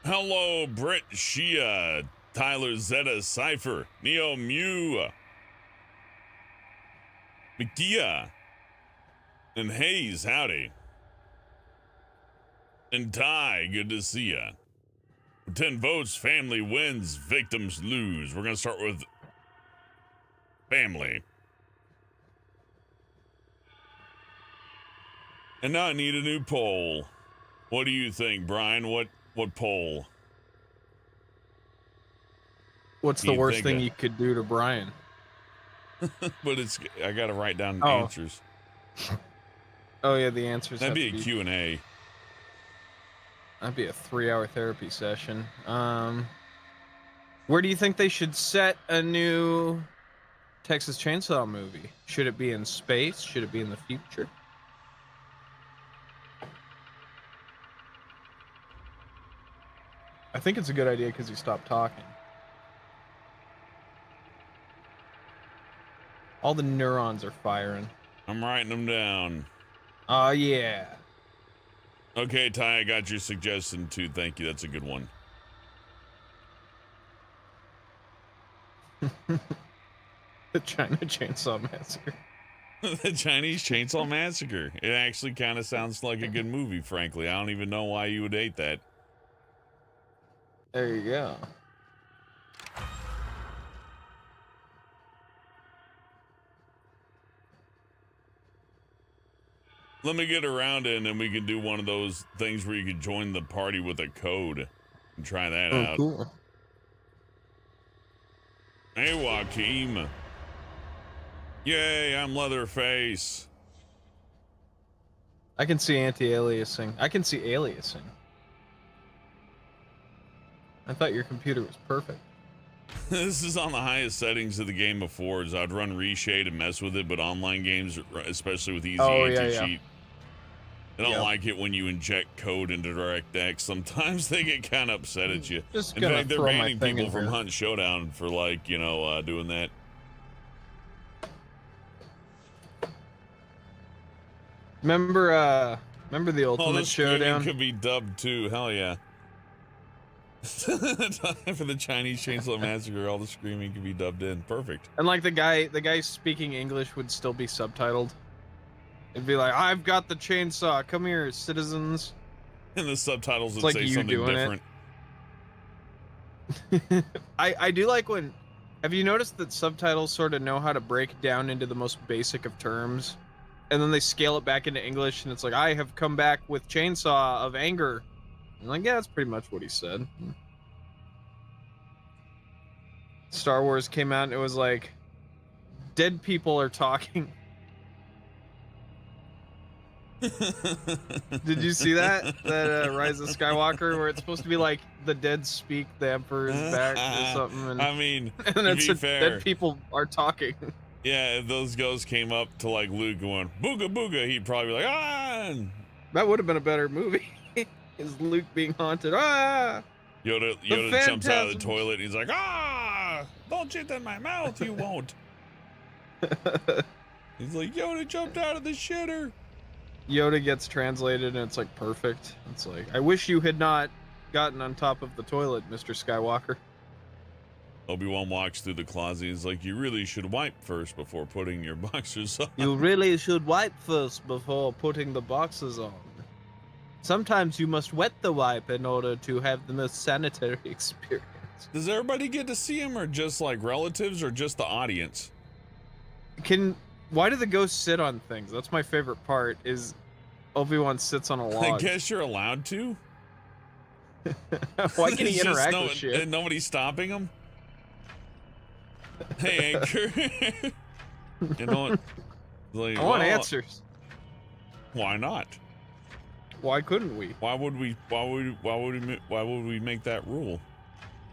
Hello, Brett Shea, Tyler Zeta Cypher, Neo Mew, Mikia, and Hayes, howdy. And Ty, good to see ya. 10 votes, family wins, victims lose. We're gonna start with family. And now I need a new poll. What do you think, Brian? What poll? What's the worst thing you could do to Brian? But I gotta write down answers. Oh yeah, the answers. That'd be a Q&A. That'd be a 3-hour therapy session. Where do you think they should set a new Texas Chainsaw movie? Should it be in space? Should it be in the future? I think it's a good idea because you stopped talking. All the neurons are firing. I'm writing them down. Oh, yeah. Okay, Ty, I got your suggestion too. Thank you. That's a good one. The China Chainsaw Massacre. The Chinese Chainsaw Massacre. It actually kind of sounds like a good movie, frankly. I don't even know why you would hate that. There you go. Let me get around it, and then we can do one of those things where you can join the party with a code and try that out. Cool. Hey, Joaquin. Yay, I'm Leatherface. I can see anti-aliasing. I can see aliasing. I thought your computer was perfect. This is on the highest settings of the game before. I'd run reshade and mess with it, but online games, especially with easy anti-cheat, they don't like it when you inject code into DirectX. Sometimes they get kind of upset at you. In fact, they're banning people from Hunt Showdown for, like, you know, doing that. Remember the Ultimate Showdown? Could be dubbed too. Hell yeah. For the Chinese Chainsaw Massacre, all the screaming can be dubbed in. Perfect. And like the guy speaking English would still be subtitled. It'd be like, "I've got the chainsaw. Come here, citizens." And the subtitles would say something different. I do like when. Have you noticed that subtitles sort of know how to break down into the most basic of terms, and then they scale it back into English, and it's like, "I have come back with chainsaw of anger." I'm like, yeah, that's pretty much what he said. Star Wars came out and it was like, dead people are talking. Did you see that Rise of Skywalker, where it's supposed to be like the dead speak, the Emperor is back or something? And, I mean, and it's fair, dead people are talking. Yeah, if those ghosts came up to like Luke going booga booga, he'd probably be like, ah. That would have been a better movie. Is Luke being haunted? Ah! Yoda jumps out of the toilet and he's like, ah! Don't shit in my mouth, you won't. He's like, Yoda jumped out of the shitter. Yoda gets translated and it's like perfect. It's like, I wish you had not gotten on top of the toilet, Mr. Skywalker. Obi-Wan walks through the closet. He's like, you really should wipe first before putting your boxers on. You really should wipe first before putting the boxers on. Sometimes you must wet the wipe in order to have the most sanitary experience. Does everybody get to see him, or just like relatives, or just the audience? Why do the ghosts sit on things? That's my favorite part, is Obi-Wan sits on a log. I guess you're allowed to. Why can he interact with shit? And nobody's stopping him? Hey, Anchor. You know what? Like, I want answers. Why not? Why couldn't we? Why would we make that rule?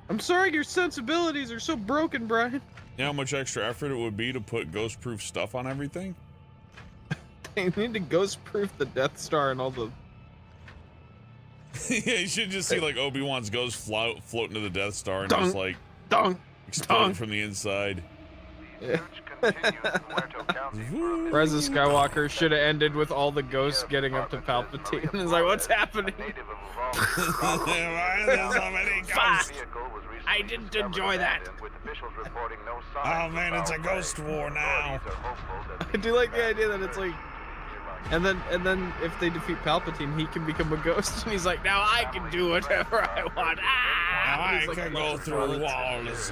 I'm sorry, your sensibilities are so broken, Brian. You know how much extra effort it would be to put ghost-proof stuff on everything? They need to ghost-proof the Death Star and all the... Yeah, you should just see like Obi-Wan's ghost floating to the Death Star and just like explode from the inside. Yeah. Rise of Skywalker should have ended with all the ghosts getting up to Palpatine. It's like, what's happening? Why are there so many ghosts? I didn't enjoy that. Oh man, it's a ghost war now. I do like the idea that it's like, and then if they defeat Palpatine, he can become a ghost, and he's like, now I can do whatever I want. Now I like, can go through walls.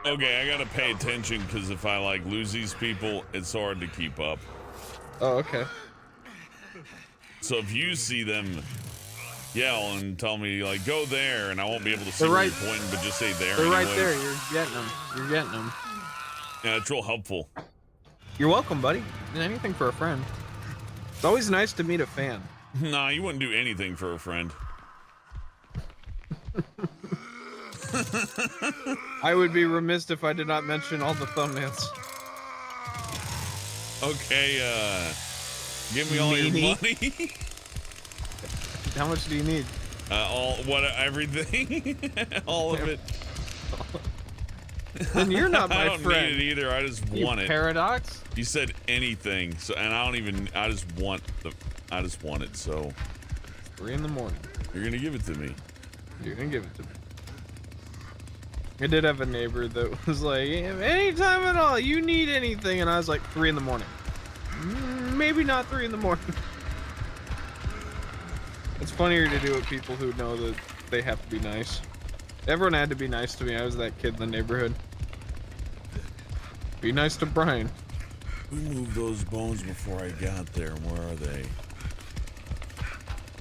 Okay, I gotta pay attention because if I like lose these people, it's hard to keep up. Oh, okay. So if you see them yell and tell me like go there, and I won't be able to see They're where right, you're pointing, but just say there. They're anyways. right there. You're getting them. You're getting them. Yeah, it's real helpful. You're welcome, buddy. Anything for a friend. It's always nice to meet a fan. Nah, you wouldn't do anything for a friend. I would be remiss if I did not mention all the thumbnails. Okay, give me all your money. How much do you need? Everything, all of it. Then you're not my I don't friend. need it either. I just want it. Paradox? You said anything, so and I just want it. So 3 in the morning. you're gonna give it to me. You're gonna give it to me. I did have a neighbor that was like, anytime at all, you need anything, and I was like, 3 in the morning. Maybe not 3 in the morning. It's funnier to do with people who know that they have to be nice. Everyone had to be nice to me. I was that kid in the neighborhood. Be nice to Brian. Who moved those bones before I got there? Where are they?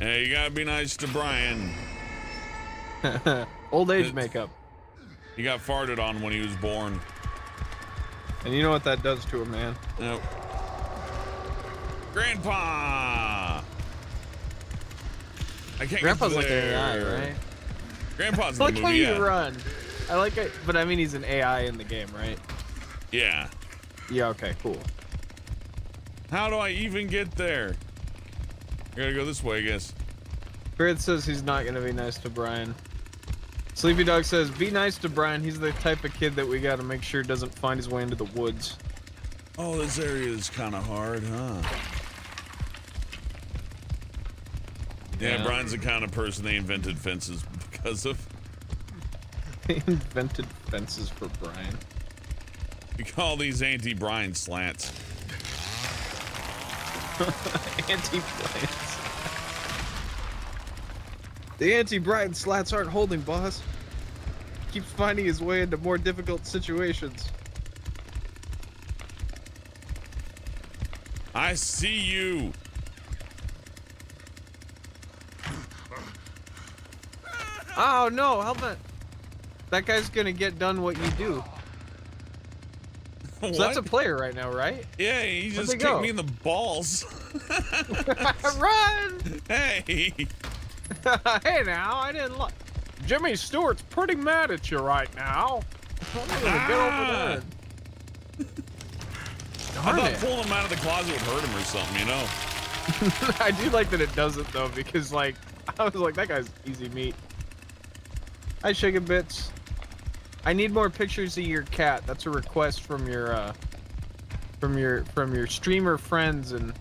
Hey, you gotta be nice to Brian. Old age makeup. He got farted on when he was born. And you know what that does to a man. Nope. Grandpa! I can't Grandpa's get like an there. AI, right? Grandpa's I like in the how movie, you yeah. run. I like it, but I mean he's an AI in the game, right? Yeah. Yeah, okay, cool. How do I even get there? I gotta go this way, I guess. Spirit says he's not gonna be nice to Brian. Sleepy Dog says, be nice to Brian. He's the type of kid that we gotta make sure doesn't find his way into the woods. Oh, this area is kind of hard, huh? Yeah, Brian's the kind of person they invented fences because of. They invented fences for Brian. We call these anti-Brian slats. Anti-Brian. The anti-Brian slats aren't holding, boss. Keeps finding his way into more difficult situations. I see you. Oh no, how about that guy's gonna get done what you do. So that's a player right now, right? Yeah, he just kicked go? me in the balls. Run! Hey. Hey now, I didn't like. Jimmy Stewart's pretty mad at you right now. I'm gonna get over there. I thought pulling him out of the closet would hurt him or something, you know? I do like that it doesn't though, because like I was like, that guy's easy meat. Hi, Sugar Bits. I need more pictures of your cat. That's a request from your streamer friends in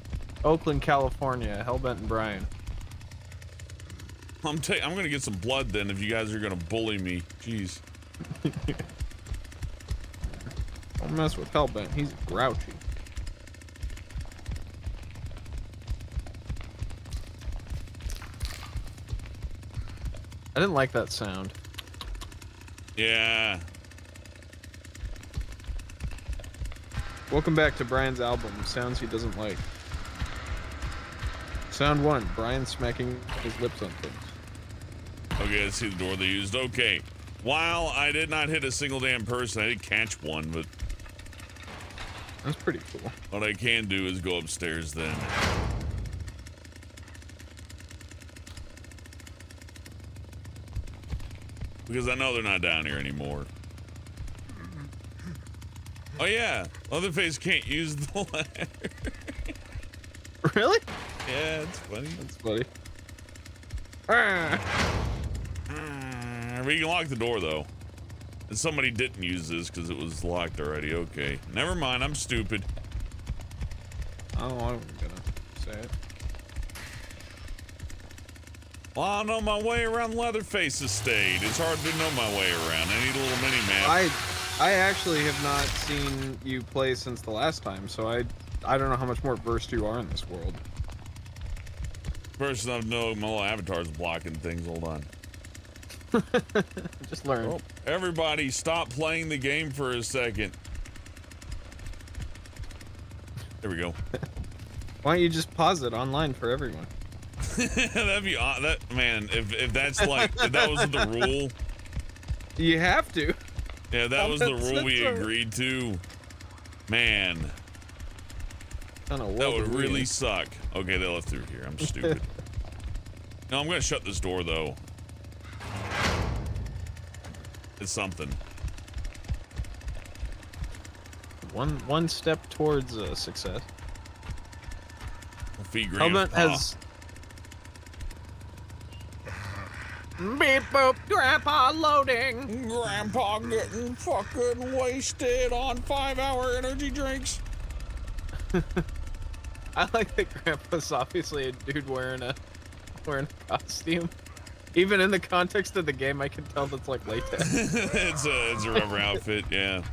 Oakland, California, Hellbent and Brian. I'm gonna get some blood then if you guys are gonna bully me. Jeez. Don't mess with Hellbent. He's grouchy. I didn't like that sound. Yeah. Welcome back to Brian's album, sounds he doesn't like. Sound 1, Brian smacking his lips on things. Okay, let's see the door they used. Okay. While I did not hit a single damn person, I did catch one, but that's pretty cool. What I can do is go upstairs then. Because I know they're not down here anymore. Oh yeah, Leatherface can't use the ladder. Really? Yeah, it's funny. That's funny. We can lock the door though. And somebody didn't use this because it was locked already. Okay. Never mind. I'm stupid. Oh, I'm gonna say it. Well, I know my way around Leatherface Estate. It's hard to know my way around. I need a little mini-map. I actually have not seen you play since the last time, so I don't know how much more versed you are in this world. First, I know my little avatar's blocking things. Hold on. Just learn. Oh, everybody, stop playing the game for a second. There we go. Why don't you just pause it online for everyone? That'd be that man. If that's like if that was the rule, you have to. Yeah, that was the rule we agreed to. Man, that would really suck. Okay, they left through here. I'm stupid. No, I'm gonna shut this door though. It's something. One step towards success. Feed Helmet has. Beep boop, Grandpa loading. Grandpa getting fucking wasted on 5-hour energy drinks. I like that Grandpa's obviously a dude wearing a costume. Even in the context of the game, I can tell that's like latex. it's a rubber outfit, yeah.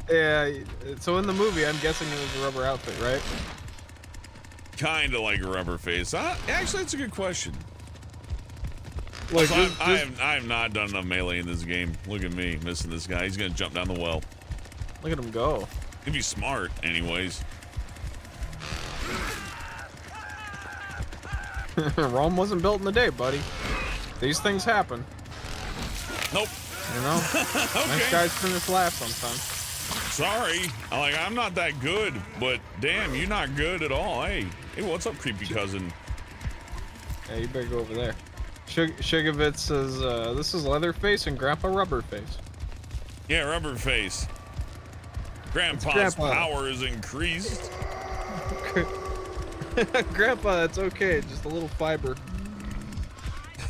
Yeah. So in the movie, I'm guessing it was a rubber outfit, right? Kind of like a rubber face. Actually, that's a good question. Like, I have not done enough melee in this game. Look at me missing this guy. He's gonna jump down the well. Look at him go. He'd be smart, anyways. Rome wasn't built in a day, buddy. These things happen. Nope. You know? Okay. Nice guys finish last sometimes. Sorry. I'm not that good, but damn, you're not good at all. Hey, what's up, creepy cousin? Yeah, you better go over there. Sugarvitz says, this is Leatherface and Grandpa Rubberface. Yeah, Rubberface. Grandpa's power is increased. Grandpa, that's okay. Just a little fiber.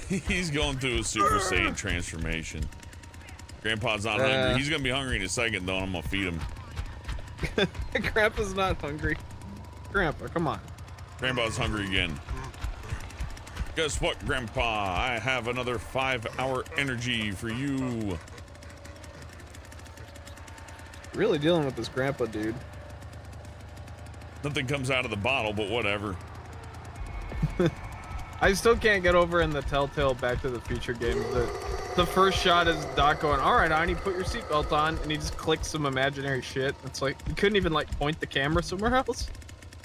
He's going through a Super Saiyan transformation. Grandpa's not hungry. He's gonna be hungry in a second, though, and I'm gonna feed him. Grandpa's not hungry. Grandpa, come on. Grandpa's hungry again. Guess what, Grandpa? I have another 5-hour energy for you. Really dealing with this Grandpa dude. Nothing comes out of the bottle, but whatever. I still can't get over in the Telltale Back to the Future games that the first shot is Doc going, all right, Arnie, put your seatbelt on, and he just clicks some imaginary shit. It's like, you couldn't even like point the camera somewhere else.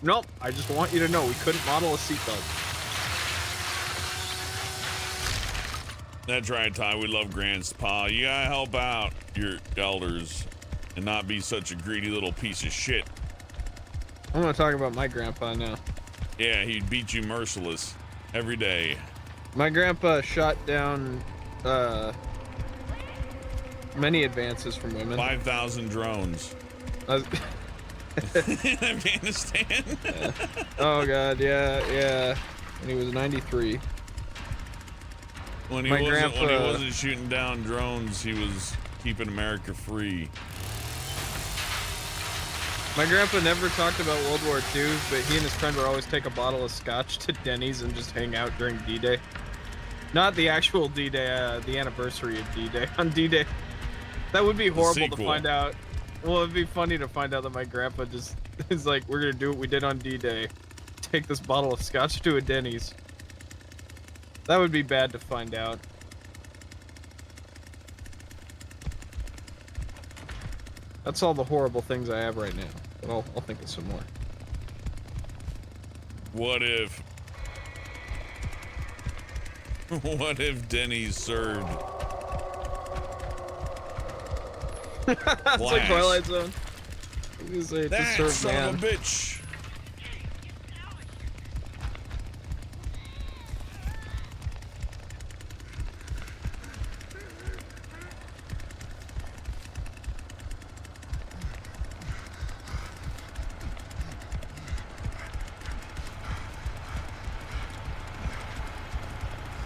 Nope, I just want you to know we couldn't model a seatbelt. That's right, Ty. We love Grandpa. You gotta help out your elders and not be such a greedy little piece of shit. I'm gonna talk about my grandpa now. Yeah, he beat you merciless every day. My grandpa shot down many advances from women. 5,000 drones. In Afghanistan. Oh god, yeah. When he was 93. When he wasn't shooting down drones, he was keeping America free. My grandpa never talked about World War II, but he and his friend would always take a bottle of scotch to Denny's and just hang out during D-Day. Not the actual D-Day, the anniversary of D-Day. On D-Day. That would be horrible to find out. Well, it'd be funny to find out that my grandpa just is like, we're gonna do what we did on D-Day. Take this bottle of scotch to a Denny's. That would be bad to find out. That's all the horrible things I have right now. But I'll think of some more. What if Denny's served It's like Twilight Zone. Say, that serve son man. of a bitch.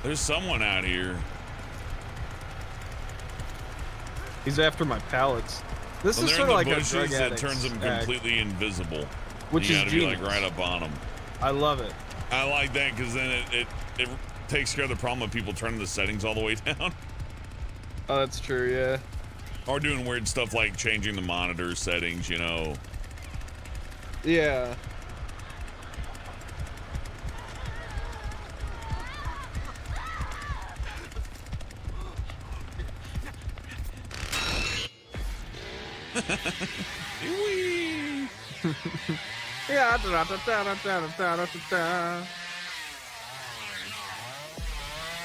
There's someone out here. He's after my pallets. This When is they're sort in of the like a drug bushes, it addict's turns them act, completely invisible. which you is gotta genius. be like right up on them. I love it. I like that because then it takes care of the problem of people turning the settings all the way down. Oh, that's true, yeah. Or doing weird stuff like changing the monitor settings, you know. Yeah. Whee! Yeah.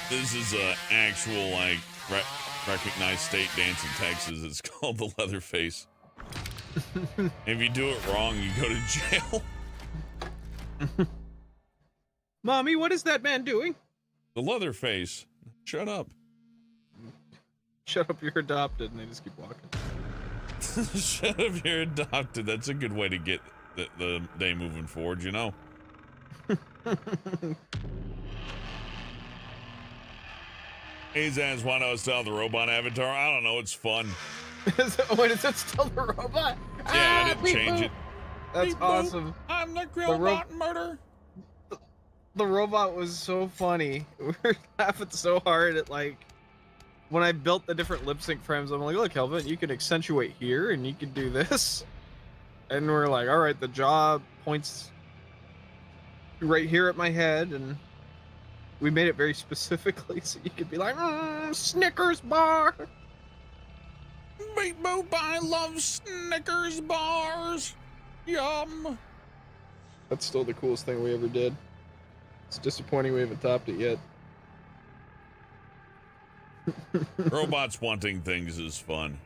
This is a actual like recognized state dance in Texas. It's called the Leatherface. If you do it wrong, you go to jail. Mommy, what is that man doing? The Leatherface. Shut up. Shut up, you're adopted, and they just keep walking. Shut up, you're adopted. That's a good way to get the day moving forward, you know. He's asked why not style the robot avatar. I don't know, it's fun. Wait, is it still the robot? Yeah, I didn't change it. That's Beep, awesome. Boop. I'm the robot murder. The robot was so funny. We were laughing so hard at like when I built the different lip sync frames. I'm like, look, Helvet, you can accentuate here and you can do this. And we're like, all right, the jaw points right here at my head, and we made it very specifically so you could be like, Snickers bar. Beep boop, I love Snickers bars. Yum. That's still the coolest thing we ever did. It's disappointing we haven't topped it yet. Robots wanting things is fun.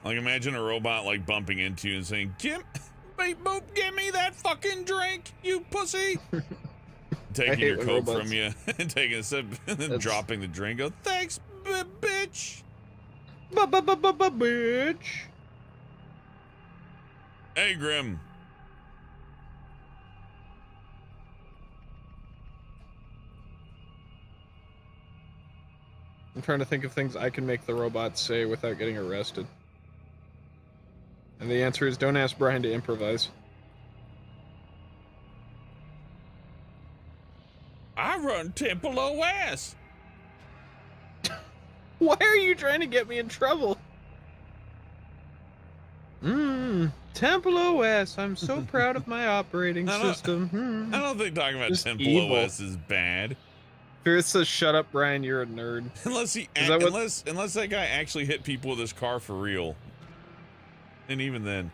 Like, imagine a robot like bumping into you and saying, beep boop, give me that fucking drink, you pussy. Taking your Coke from you and taking a sip and then dropping the drink. Go, thanks, bitch. Bitch. Hey, Grim. I'm trying to think of things I can make the robots say without getting arrested. And the answer is don't ask Brian to improvise. I run Temple OS. Why are you trying to get me in trouble? Temple OS. I'm so proud of my operating system. I don't think talking about Just Temple evil. OS is bad. Fear says, "Shut up, Brian. You're a nerd." Unless that guy actually hit people with his car for real. And even then.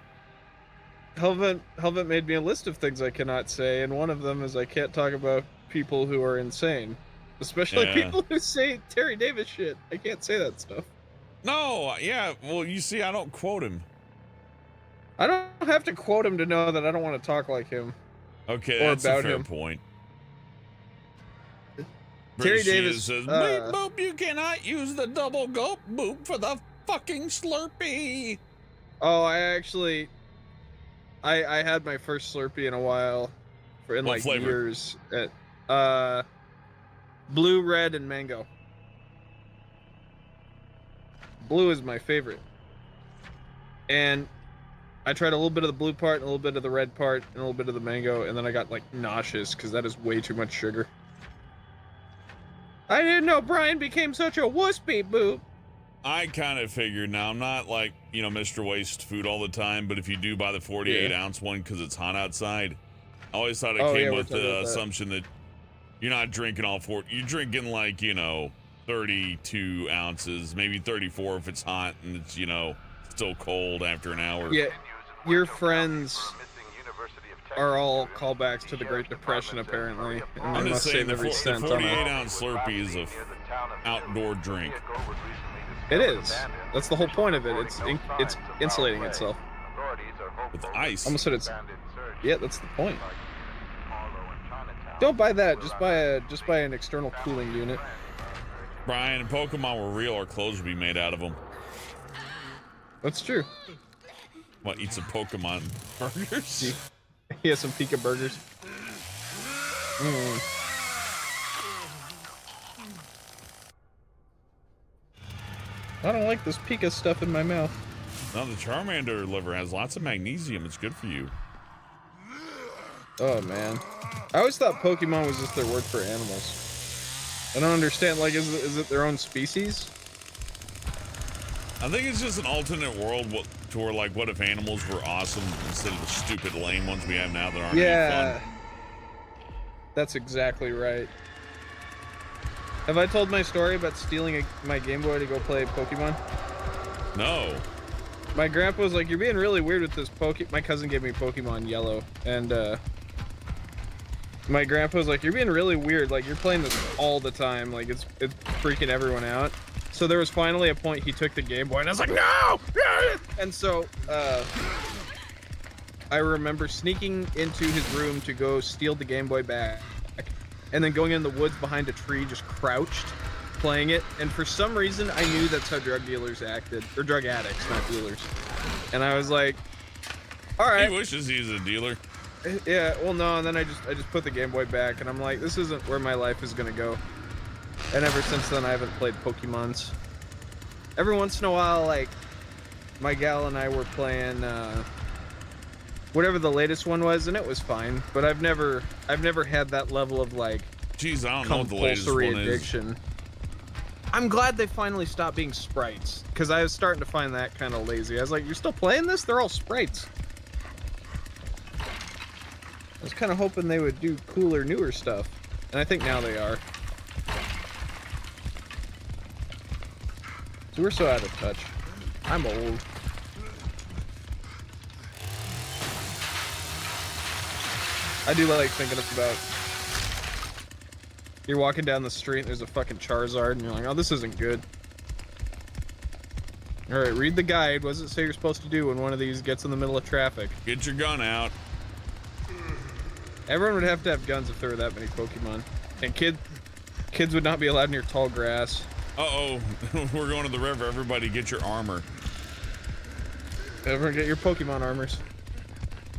Helvet made me a list of things I cannot say, and one of them is I can't talk about people who are insane. Especially people who say Terry Davis shit. I can't say that stuff. No, yeah, well, you see, I don't quote him. I don't have to quote him to know that I don't want to talk like him. Okay, that's a fair point. Terry Davis says, beep boop, you cannot use the double gulp boop for the fucking Slurpee. Oh, I had my first Slurpee in a while, in like flavor? years. At blue, red, and mango. Blue is my favorite. And I tried a little bit of the blue part, and a little bit of the red part, and a little bit of the mango, and then I got like nauseous because that is way too much sugar. I didn't know Brian became such a wuss beep boop. I kind of figured, now I'm not like, Mr. Waste Food all the time, but if you do buy the 48 ounce one because it's hot outside, I always thought it came with the assumption that you're not drinking all 40, you're drinking like, 32 ounces, maybe 34 if it's hot and it's, still cold after an hour. Yeah, your friends are all callbacks to the Great Depression, apparently. And I'm just saying the 48 ounce Slurpee is a outdoor drink. It is. That's the whole point of it. It's insulating itself. With ice. Almost said it's. Yeah, that's the point. Don't buy that. Just buy an external cooling unit. Brian, if Pokemon were real, our clothes would be made out of them. That's true. What, eat some Pokemon burgers? He has some Pika burgers. I don't like this Pika stuff in my mouth. No, the Charmander liver has lots of magnesium. It's good for you. Oh, man. I always thought Pokemon was just their word for animals. I don't understand, like, is it their own species? I think it's just an alternate world to where, like, what if animals were awesome instead of the stupid lame ones we have now that aren't any fun? That's exactly right. Have I told my story about stealing my Game Boy to go play Pokemon? No. My grandpa was like, "You're being really weird with this My cousin gave me Pokemon Yellow, and my grandpa was like, "You're being really weird. Like, you're playing this all the time. Like, it's freaking everyone out." So there was finally a point he took the Game Boy, and I was like, "No!" And so I remember sneaking into his room to go steal the Game Boy back, and then going in the woods behind a tree, just crouched, playing it. And for some reason, I knew that's how drug dealers acted, or drug addicts, not dealers. And I was like, "All right." He wishes he was a dealer. Yeah, well, no, and then I just put the Game Boy back, and I'm like, this isn't where my life is gonna go. And ever since then, I haven't played Pokemons. Every once in a while, like, my gal and I were playing whatever the latest one was, and it was fine. But I've never had that level of, like, jeez, I don't know what the latest one addiction. Is. I'm glad they finally stopped being sprites, because I was starting to find that kind of lazy. I was like, "You're still playing this? They're all sprites." I was kind of hoping they would do cooler, newer stuff, and I think now they are. So we're so out of touch. I'm old. I do like thinking about... You're walking down the street and there's a fucking Charizard, and you're like, "Oh, this isn't good." Alright, read the guide. What does it say you're supposed to do when one of these gets in the middle of traffic? Get your gun out. Everyone would have to have guns if there were that many Pokemon. And kids would not be allowed near tall grass. Uh-oh. We're going to the river. Everybody get your armor. Everyone get your Pokemon armors.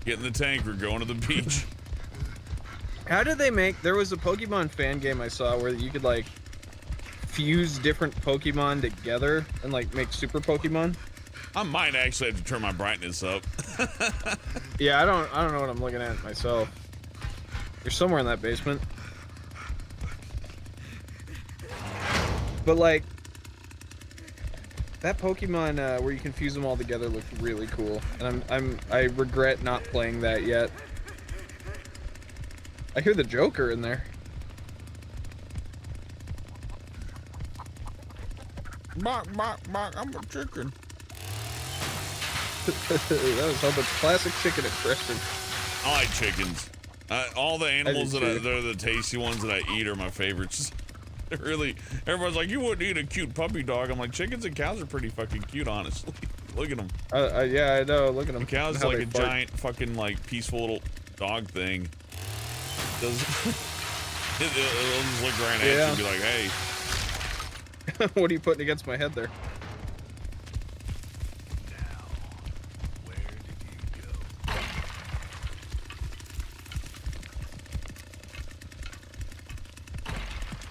Get in the tank. We're going to the beach. How did they make... There was a Pokemon fan game I saw where you could, like, fuse different Pokemon together and, like, make super Pokemon. I might actually have to turn my brightness up. Yeah, I don't know what I'm looking at myself. You're somewhere in that basement. But, like, that Pokemon where you can fuse them all together looked really cool, and I regret not playing that yet. I hear the Joker in there. Bark, bark, bark, I'm a chicken. That was all the classic chicken impression. I like chickens. All the animals they're the tasty ones that I eat are my favorites. They're really, everyone's like, "You wouldn't eat a cute puppy dog." I'm like, chickens and cows are pretty fucking cute, honestly. Look at them. Yeah, I know. Look at them. The cow's like a giant fucking, like, peaceful little dog thing. It'll just look right at you and be like, "Hey." What are you putting against my head there? Now, where did you go?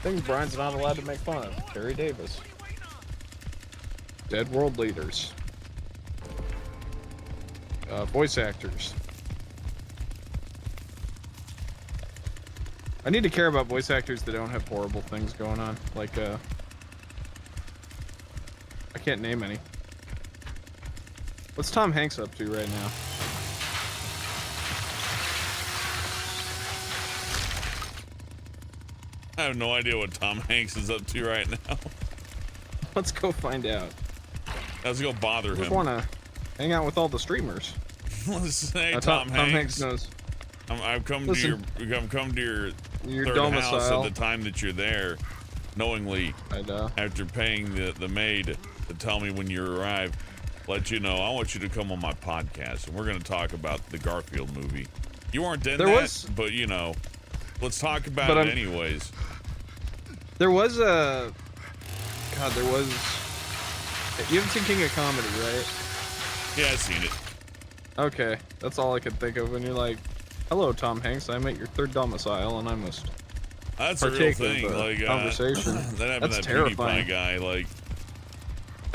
Things Brian's not allowed to make fun of. Terry Davis. Dead world leaders. Voice actors. I need to care about voice actors that don't have horrible things going on. Like, I can't name any. What's Tom Hanks up to right now? I have no idea what Tom Hanks is up to right now. Let's go find out. Let's go bother him. I just want to hang out with all the streamers. Let's say Tom Hanks knows. I've come to your third domicile. house at the time that you're there, knowingly. I know. After paying the maid to tell me when you arrive, let you know I want you to come on my podcast, and we're going to talk about the Garfield movie. You weren't in but you know, let's talk about it anyways. There was a... God, there was... You haven't seen King of Comedy, right? Yeah, I've seen it. Okay, that's all I could think of when you're like, "Hello, Tom Hanks, I'm at your third domicile, and I must That's a real thing. Like, conversation." that happened to that PewDiePie guy. Like,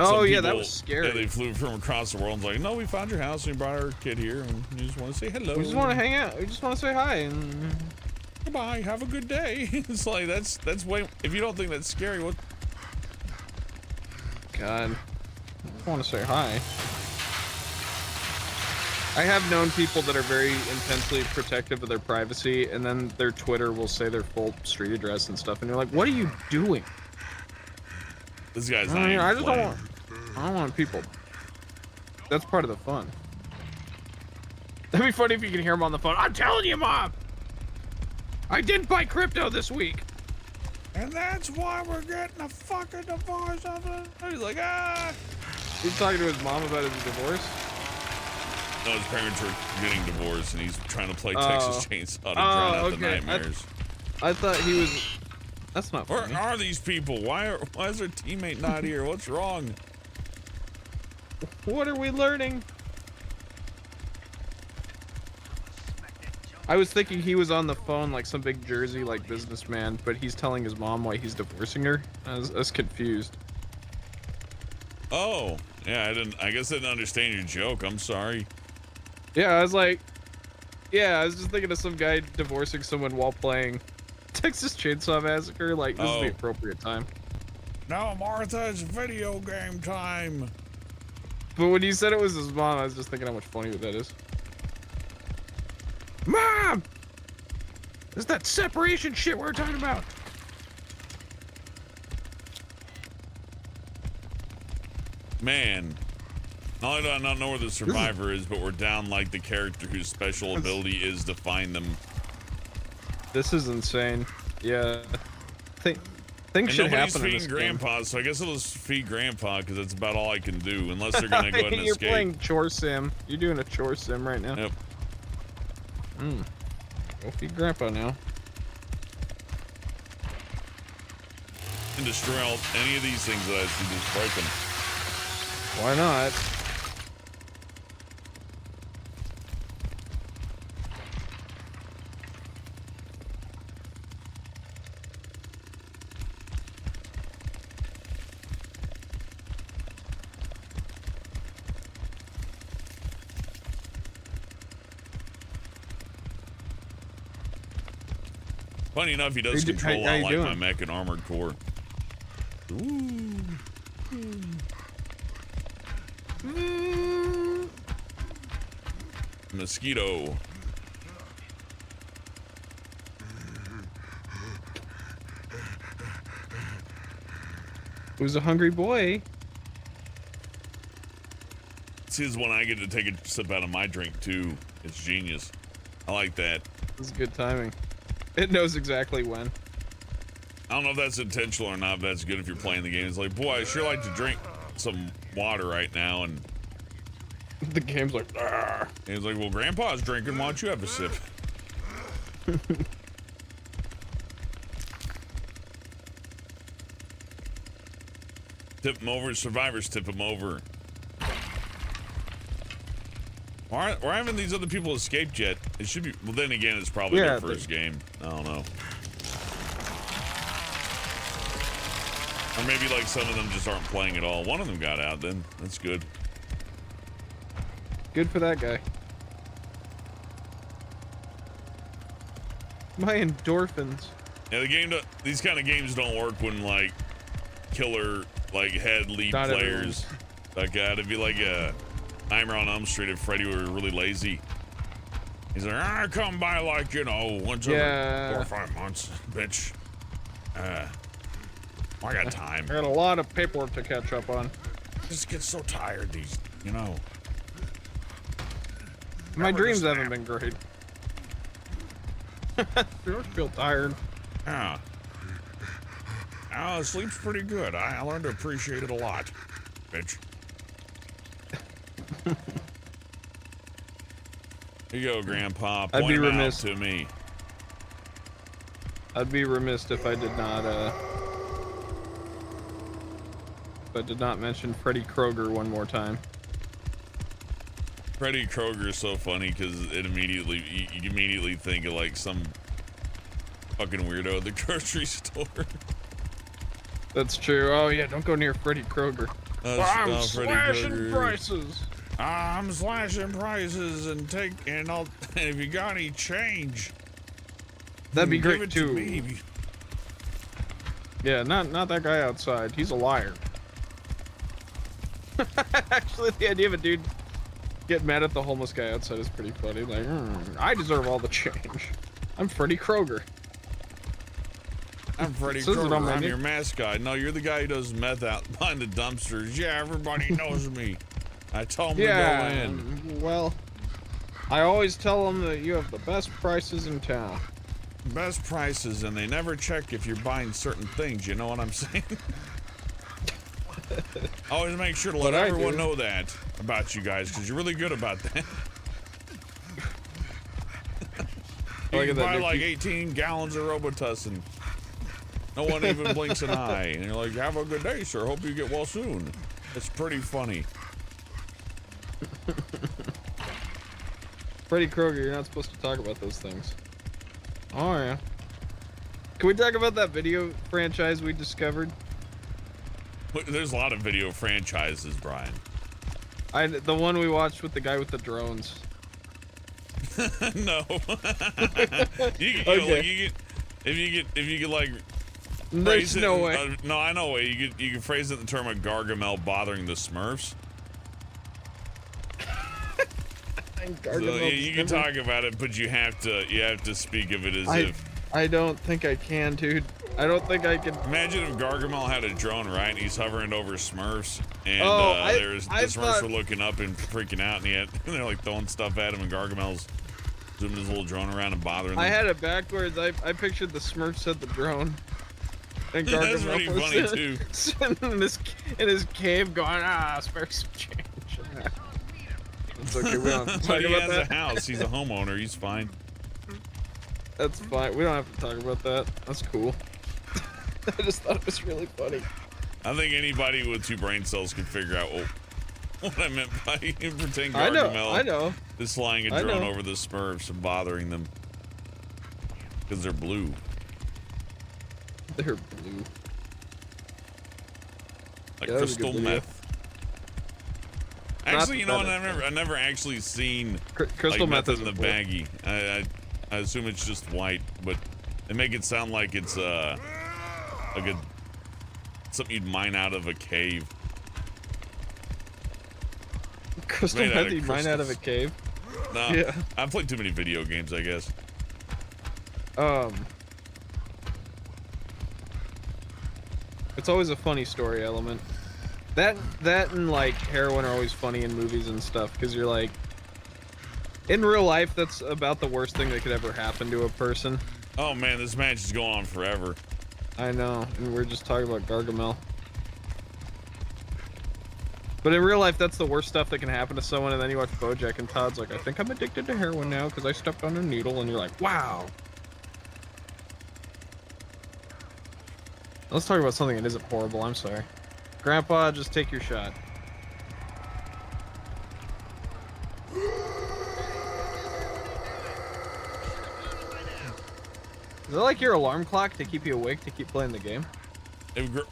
Oh yeah, that was scary. Yeah, they flew from across the world and was like, no, we found your house and we brought our kid here and we just want to say hello. We just want to hang out. We just want to say hi and goodbye. Have a good day. It's like that's way. If you don't think that's scary, what? God, I want to say hi. I have known people that are very intensely protective of their privacy, and then their Twitter will say their full street address and stuff, and you're like, what are you doing? This guy's not even I don't want people. That's part of the fun. That'd be funny if you can hear him on the phone. I'm telling you, Mom! I did buy crypto this week! And that's why we're getting a fucking divorce of it. He's like, ah! He's talking to his mom about his divorce? No, his parents are getting divorced, and he's trying to play Texas Chainsaw to drown out the nightmares. I thought he was... That's not funny. Where are these people? Why is their teammate not here? What's wrong? What are we learning? I was thinking he was on the phone like some big Jersey like businessman, but he's telling his mom why he's divorcing her. I was confused. Oh, yeah, I guess I didn't understand your joke. I'm sorry. Yeah, I was like, yeah, I was just thinking of some guy divorcing someone while playing Texas Chainsaw Massacre. Like, this is the appropriate time. No, Martha, it's video game time. But when you said it was his mom, I was just thinking how much funnier that is. Mom! Is that separation shit we were talking about? Man, not only do I not know where the survivor is, but we're down like the character whose special ability is to find them. This is insane. Yeah. Things should happen in this Grandpa, game. so I guess I'll just feed Grandpa because that's about all I can do, unless they're gonna go ahead and You're escape. playing chore sim. You're doing a chore sim right now. Yep. Go feed Grandpa now. And destroy any of these things that I see, just break them. Why not? Funny enough, he does control a lot like my mech and armored core. Ooh. Mosquito. Who's a hungry boy? This is when I get to take a sip out of my drink too. It's genius. I like that. This is good timing. It knows exactly when. I don't know if that's intentional or not, but that's good if you're playing the game. It's like, boy, I sure like to drink some water right now, and the game's like, argh. And he's like, well, Grandpa's drinking, why don't you have a sip? Tip him over, survivors tip him over. Why haven't these other people escaped yet? It should be, well, then again, it's probably their first game. I don't know. Or maybe like some of them just aren't playing at all. One of them got out then. That's good. Good for that guy. My endorphins. Yeah, the game, these kind of games don't work when like killer, like head lead Not players like that. It'd be like a Nightmare on Elm Street if Freddy were really lazy. He's like, I come by like, you know, once every 4 or 5 months, bitch. I got time. I got a lot of paperwork to catch up on. I just get so tired these, you know. My dreams haven't been great. I feel tired. Yeah. Sleep's pretty good. I learned to appreciate it a lot, bitch. Here you go, Grandpa. Point him out to me. I'd be remiss if I did not mention Freddy Krueger one more time. Freddy Krueger is so funny because it immediately you immediately think of like some fucking weirdo at the grocery store. That's true. Oh yeah, don't go near Freddy Krueger. I'm Freddy slashing Krueger. prices. I'm slashing prices and if you got any change, That'd be give great it too. to me. Yeah, not that guy outside. He's a liar. Actually, the idea of a dude getting mad at the homeless guy outside is pretty funny. Like, I deserve all the change. I'm Freddy Krueger. I'm Freddy Krueger. I'm your mascot. No, you're the guy who does meth out behind the dumpsters. Yeah, everybody knows me. I told him to go in. Well, I always tell them that you have the best prices in town. Best prices, and they never check if you're buying certain things. You know what I'm saying? Always make sure to let everyone know that about you guys, because you're really good about that. You can buy like 18 gallons of Robitussin. No one even blinks an eye. And you're like, have a good day, sir. Hope you get well soon. It's pretty funny. Freddy Krueger, you're not supposed to talk about those things. Oh, yeah. Can we talk about that video franchise we discovered? There's a lot of video franchises, Brian. The one we watched with the guy with the drones. No. If you get like. There's no way. No, I know a way. You can phrase it in the term of Gargamel bothering the Smurfs. So, you can talk about it, but you have to speak of it as if. I don't think I can, dude. I don't think I can. Imagine if Gargamel had a drone, right? And he's hovering over Smurfs, and the Smurfs were looking up and freaking out, and they're like throwing stuff at him, and Gargamel's zooming his little drone around and bothering them. I had it backwards. I pictured the Smurfs at the drone. And That's pretty funny too. Sitting in his cave, going, spare some change. It's okay. We don't have to talk But he about has that. a house. He's a homeowner. He's fine. That's fine. We don't have to talk about that. That's cool. I just thought it was really funny. I think anybody with 2 brain cells can figure out what I meant by pretend Gargamel I know. is flying a drone over the Smurfs and bothering them because they're blue. They're blue. Like crystal meth. Actually, you know what? I never actually seen crystal meth meth in the baggie. I assume it's just white, but they make it sound like it's something you'd mine out of a cave. Crystal meth you mine out of a cave? No, yeah. I've played too many video games, I guess. It's always a funny story element. That and like heroin are always funny in movies and stuff, because you're like, in real life, that's about the worst thing that could ever happen to a person. Oh man, this match is going on forever. I know, and we're just talking about Gargamel. But in real life, that's the worst stuff that can happen to someone, and then you watch BoJack and Todd's like, I think I'm addicted to heroin now because I stepped on a needle, and you're like, wow. Let's talk about something that isn't horrible. I'm sorry. Grandpa, just take your shot. Is that like your alarm clock to keep you awake to keep playing the game?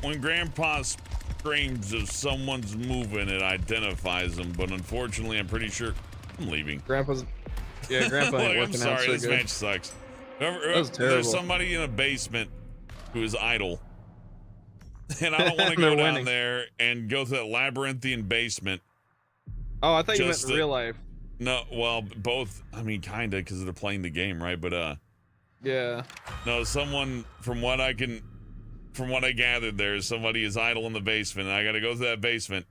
When Grandpa screams if someone's moving, it identifies them, but unfortunately, I'm pretty sure I'm leaving. Grandpa ain't working I'm sorry, out so this good. match sucks. That was terrible. There's somebody in a basement who is idle. And I don't want to go down there and go through that labyrinthian basement. Oh, I thought you meant in real life. No, well, both. I mean, kinda, because they're playing the game, right? But yeah. No, someone from what I gathered, there is somebody is idle in the basement, and I got to go through that basement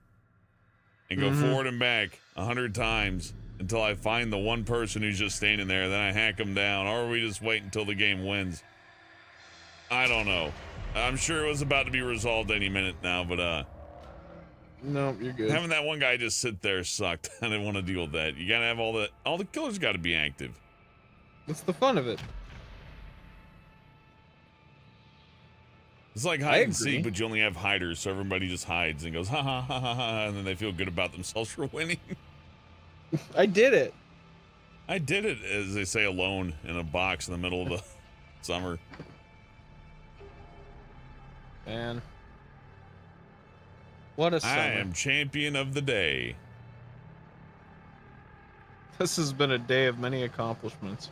and go forward and back 100 times until I find the one person who's just standing there. Then I hack them down, or we just wait until the game wins. I don't know. I'm sure it was about to be resolved any minute now, but no, you're good. Having that one guy just sit there sucked. I didn't want to deal with that. You gotta have all the killers got to be active. That's the fun of it. It's like hide and seek, but you only have hiders, so everybody just hides and goes ha ha ha ha ha, and then they feel good about themselves for winning. I did it. I did it, as they say, alone in a box in the middle of the summer. Man. What a summer. I am champion of the day. This has been a day of many accomplishments.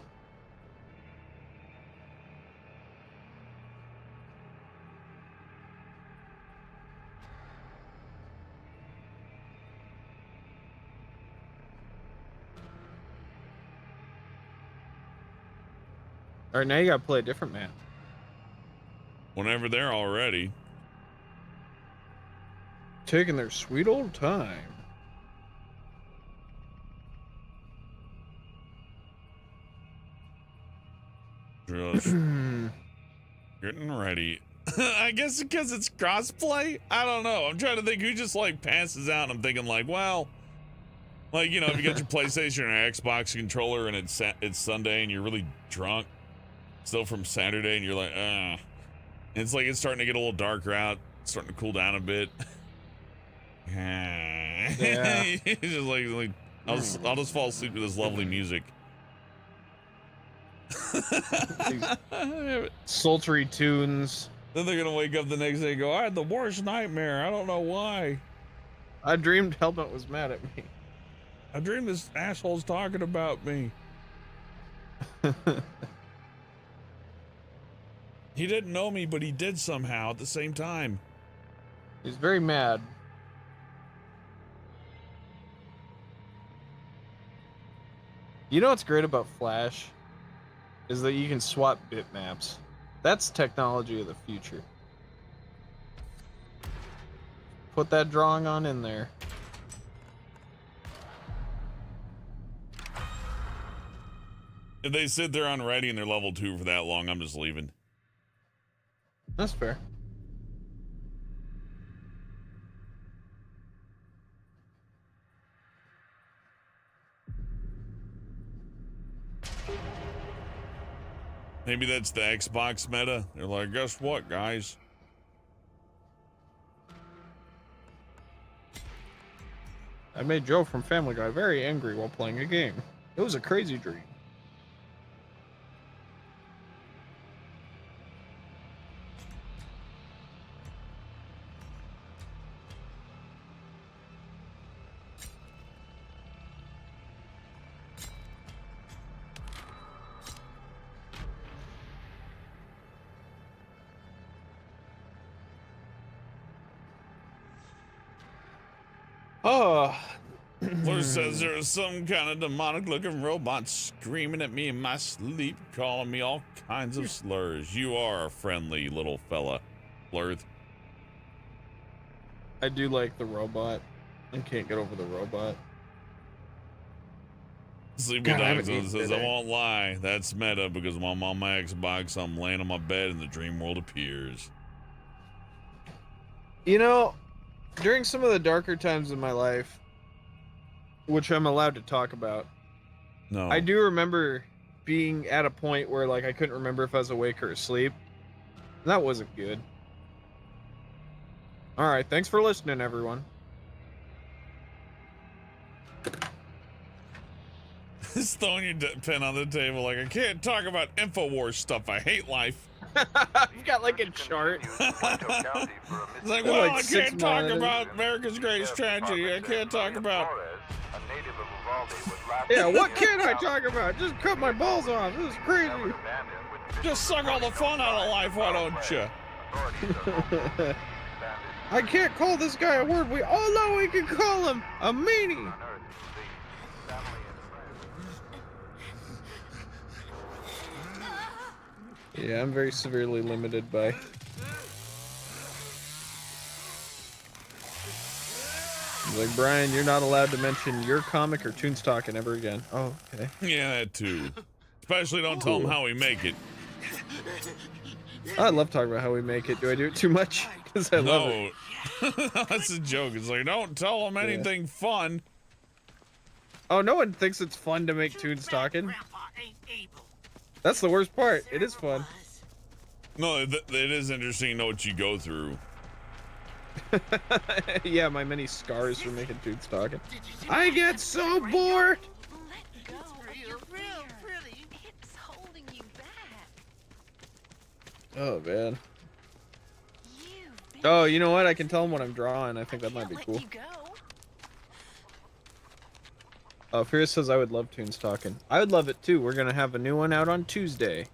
All right, now you gotta play a different map. Whenever they're all ready. Taking their sweet old time. Just getting ready. I guess because it's crossplay? I don't know. I'm trying to think who just like passes out. I'm thinking like, well, like, you know, if you got your PlayStation or Xbox controller and it's Sunday and you're really drunk still from Saturday and you're like, it's like it's starting to get a little darker out, starting to cool down a bit. Yeah. It's just like I'll just fall asleep to this lovely music. Sultry tunes. Then they're gonna wake up the next day and go, I had the worst nightmare. I don't know why. I dreamed Helmet was mad at me. I dreamed this asshole's talking about me. He didn't know me, but he did somehow at the same time. He's very mad. You know what's great about Flash? Is that you can swap bitmaps. That's technology of the future. Put that drawing on in there. If they sit there on ready and they're level 2 for that long, I'm just leaving. That's fair. Maybe that's the Xbox meta. They're like, guess what, guys? I made Joe from Family Guy very angry while playing a game. It was a crazy dream. Oh. Fleur says there is some kind of demonic looking robot screaming at me in my sleep, calling me all kinds of slurs. You are a friendly little fella, Fleur. I do like the robot. I can't get over the robot. Sleepy Dog says, I won't lie, that's meta because when I'm on my Xbox, I'm laying on my bed and the dream world appears. You know, during some of the darker times in my life, which I'm allowed to talk about, No. I do remember being at a point where like I couldn't remember if I was awake or asleep. That wasn't good. All right, thanks for listening, everyone. Just throwing your pen on the table like, I can't talk about InfoWars stuff. I hate life. You've got like a chart. It's like, well, I can't talk about America's greatest tragedy. I can't talk about... Yeah, what can I talk about? Just cut my balls off. This is crazy. Just suck all the fun out of life, why don't you? I can't call this guy a word. We all know we can call him a meanie. Yeah, I'm very severely limited by... Like, Brian, you're not allowed to mention your comic or Toons Talking ever again. Oh, okay. Yeah, that too. Especially don't tell them how we make it. I love talking about how we make it. Do I do it too much? Because I love it. That's a joke. It's like, don't tell them anything fun. Oh, no one thinks it's fun to make Toons Talking. That's the worst part. It is fun. No, it is interesting to know what you go through. Yeah, my many scars from making Toons Talking. I get so bored! It's holding you back. Oh, man. You've Oh, you know what? I can tell them what I'm drawing. I think that might be cool. Oh, Fierce says I would love Tunes Talking. I would love it too. We're gonna have a new one out on Tuesday.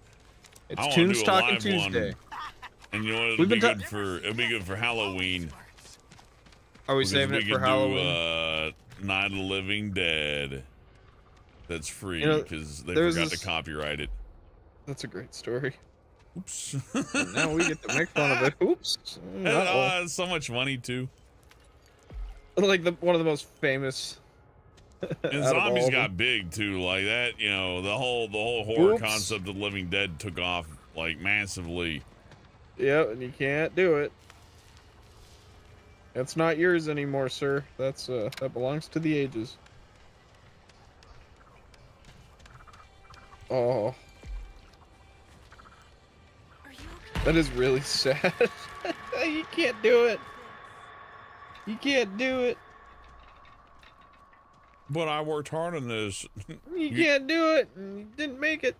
It's Tunes Talking Tuesday. And you know what? It'll be good for Halloween. Are we saving it for Halloween? Night of the Living Dead. That's free because they forgot to copyright it. That's a great story. Oops. Now we get to make fun of it. Oops. It's so much money too. Like one of the most famous. And zombies got big too, like that. You know, the whole horror concept of Living Dead took off like massively. Yep, and you can't do it. It's not yours anymore, sir. That's that belongs to the ages. Oh. That is really sad. You can't do it. You can't do it. But I worked hard on this. You can't do it. You didn't make it.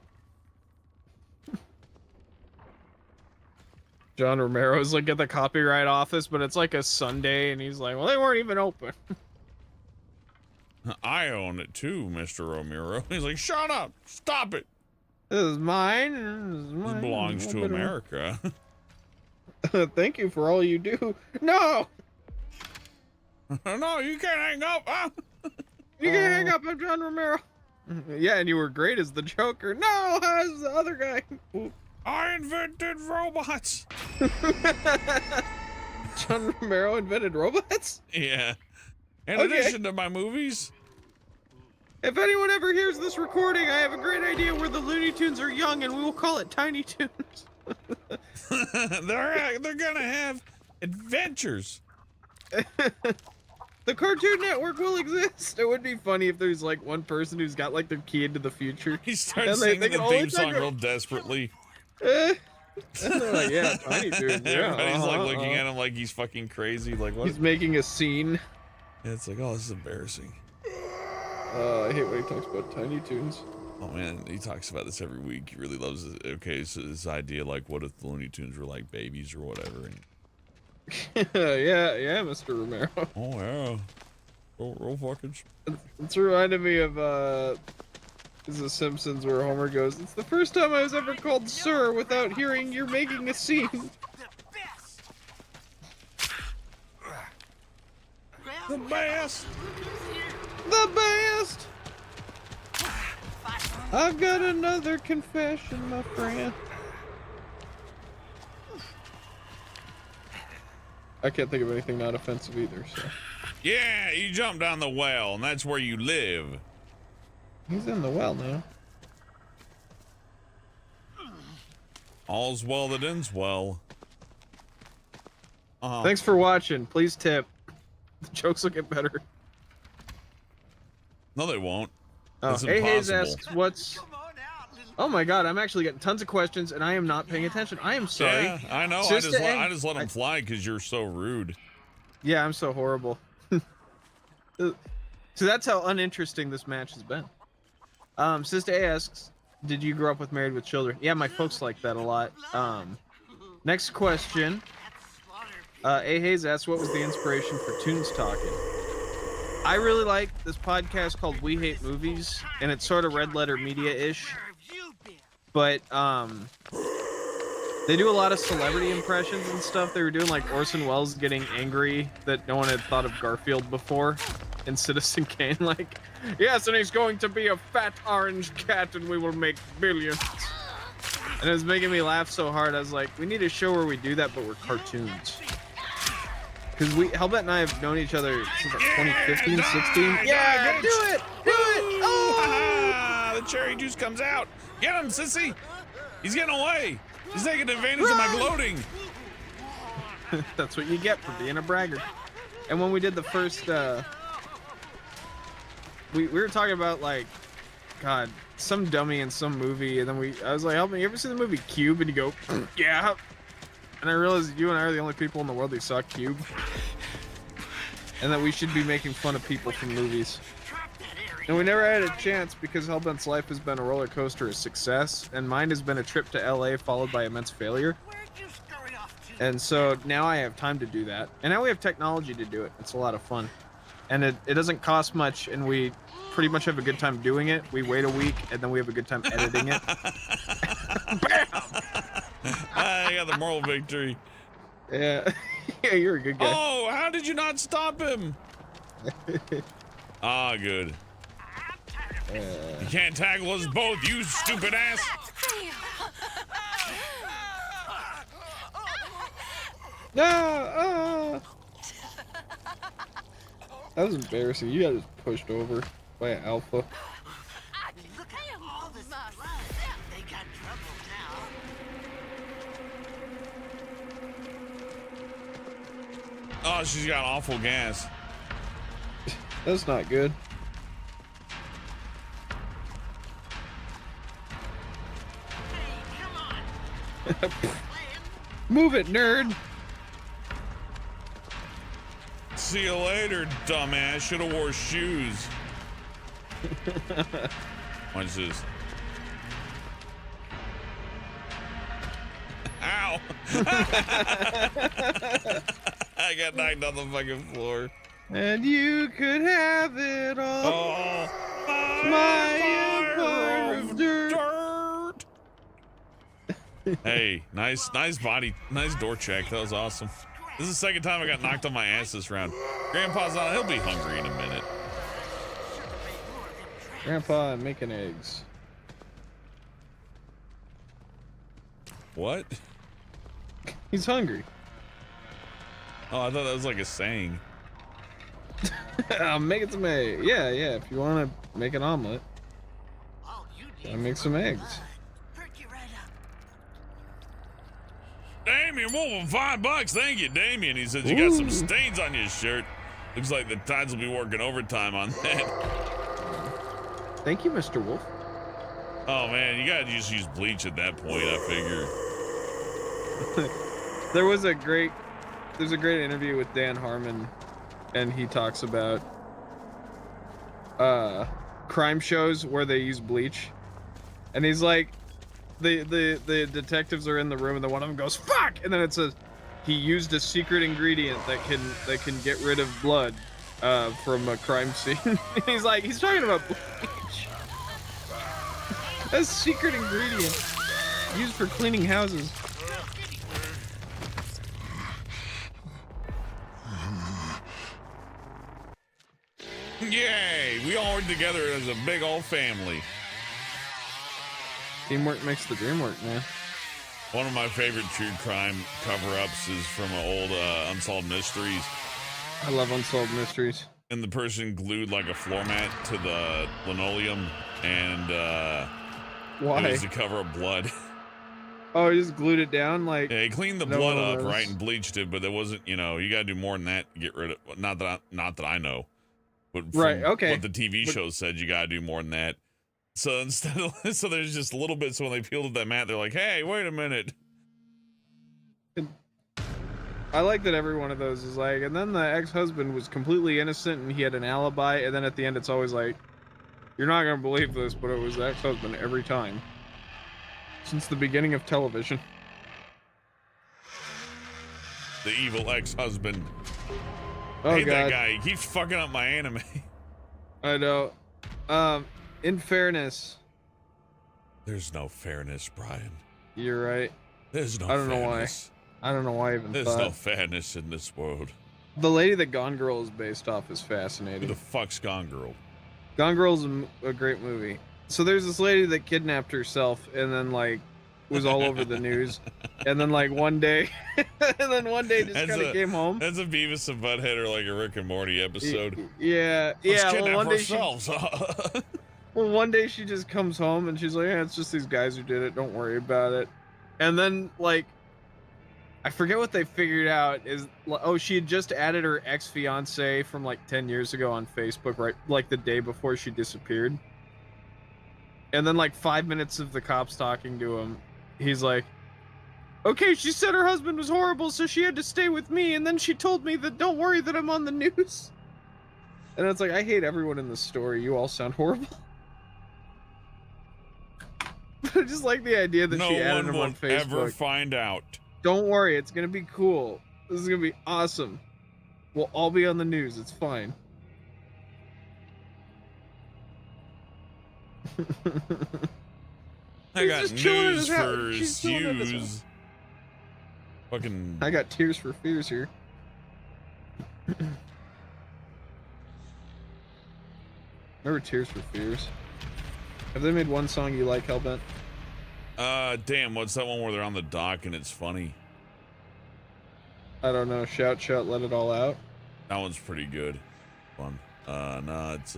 John Romero's like at the copyright office, but it's like a Sunday, and he's like, well, they weren't even open. I own it too, Mr. Romero. He's like, shut up. Stop it. This is mine. This belongs to America. Thank you for all you do. No! No, you can't hang up. Huh? You can't hang up. I'm John Romero. Yeah, and you were great as the Joker. No, as the other guy. I invented robots. John Romero invented robots? Yeah. In addition to my movies. If anyone ever hears this recording, I have a great idea where the Looney Tunes are young, and we will call it Tiny Toons. They're gonna have adventures. The Cartoon Network will exist. It would be funny if there's like one person who's got like the key into the future. He starts singing the theme song real desperately. And they're like, yeah, Tiny Toons. Yeah, everybody's like looking at him like he's fucking crazy. Like what? He's making a scene. Yeah, it's like, oh, this is embarrassing. I hate when he talks about Tiny Toons. Oh man, he talks about this every week. He really loves it. Okay, so this idea, like, what if the Looney Tunes were like babies or whatever? And... yeah, Mr. Romero. Oh yeah, real fucking. It's reminded me of The Simpsons, where Homer goes, "It's the first time I was ever called sir without hearing you're making a scene." The best. The best. I've got another confession, my friend. I can't think of anything not offensive either, so. Yeah, you jump down the well, and that's where you live. He's in the well now. All's well that ends well. Thanks for watching. Please tip. The jokes will get better. No, they won't. Oh, Hey Hayes asks, what's... Oh my god, I'm actually getting tons of questions, and I am not paying attention. I am sorry. Yeah, I know. I just let them fly because you're so rude. Yeah, I'm so horrible. So that's how uninteresting this match has been. Sister A asks, did you grow up with Married with Children? Yeah, my folks like that a lot. Next question. A Hayes asks, what was the inspiration for Tunes Talking? I really like this podcast called We Hate Movies, and it's sort of Red Letter Media-ish. But they do a lot of celebrity impressions and stuff. They were doing like Orson Welles getting angry that no one had thought of Garfield before in Citizen Kane. Like, yes, and he's going to be a fat orange cat and we will make billions. And it was making me laugh so hard. I was like, we need a show where we do that, but we're cartoons. Because Hellbent and I have known each other since like 2015, 16. Yeah, do it! Do it! Oh! The cherry juice comes out. Get him, sissy! He's getting away. He's taking advantage of my gloating. That's what you get for being a braggart. And when we did the first, we were talking about like, God, some dummy in some movie, and then I was like, "Help me! You ever seen the movie Cube?" And you go, "Yeah." And I realized you and I are the only people in the world who saw Cube, and that we should be making fun of people from movies. And we never had a chance because Hellbent's life has been a roller coaster of success, and mine has been a trip to LA followed by immense failure. And so now I have time to do that. And now we have technology to do it. It's a lot of fun. And it doesn't cost much, and we pretty much have a good time doing it. We wait a week, and then we have a good time editing it. Bam! I got the moral victory. Yeah. Yeah, you're a good guy. Oh, how did you not stop him? Ah, good. You can't tackle us both, you stupid ass. No! That was embarrassing. You got just pushed over by an alpha. Look at all this blood. They got trouble now. Oh, she's got awful gas. That's not good. Hey, come on. Move it, nerd. See you later, dumbass. Should have wore shoes. Watch this. Ow! I got knocked on the fucking floor. And you could have it all. Oh, my empire of dirt. Hey, nice body, nice door check. That was awesome. This is the second time I got knocked on my ass this round. Grandpa's on. He'll be hungry in a minute. Grandpa, I'm making eggs. What? He's hungry. Oh, I thought that was like a saying. I'm making some eggs. Yeah, if you want to make an omelet, All you need I make some eggs. Perk you right up. Damien, whoa, $5. Thank you, Damien. He says you got some stains on your shirt. Looks like the Tides will be working overtime on that. Thank you, Mr. Wolf. Oh man, you gotta just use bleach at that point, I figure. There's a great interview with Dan Harmon, and he talks about crime shows where they use bleach, and he's like, the detectives are in the room, and the one of them goes fuck, and then it says he used a secret ingredient that can get rid of blood from a crime scene. he's talking about bleach. A secret ingredient used for cleaning houses. Yay! We all work together as a big old family. Teamwork makes the dream work, man. One of my favorite true crime cover-ups is from an old Unsolved Mysteries. I love Unsolved Mysteries. And the person glued like a floor mat to the linoleum, and Why? it was to cover up blood. Oh, he just glued it down, like. Yeah, he cleaned the no blood one up, knows. right, and bleached it, but there wasn't, you know, you gotta do more than that to get rid of. Not that I know, but from Right, okay. what the TV show said, you gotta do more than that. So instead of, so there's just a little bit. So when they peeled that mat, they're like, "Hey, wait a minute." I like that every one of those is like, and then the ex-husband was completely innocent and he had an alibi, and then at the end it's always like, you're not gonna believe this, but it was the ex-husband every time. Since the beginning of television. The evil ex-husband. Oh I hate that god. guy. He keeps fucking up my anime. I know. In fairness, There's no fairness, Brian. you're right. There's no I don't know why. fairness. I don't know why I even There's thought. no fairness in this world. The lady that Gone Girl is based off is Who fascinating. the fuck's Gone Girl? Gone Girl's a great movie. So there's this lady that kidnapped herself and then like was all over the news, and then like one day, just kind of came home. That's a Beavis and Butthead or like a Rick and Morty episode. Yeah. Let's kidnap Well, one day ourselves. one day she just comes home and she's like, "Yeah, it's just these guys who did it. Don't worry about it." And then like, I forget what they figured out is, oh, she had just added her ex-fiance from like 10 years ago on Facebook, right? Like the day before she disappeared. And then like 5 minutes of the cops talking to him, he's like, okay, she said her husband was horrible, so she had to stay with me. And then she told me that don't worry that I'm on the news. And it's like, I hate everyone in this story. You all sound horrible. But I just like the idea that No she added one him on will ever Facebook. find out. Don't worry, it's gonna be cool. This is gonna be awesome. We'll all be on the news. It's fine. I got news for Hughes. Fucking. I got Tears for Fears here. Remember Tears for Fears? Have they made one song you like, Hellbent? Damn, what's that one where they're on the dock and it's funny? I don't know. Shout, shout, let it all out. That one's pretty good. Fun. No, it's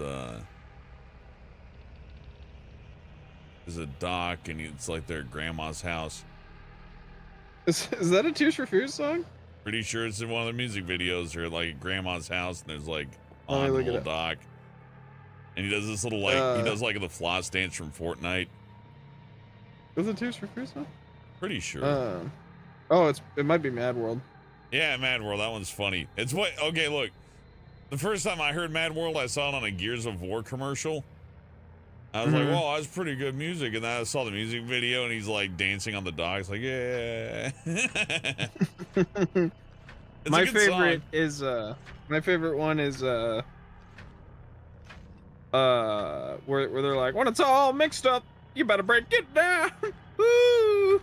there's a dock and it's like their grandma's house. Is that a Tears for Fears song? Pretty sure it's in one of the music videos. They're like grandma's house and there's like Oh, on a look at little it. dock. And he does this little like he does like the floss dance from Fortnite. Was it Tears for Fears song? Pretty sure. Oh, it might be Mad World. Yeah, Mad World. That one's funny. It's what? Okay, look. The first time I heard Mad World, I saw it on a Gears of War commercial. I was like, "Whoa, that's pretty good music." And then I saw the music video, and he's like dancing on the dock. It's like, yeah. My favorite is my favorite one is where they're like, when it's all mixed up, you better break it down. Woo!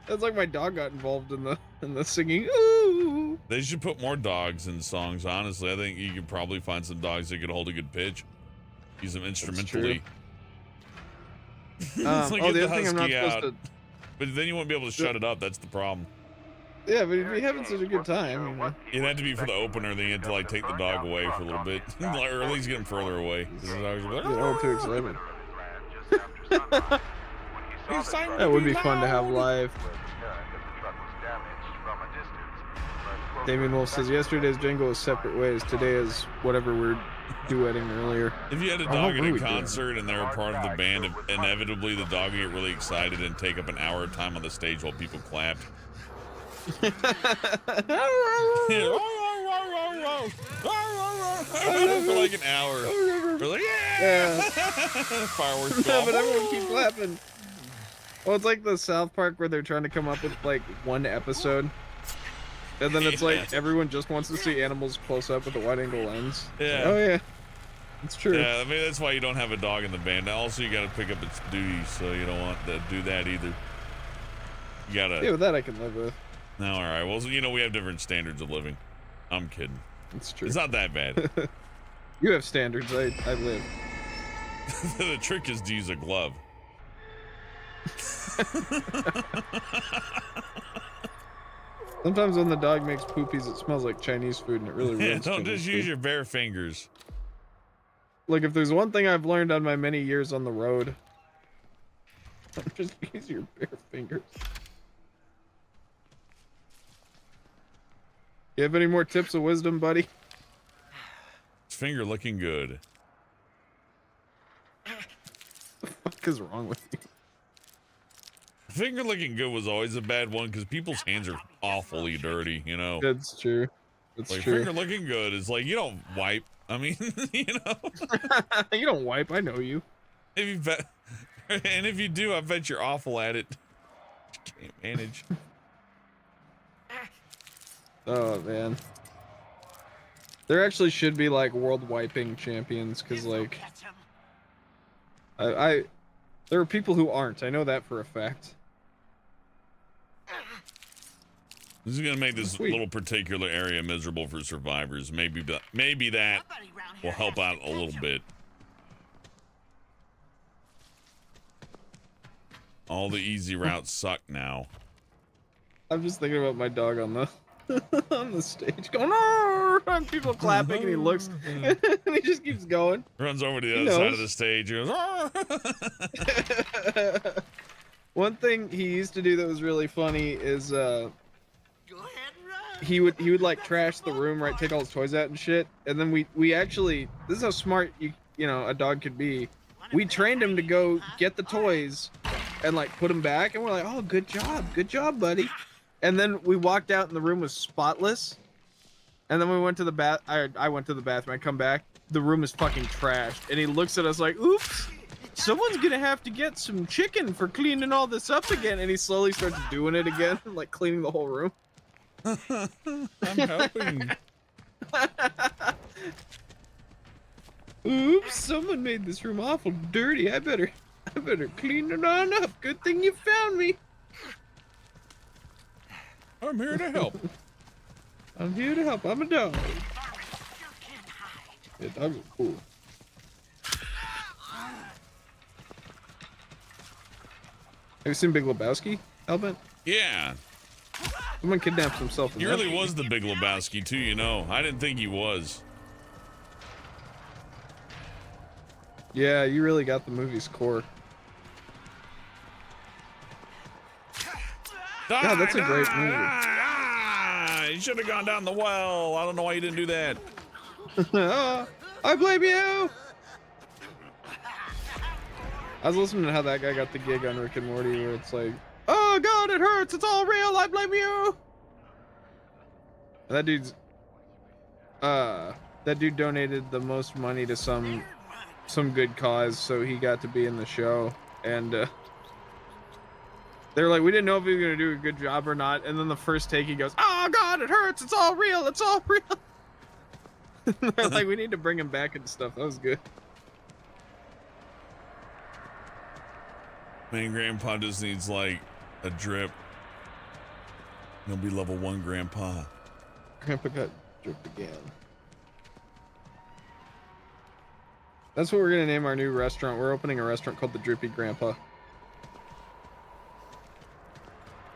That's like my dog got involved in the singing. Ooh. They should put more dogs in songs. Honestly, I think you could probably find some dogs that could hold a good pitch. Use them instrumentally. Like the other thing I'm not supposed to. But then you won't be able to shut it up. That's the problem. Yeah, but if you're having such a good time, you know. It'd have to be for the opener. Then you have to like take the dog away for a little bit, or at least get him further away. Oh, too excited. That would be fun to have live. Damien Wolf says yesterday's jingle is separate ways. Today is whatever we're duetting earlier. If you had a dog at a concert and they were part of the band, inevitably the dog would get really excited and take up an hour of time on the stage while people clapped. For like an hour. We're like, yeah! Fireworks go off. But everyone keep clapping. Well, it's like the South Park where they're trying to come up with like one episode. And then it's like everyone just wants to see animals close up with a wide angle lens. Yeah. Oh yeah. It's true. Yeah, I mean that's why you don't have a dog in the band. Also you gotta pick up its duties, so you don't want to do that either. You gotta Yeah, with that I can live with. No, alright. Well, you know we have different standards of living. I'm kidding. It's true. It's not that bad. You have standards, I live. The trick is to use a glove. Sometimes when the dog makes poopies, it smells like Chinese food, and it really ruins don't Chinese just food. use your bare fingers. Like, if there's one thing I've learned on my many years on the road, just use your bare fingers. You have any more tips of wisdom, buddy? His finger looking good. What the fuck is wrong with you? Finger looking good was always a bad one because people's hands are awfully dirty, you know? That's true. That's like, true. finger looking good is like, you don't wipe. I mean, you know? You don't wipe, I know you. If you bet, and if you do, I bet you're awful at it. You can't manage. Oh, man. There actually should be, like, world wiping champions, because, like... There are people who aren't. I know that for a fact. This is gonna make this little particular area miserable for survivors. Maybe that will help out a little bit. All the easy routes suck now. I'm just thinking about my dog on the on the stage going, "Arr!" and people clapping, and he looks, and he just keeps going. Runs over to the other side of the stage. He goes, "Arr!" One thing he used to do that was really funny is he would like trash the room, right? Take all his toys out and shit. And then we actually, this is how smart you know a dog could be. We trained him to go get the toys and like put them back, and we're like, "Oh, good job, buddy." And then we walked out and the room was spotless. And then we went to the I went to the bathroom. I come back, the room is fucking trashed, and he looks at us like, "Oops, someone's gonna have to get some chicken for cleaning all this up again. And he slowly starts doing it again, like cleaning the whole room. I'm helping. Oops, someone made this room awful dirty. I better clean it on up. Good thing you found me. I'm here to help. I'm here to help. I'm a dog. Varmint sure can hide. Yeah, dogs are cool. Have you seen Big Lebowski, Albert? Yeah. Someone kidnaps himself. He really was the Big Lebowski too, you know. I didn't think he was. Yeah, you really got the movie's core. Yeah, that's a great movie. You should have gone down the well. I don't know why you didn't do that. I blame you. I was listening to how that guy got the gig on Rick and Morty, where it's like, "Oh God, it hurts. It's all real. I blame you." And that dude donated the most money to some good cause, so he got to be in the show. And they're like, we didn't know if he was gonna do a good job or not. And then the first take, he goes, "Oh God, it hurts. It's all real. It's all real." They're like, we need to bring him back and stuff. That was good. Man, Grandpa just needs like a drip. He'll be level 1 Grandpa. Grandpa got dripped again. That's what we're gonna name our new restaurant. We're opening a restaurant called the Drippy Grandpa.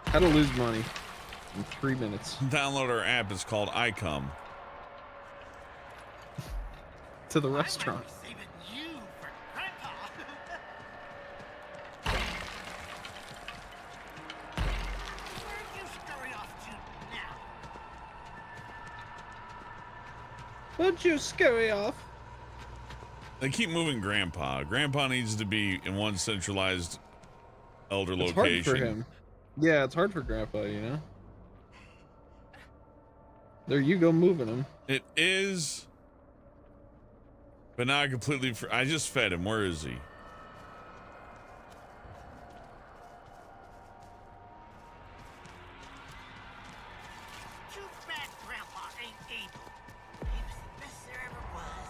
How to lose money in 3 minutes. Download our app. It's called iCom. To the restaurant. I'm saving you for Grandpa. Where'd you scurry off to now? Why'd you scurry off? They keep moving Grandpa. Grandpa needs to be in one centralized elder It's location. hard for him. Yeah, it's hard for Grandpa, you know? There you go, moving him. It is. But now I completely. I just fed him. Where is he? Too bad Grandpa ain't able. He was the best there ever was.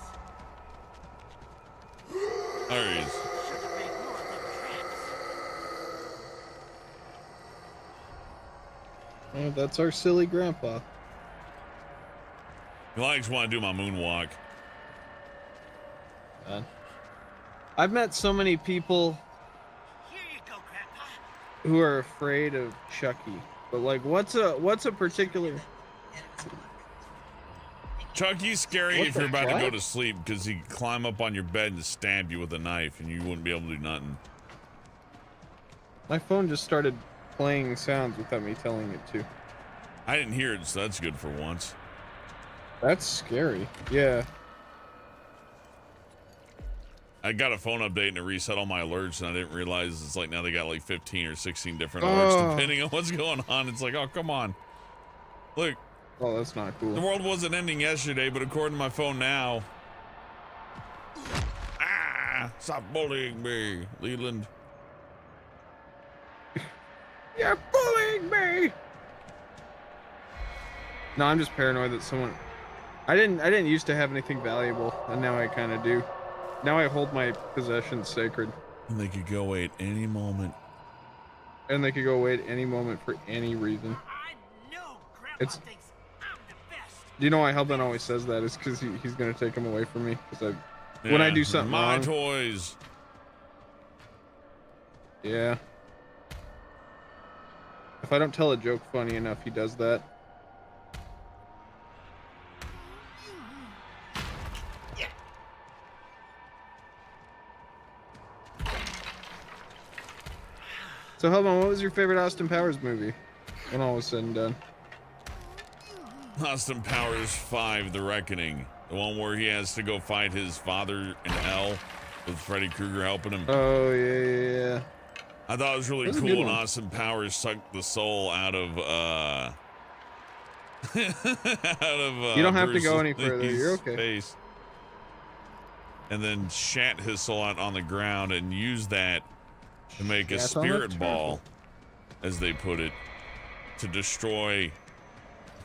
There he is. Should have made more of them traps. Oh, that's our silly Grandpa. He likes when I do my moonwalk. I've met so many people Here you go, Grandpa. who are afraid of Chucky, but like, what's a particular? Chucky's scary What if the you're about to go fuck? to sleep because he can climb up on your bed and stab you with a knife and you wouldn't be able to do nothing. My phone just started playing sounds without me telling it to. I didn't hear it, so that's good for once. That's scary. Yeah. I got a phone update and it reset all my alerts and I didn't realize it's like now they got like 15 or 16 different alerts depending on what's going on. It's like, oh, come on. Look, Oh, that's not cool. the world wasn't ending yesterday, but according to my phone now. Ah, stop bullying me, Leland. You're bullying me. No, I'm just paranoid that someone. I didn't used to have anything valuable, and now I kind of do. Now I hold my possessions sacred, And they could go away at any moment. and they could go away at any moment for any reason. I know Grandpa It's- thinks I'm the best. Do you know why Hellbent always says that? Is because he's gonna take them away from me. Because when I Yeah, do something my wrong. toys. Yeah. If I don't tell a joke funny enough, he does that. So, Hellbent, what was your favorite Austin Powers movie? When all was said and done. Austin Powers 5, The Reckoning. The one where he has to go fight his father in hell with Freddy Krueger helping him. Oh, yeah. I thought it was really That's a cool good when one. Austin Powers sucked the soul out of out of You don't have to Bruce go any further. Lee's You're okay. face. and then shat his soul out on the ground and use that to make a spirit ball, as they put it, to destroy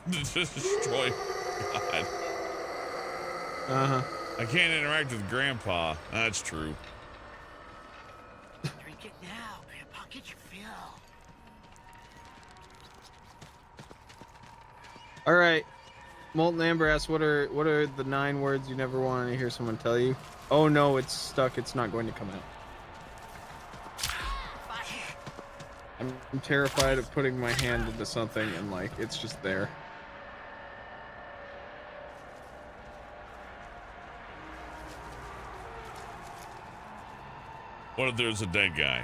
God. I can't interact with Grandpa. That's true. Drink it now, Grandpa. Get your fill. All right. Molten Amber asks, what are the 9 words you never want to hear someone tell you? Oh no, it's stuck. It's not going to come out. I'm terrified of putting my hand into something and like it's just there. What if there's a dead guy?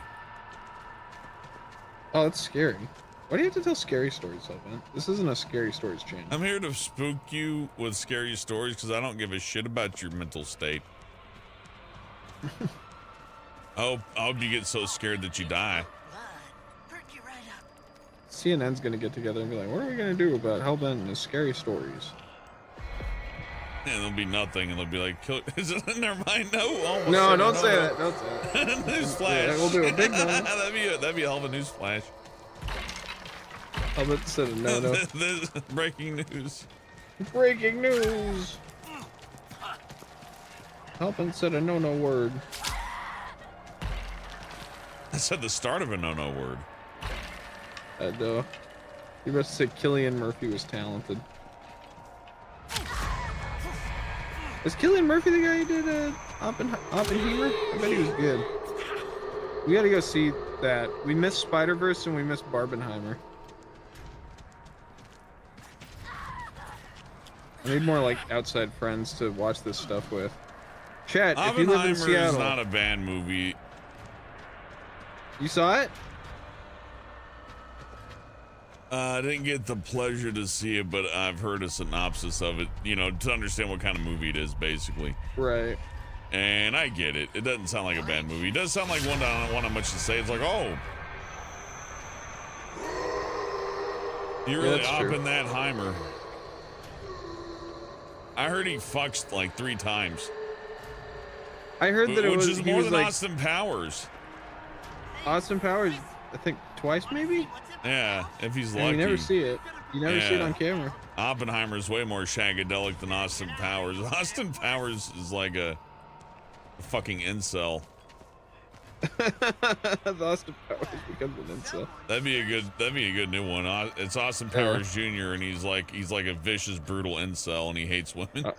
Oh, that's scary. Why do you have to tell scary stories, man? This isn't a scary stories channel. I'm here to spook you with scary stories because I don't give a shit about your mental state. I hope you get so scared that you die. CNN's gonna get together and be like, what are we gonna do about Hellbent and his scary stories? And there'll be nothing, and they'll be like, kill. Never mind. No, no, don't say that. Don't say that. Newsflash. Yeah, we'll do a big no. that'd be a hell of a newsflash. Hellbent said a no. Breaking news. Breaking news. Hellbent said a no word. I said the start of a no word. You must say Cillian Murphy was talented. Is Cillian Murphy the guy who did Oppenheimer? I bet he was good. We gotta go see that. We missed Spider-Verse and we missed Barbenheimer. I need more like outside friends to watch this stuff with. Chat, if you live in Seattle. Is not a bad movie. You saw it? I didn't get the pleasure to see it, but I've heard a synopsis of it, you know, to understand what kind of movie it is, basically. Right. And I get it. It doesn't sound like a bad movie. It does sound like one I don't want much to say. It's like, oh. You're really upping that Heimer. I heard he fucks like 3 times. I heard that which is more than like, Austin Powers. Austin Powers, I think twice maybe? Yeah, if he's lucky. You never see it. You never see it on camera. Oppenheimer's way more shagadelic than Austin Powers. Austin Powers is like a fucking incel. Austin Powers becomes an incel. That'd be a good new one. It's Austin Powers Jr. and he's like a vicious, brutal incel and he hates women.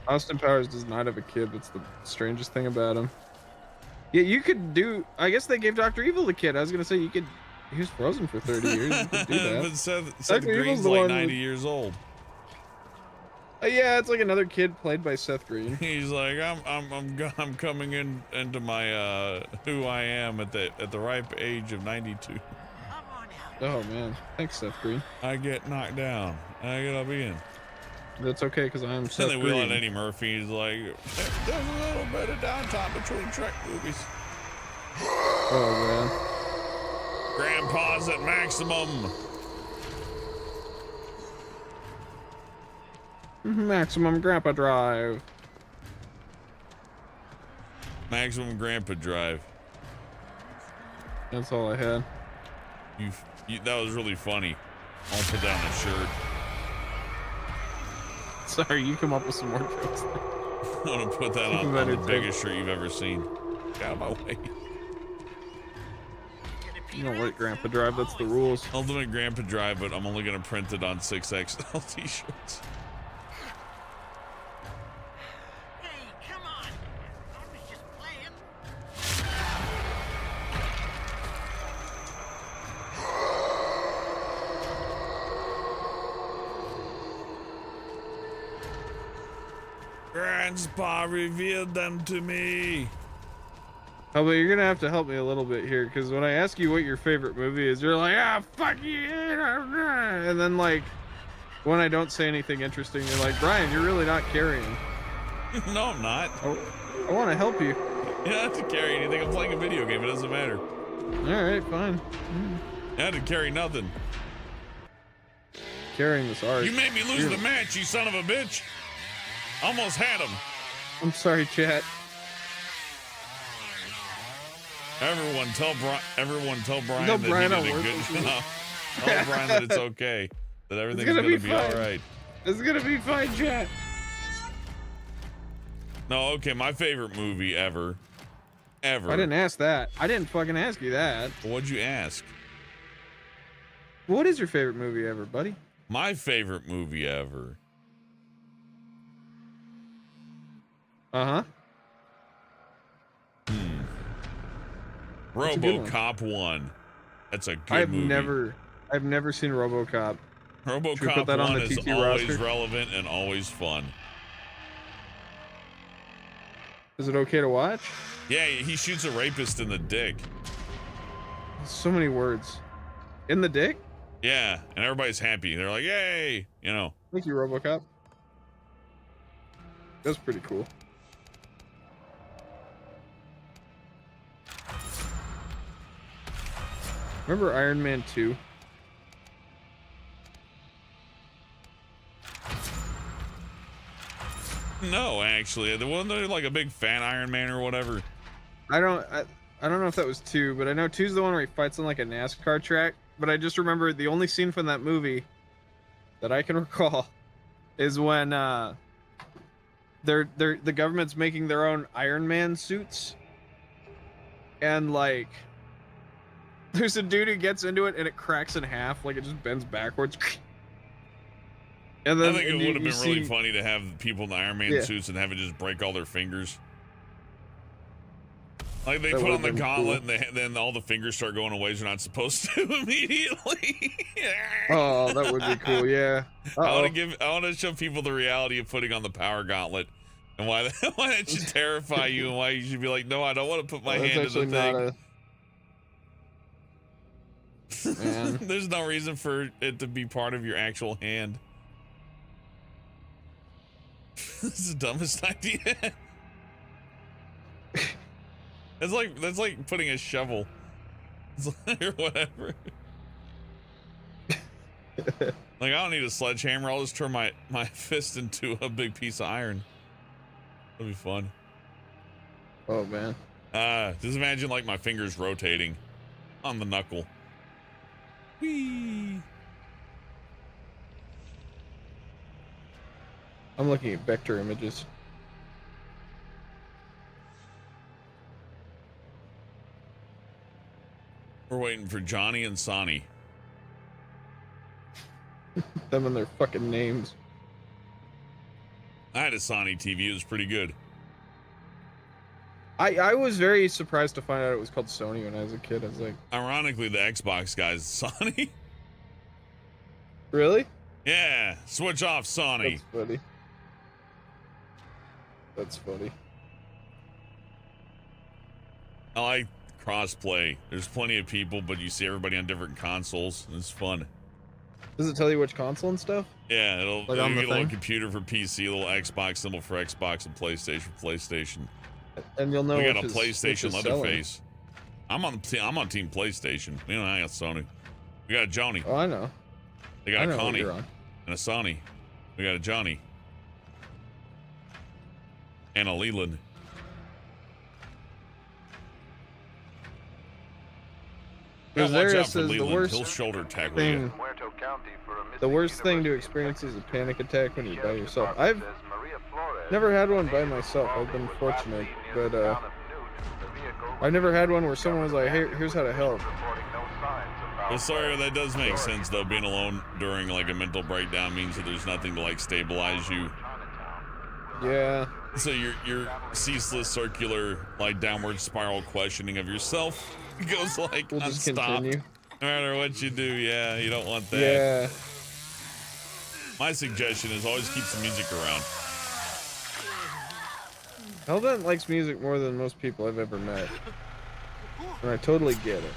Austin Powers does not have a kid. That's the strangest thing about him. Yeah, you could do. I guess they gave Dr. Evil the kid. I was gonna say you could. He was frozen for 30 years. You could do that. But Seth Green's like 90 years old. Yeah, it's like another kid played by Seth Green. He's like, I'm coming into my who I am at the ripe age of 92. Oh man, thanks Seth Green. I get knocked down. I get up in. That's okay because I'm Seth Green. And they wheel out Eddie Murphy. He's like, there's a little bit of downtime between Trek movies. Oh man. Grandpa's at maximum. Maximum Grandpa Drive. Maximum Grandpa Drive. That's all I had. That was really funny. I'll put that on a shirt. Sorry, you come up with some more jokes. I'm gonna put that on the biggest shirt you've ever seen. Get out of my way. You don't like Grandpa Drive, that's the rules. Ultimate Grandpa Drive, but I'm only gonna print it on 6XL t-shirts. Hey, come on. I was just playing. Grandpa revealed them to me. Oh, but you're gonna have to help me a little bit here, because when I ask you what your favorite movie is, you're like, ah, fuck you, and then like, when I don't say anything interesting, you're like, Brian, you're really not carrying. No, I'm not. I want to help you. You don't have to carry anything. I'm playing a video game. It doesn't matter. All right, fine. I had to carry nothing. Carrying this art. You made me lose the match, you son of a bitch. Almost had him. I'm sorry, chat. Everyone tell Brian No, that Brian, he I'll did a work good with you. job. Tell Brian that it's okay. That everything's gonna be all right. It's gonna be fine, chat. No, okay, my favorite movie ever. I didn't ask that. I didn't fucking ask you that. What'd you ask? What is your favorite movie ever, buddy? My favorite movie ever. Uh-huh. RoboCop 1. That's a good movie. I've never seen RoboCop. RoboCop 1 is always relevant and always fun. Is it okay to watch? Yeah, he shoots a rapist in the dick. So many words. In the dick? Yeah, and everybody's happy. They're like, yay, you know. Thank you, RoboCop. That's pretty cool. Remember Iron Man 2? No, actually, wasn't there like a big fan Iron Man or whatever? I don't know if that was 2, but I know 2's the one where he fights on like a NASCAR track. But I just remember the only scene from that movie that I can recall is when the government's making their own Iron Man suits, and like there's a dude who gets into it and it cracks in half, like it just bends backwards. And then I think it would have been really funny to have people in the Iron Man suits and have it just break all their fingers. Like they put on the gauntlet, cool. And then all the fingers start going in ways they're not supposed to immediately. Oh, that would be cool. Yeah. I want to show people the reality of putting on the power gauntlet, and why that should terrify you, and why you should be like, no, I don't want to put my hand in the thing. There's no reason for it to be part of your actual hand. This is the dumbest idea. That's like putting a shovel or whatever. Like, I don't need a sledgehammer. I'll just turn my fist into a big piece of iron. That'll be fun. Oh man. Just imagine like my fingers rotating on the knuckle. Whee! I'm looking at vector images. We're waiting for Johnny and Sonny. Them and their fucking names. I had a Sonny TV. It was pretty good. I was very surprised to find out it was called Sony when I was a kid. I was like... Ironically, the Xbox guy's Sonny. Really? Yeah. Switch off, Sonny. That's funny. That's funny. I like crossplay. There's plenty of people, but you see everybody on different consoles. It's fun. Does it tell you which console and stuff? Yeah, it'll like get a little computer for PC, a little Xbox symbol for Xbox, and PlayStation for PlayStation. And you'll know we got a PlayStation Leatherface. I'm on Team PlayStation. You know, I got Sony. We got a Johnny. Oh, I know. They got a Connie and a Sonny. We got a Johnny and a Leland. Because there it says the worst shoulder tackle thing. The worst thing to experience is a panic attack when you're by yourself. I've never had one by myself. I've been fortunate, but I've never had one where someone was like, "Hey, here's how to help." Well, sorry, that does make sense though. Being alone during like a mental breakdown means that there's nothing to like stabilize you. Yeah. So your ceaseless circular like downward spiral questioning of yourself goes like unstopped. No matter what you do, yeah, you don't want that. Yeah. My suggestion is always keep some music around. Hellbent likes music more than most people I've ever met. And I totally get it.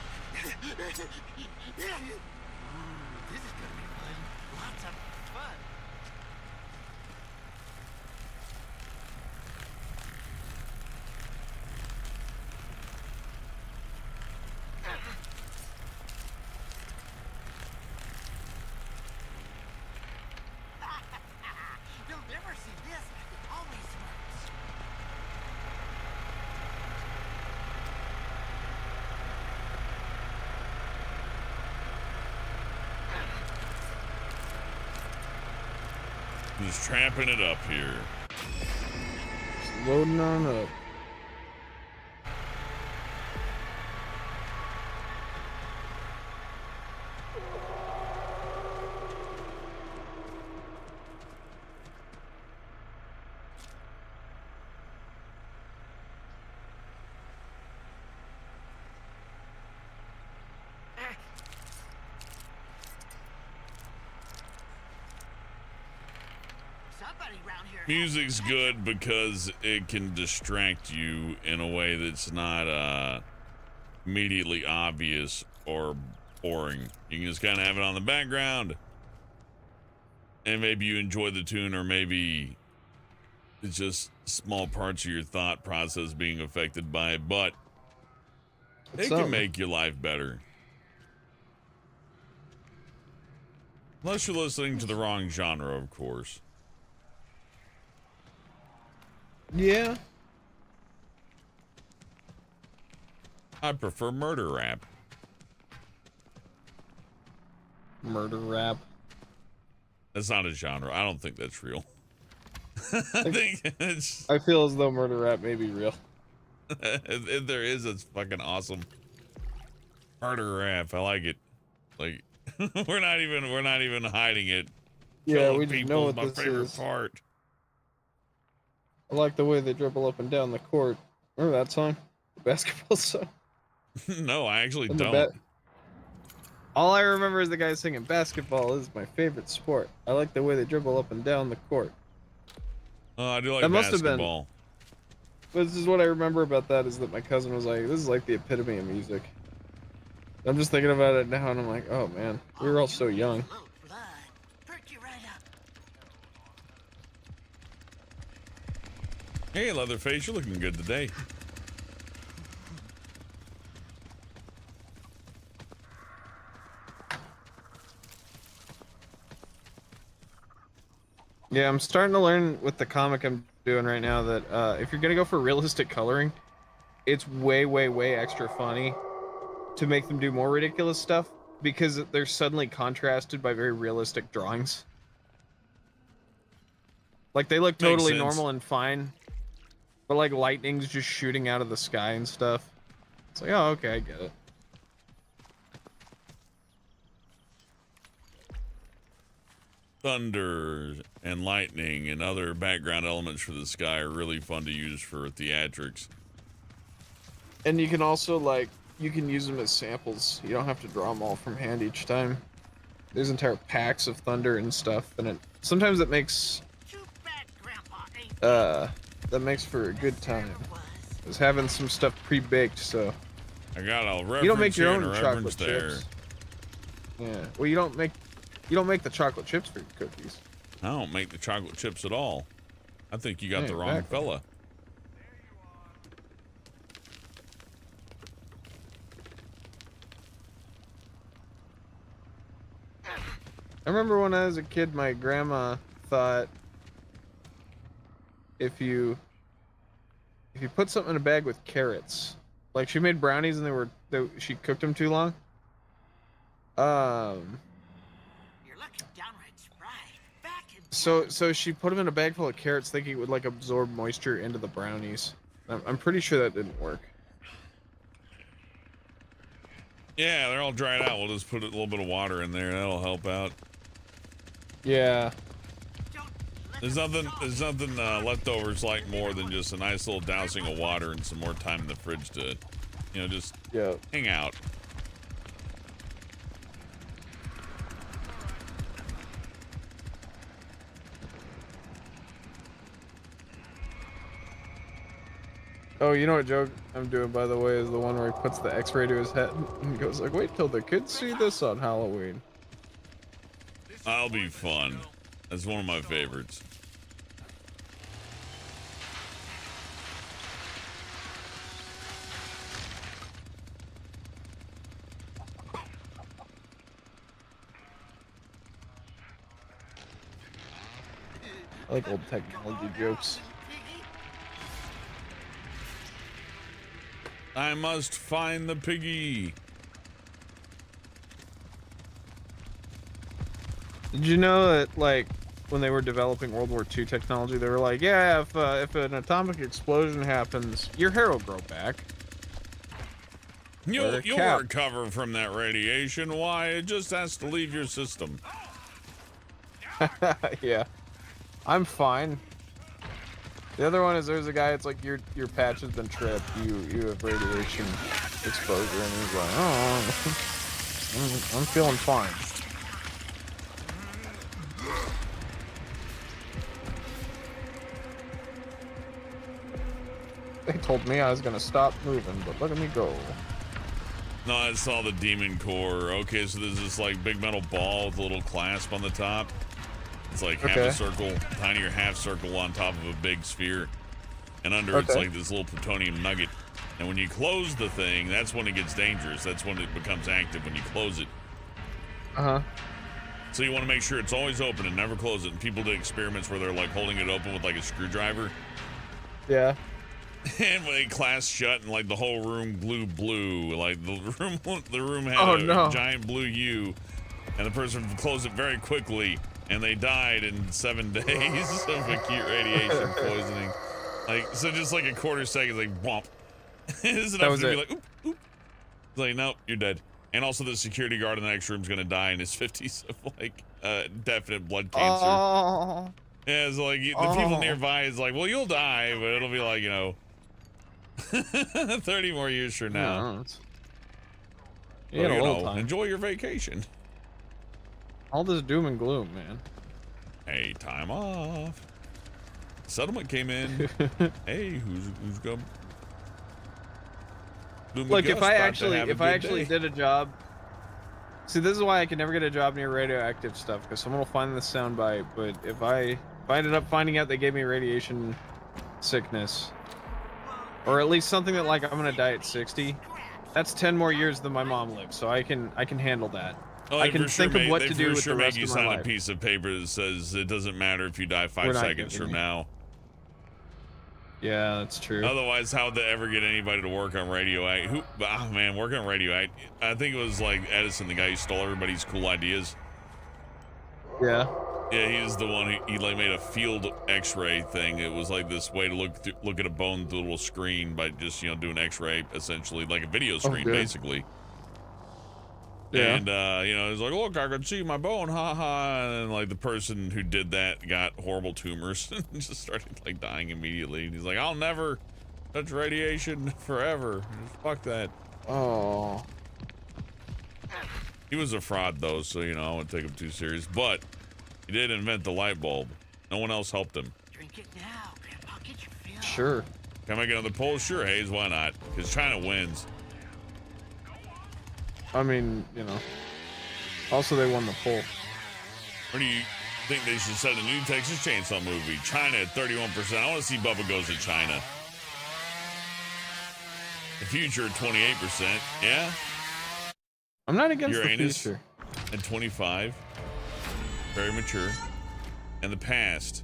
Just tramping it up here. Just loading on up. Somebody around here. Music's good because it can distract you in a way that's not immediately obvious or boring. You can just kind of have it on the background, and maybe you enjoy the tune, or maybe it's just small parts of your thought process being affected by it, but it can make your life better. Unless you're listening to the wrong genre, of course. Yeah. I prefer murder rap. Murder rap. That's not a genre. I don't think that's real. I think it's... I feel as though murder rap may be real. If there is, it's fucking awesome. Murder rap. I like it. Like, we're not even hiding it. Yeah, Killing we just people know is what my this favorite is. part. I like the way they dribble up and down the court. Remember that song? The basketball song? No, I actually And the don't. All I remember is the guy singing, "Basketball is my favorite sport. I like the way they dribble up and down the court." Oh, I do like That must have been- basketball. This is what I remember about that, is that my cousin was like, "This is like the epitome of music." I'm just thinking about it now, and I'm like, oh man, we were all so young. A little blood. Perk you right up. Hey, Leatherface, you're looking good today. Yeah, I'm starting to learn with the comic I'm doing right now that if you're gonna go for realistic coloring, it's way, way, way extra funny to make them do more ridiculous stuff, because they're suddenly contrasted by very realistic drawings. Like, they look totally sense. normal and fine, but like lightning's just shooting out of the sky and stuff. It's like, oh, okay, I get it. Thunder and lightning and other background elements for the sky are really fun to use for theatrics. And you can also, like, you can use them as samples. You don't have to draw them all from hand each time. There's entire packs of thunder and stuff, and sometimes it makes Too bad Grandpa ain't that makes for a good time. Is having some stuff pre-baked, so I got a reference you don't make your here own and a chocolate reference there. chips. Yeah, well, you don't make the chocolate chips for your cookies. I don't make the chocolate chips at all. I think you got Yeah, the wrong exactly. fella. I remember when I was a kid, my grandma thought if you put something in a bag with carrots, like she made brownies and she cooked them too long. You're looking downright spry. Back in So she put them in a bag full of carrots, thinking it would like absorb moisture into the brownies. I'm pretty sure that didn't work. Yeah, they're all dried out. We'll just put a little bit of water in there. That'll help out. Yeah. Don't let There's them nothing solve. leftovers like more than just a nice little dousing of water and some more time in the fridge to, you know, just Yeah. hang out. Oh, you know what joke I'm doing, by the way, is the one where he puts the X-ray to his head and goes like, "Wait till the kids see this on Halloween." That'll be fun. That's one of my favorites. I like old technology jokes. I must find the piggy. Did you know that, like, when they were developing World War II technology, they were like, yeah, if an atomic explosion happens, your hair will grow back. You'll recover from that radiation. Why? It just has to leave your system. Yeah, I'm fine. The other one is there's a guy. It's like your patch has been tripped. You have radiation exposure, and he's like, oh, I'm feeling fine. They told me I was gonna stop moving, but look at me go. No, I saw the demon core. Okay, so there's this like big metal ball with a little clasp on the top. It's like half a circle, tinier half circle on top of a big sphere. And under it's like this little plutonium nugget. And when you close the thing, that's when it gets dangerous. That's when it becomes active, when you close it. Uh-huh. So you want to make sure it's always open and never close it. And people did experiments where they're like holding it open with like a screwdriver. Yeah. And when it clasped shut and like the whole room glue blue, like the room had a giant blue U, and the person closed it very quickly, and they died in 7 days of acute radiation poisoning. Like, so just like a quarter second, like bump. It's enough to be like, oop, oop. It's like, nope, you're dead. And also the security guard in the next room is gonna die in his 50s of like definite blood cancer. Oh. Yeah, it's like the people nearby is like, well, you'll die, but it'll be like, you know, 30 more years from now. You know, time. Enjoy your vacation. All this doom and gloom, man. Hey, time off. Settlement came in. Hey, who's going? Look, if I actually did a job. See, this is why I can never get a job near radioactive stuff, because someone will find this soundbite. But if I ended up finding out they gave me radiation sickness, or at least something that like I'm gonna die at 60, that's 10 more years than my mom lived, so I can handle that. Oh, I can think of what to do with the rest of my life. They for sure make you sign a piece of paper that says it doesn't matter if you die 5 seconds from now. Yeah, that's true. Otherwise, how would they ever get anybody to work on radioactive? Oh man, working on radioactive. I think it was like Edison, the guy who stole everybody's cool ideas. Yeah. Yeah, he's the one he like made a field X-ray thing. It was like this way to look at a bone through a little screen by just doing X-ray, essentially like a video screen, basically. Yeah. And he's like, look, I can see my bone, haha. And then like the person who did that got horrible tumors and just started like dying immediately. And he's like, I'll never touch radiation forever. Just fuck that. Oh. He was a fraud though, so I wouldn't take him too serious. But he did invent the light bulb. No one else helped him. Drink it now, Grandpa. Get your fill. Sure. Can I get another poll? Sure, Hayes. Why not? Because China wins. I mean, also they won the poll. Where do you think they should set a new Texas Chainsaw movie? China at 31%. I want to see Bubba Goes to China. The Future at 28%. Yeah. I'm not against Uranus the Future. At 25. Very mature. And the Past,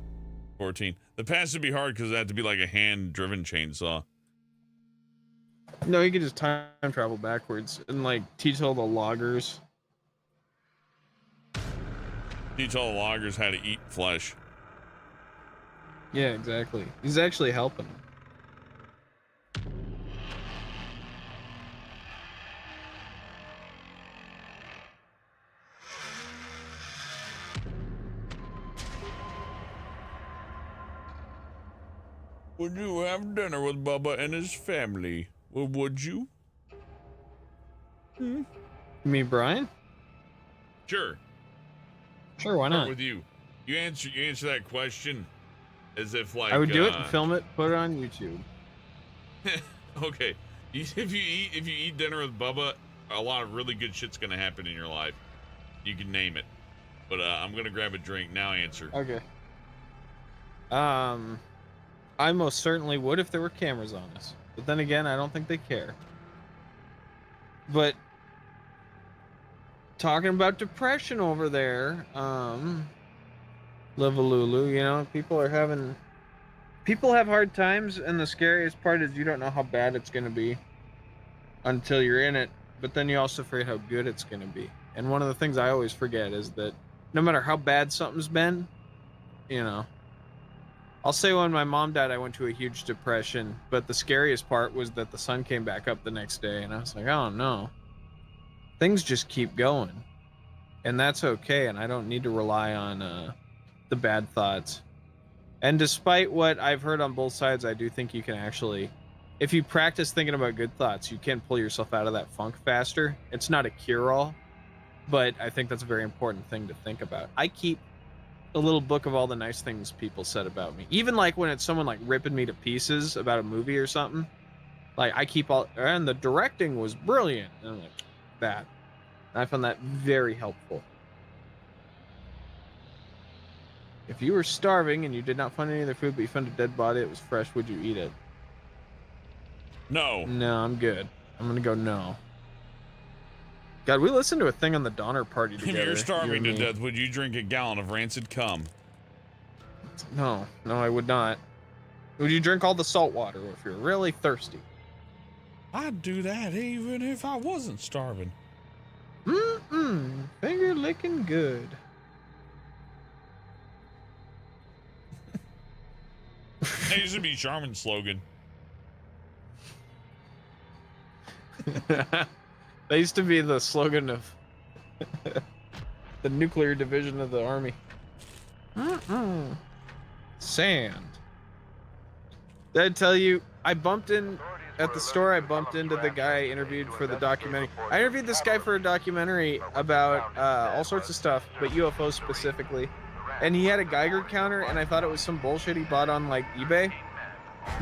14. The Past would be hard because it had to be like a hand-driven chainsaw. No, you could just time travel backwards and like teach all the loggers. Teach all the loggers how to eat flesh. Yeah, exactly. He's actually helping. Would you have dinner with Bubba and his family? Or would you? Me, Brian? Sure. Sure, why not? With you. You answer that question as if like I would do it and film it, put it on YouTube. Okay. If you eat dinner with Bubba, a lot of really good shit's gonna happen in your life. You can name it. But I'm gonna grab a drink. Now answer. Okay. I most certainly would if there were cameras on us. But then again, I don't think they care. But talking about depression over there, Livalulu, people have hard times, and the scariest part is you don't know how bad it's going to be until you're in it, but then you also forget how good it's going to be. And one of the things I always forget is that no matter how bad something's been, you know. I'll say when my mom died, I went to a huge depression, but the scariest part was that the sun came back up the next day, and I was like, oh no. Things just keep going. And that's okay, and I don't need to rely on the bad thoughts. And despite what I've heard on both sides, I do think you can actually, if you practice thinking about good thoughts, you can pull yourself out of that funk faster. It's not a cure-all, but I think that's a very important thing to think about. I keep a little book of all the nice things people said about me. Even like when it's someone like ripping me to pieces about a movie or something, like I keep all, and the directing was brilliant. And I'm like, that. I found that very helpful. If you were starving and you did not find any other food, but you found a dead body, it was fresh, would you eat it? No. No, I'm good. I'm gonna go no. God, we listened to a thing on the Donner Party together. If you're starving to death, would you drink a gallon of rancid cum? No, I would not. Would you drink all the salt water if you're really thirsty? I'd do that even if I wasn't starving. Finger licking good. That used to be Charmin's slogan. That used to be the slogan of the nuclear division of the army. Sand. Did I tell you, I bumped in at the store, I bumped into the guy interviewed for the documentary. I interviewed this guy for a documentary about all sorts of stuff, but UFOs specifically. And he had a Geiger counter, and I thought it was some bullshit he bought on like eBay.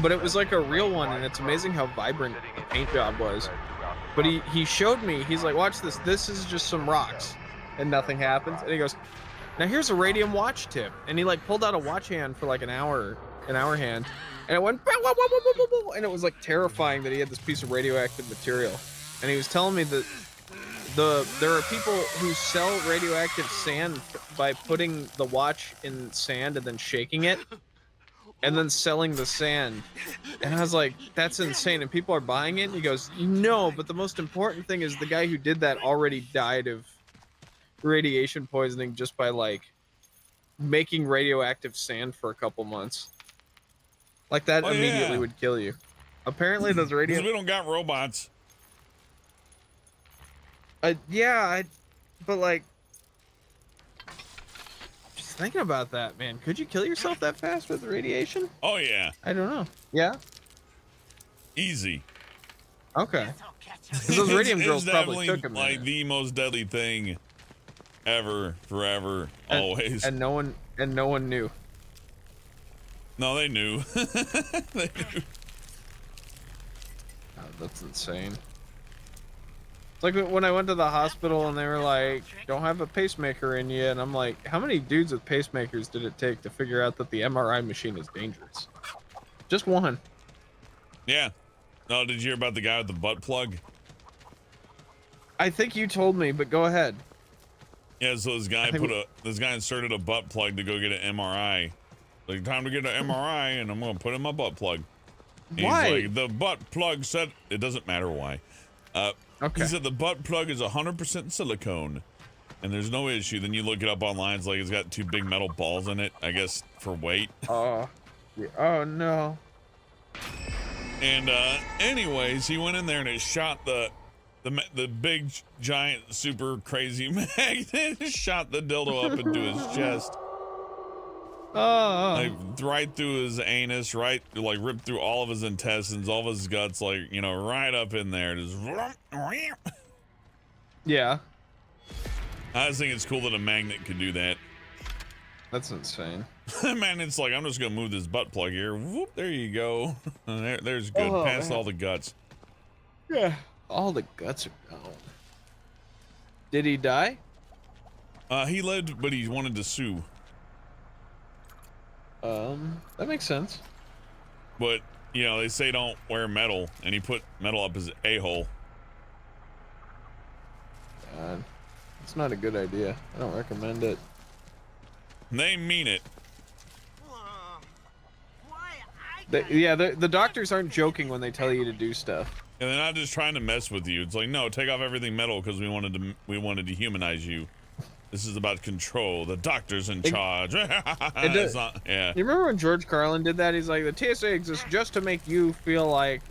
But it was like a real one, and it's amazing how vibrant the paint job was. But he showed me, he's like, watch this, this is just some rocks. And nothing happens. And he goes, now here's a radium watch tip. And he like pulled out a watch hand for like an hour hand. And it went, and it was like terrifying that he had this piece of radioactive material. And he was telling me that there are people who sell radioactive sand by putting the watch in sand and then shaking it and then selling the sand. And I was like, that's insane. And people are buying it. And he goes, no, but the most important thing is the guy who did that already died of radiation poisoning just by like making radioactive sand for a couple months. Like that immediately would kill you. Apparently those radio. We don't got robots. Yeah, but like, just thinking about that, man. Could you kill yourself that fast with radiation? Oh yeah. I don't know. Yeah. Easy. Okay. Because those radium drills probably took a minute. Like the most deadly thing ever, forever, always. And no one knew. No, they knew. They knew. God, that's insane. It's like when I went to the hospital and they were like, don't have a pacemaker in you. And I'm like, how many dudes with pacemakers did it take to figure out that the MRI machine is dangerous? Just one. Yeah. No, did you hear about the guy with the butt plug? I think you told me, but go ahead. Yeah, so this guy inserted a butt plug to go get an MRI. Like, time to get an MRI, and I'm gonna put in my butt plug. And why? He's like, the butt plug said it doesn't matter why. Okay. He said the butt plug is 100% silicone, and there's no issue. Then you look it up online. It's like it's got two big metal balls in it, I guess, for weight. Oh no. And anyways, he went in there and it shot the big giant super crazy magnet. Shot the dildo up into his chest. Like right through his anus, right, like ripped through all of his intestines, all of his guts, like, you know, right up in there. Just yeah. I just think it's cool that a magnet could do that. That's insane. Man, it's like, I'm just gonna move this butt plug here. Whoop, there you go. There's good. Past all the guts. Yeah. All the guts are gone. Did he die? He lived, but he wanted to sue. That makes sense. But, you know, they say don't wear metal, and he put metal up his a-hole. God, it's not a good idea. I don't recommend it. They mean it. The doctors aren't joking when they tell you to do stuff. And they're not just trying to mess with you. It's like, no, take off everything metal because we wanted to dehumanize you. This is about control. The doctor's in charge. It's not, yeah. You remember when George Carlin did that? He's like, the TSA exists just to make you feel like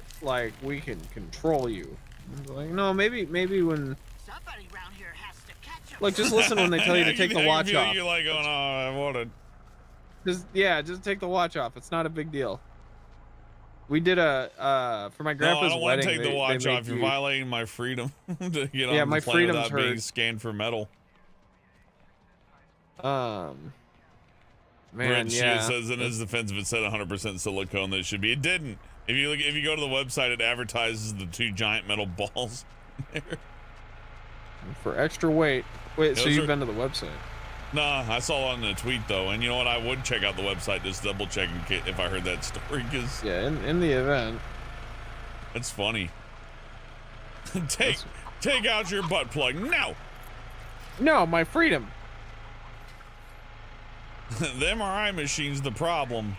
we can control you. Like, no, maybe when. Somebody around here has to catch him. Like, just listen when they tell you to take the watch off. You're like, oh no, I wanted. Just take the watch off. It's not a big deal. We did for my grandpa's wedding. No, I don't want to take the watch off. You're violating my freedom to get on the plane without being scanned for metal. Man, Brent says in his defense, if it said 100% silicone, that it should be. It didn't. If you go to the website, it advertises the 2 giant metal balls. For extra weight. Wait, so you've been to the website? Nah, I saw it on the tweet though, and you know what? I would check out the website just double checking if I heard that story, because yeah, in the event. That's funny. Take out your butt plug. No, my freedom. The MRI machine's the problem.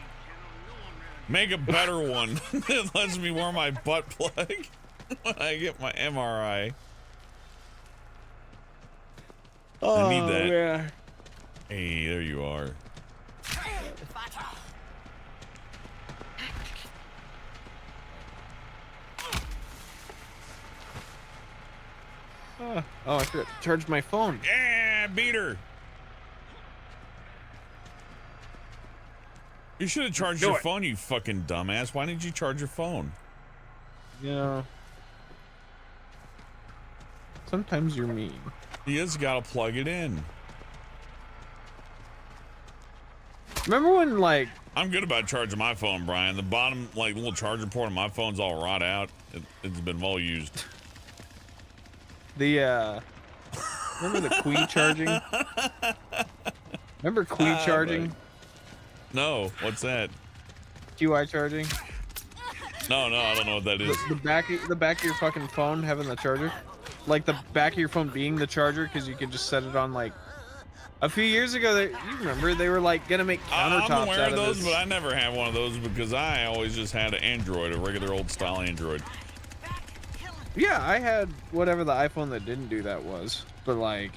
Make a better one that lets me wear my butt plug when I get my MRI. I need that. Yeah. Hey, there you are. Oh, I forgot to charge my phone. Yeah, beat her. You should have charged your phone, you fucking dumbass. Why didn't you charge your phone? Yeah. Sometimes you're mean. You just gotta plug it in. Remember when, like... I'm good about charging my phone, Brian. The bottom, like, little charger port on my phone's all rot out. It's been well used. Remember the Qi charging? Remember Qi charging? No, what's that? QI charging? No, I don't know what that is. The back of your fucking phone having the charger? Like the back of your phone being the charger, because you could just set it on, like... A few years ago, you remember, they were like gonna make countertops I'm aware out of those, this. but I never had one of those because I always just had an Android, a regular old style Android. Yeah, I had whatever the iPhone that didn't do that was, but like,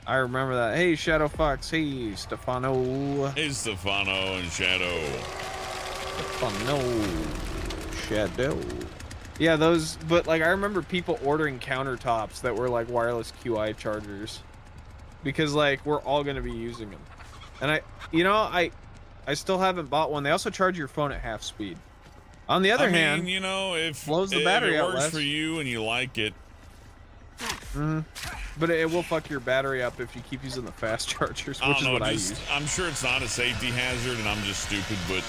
I remember that. Hey, Shadow Fox. Hey, Stefano. Hey, Stefano and Shadow. Stefano. Shadow. Yeah, those. But like, I remember people ordering countertops that were like wireless QI chargers. Because like we're all gonna be using them, and I still haven't bought one. They also charge your phone at half speed. On the other hand, you know, if blows the battery it out works less. for you and you like it, but it will fuck your battery up if you keep using the fast chargers, which is what I use. I'm sure it's not a safety hazard, and I'm just stupid, but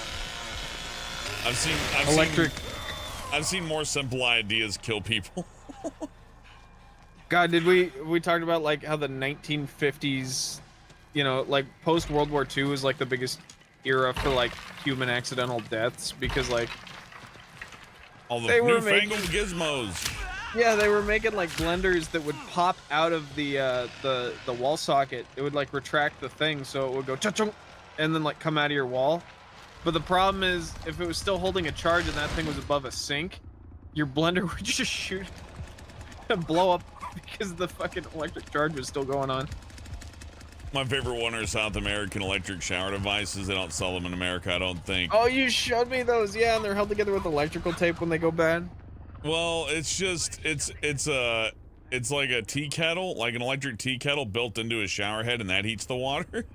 I've seen more simple ideas kill people. God, did we talked about like how the 1950s, you know, like post World War II was like the biggest era for like human accidental deaths because like all the newfangled gizmos. Yeah, they were making like blenders that would pop out of the wall socket. It would like retract the thing so it would go cha-chung and then like come out of your wall. But the problem is if it was still holding a charge and that thing was above a sink, your blender would just shoot and blow up because the fucking electric charge was still going on. My favorite one are South American electric shower devices. They don't sell them in America, I don't think. Oh, you showed me those. Yeah, and they're held together with electrical tape when they go bad. Well, it's just it's like a tea kettle, like an electric tea kettle built into a shower head, and that heats the water.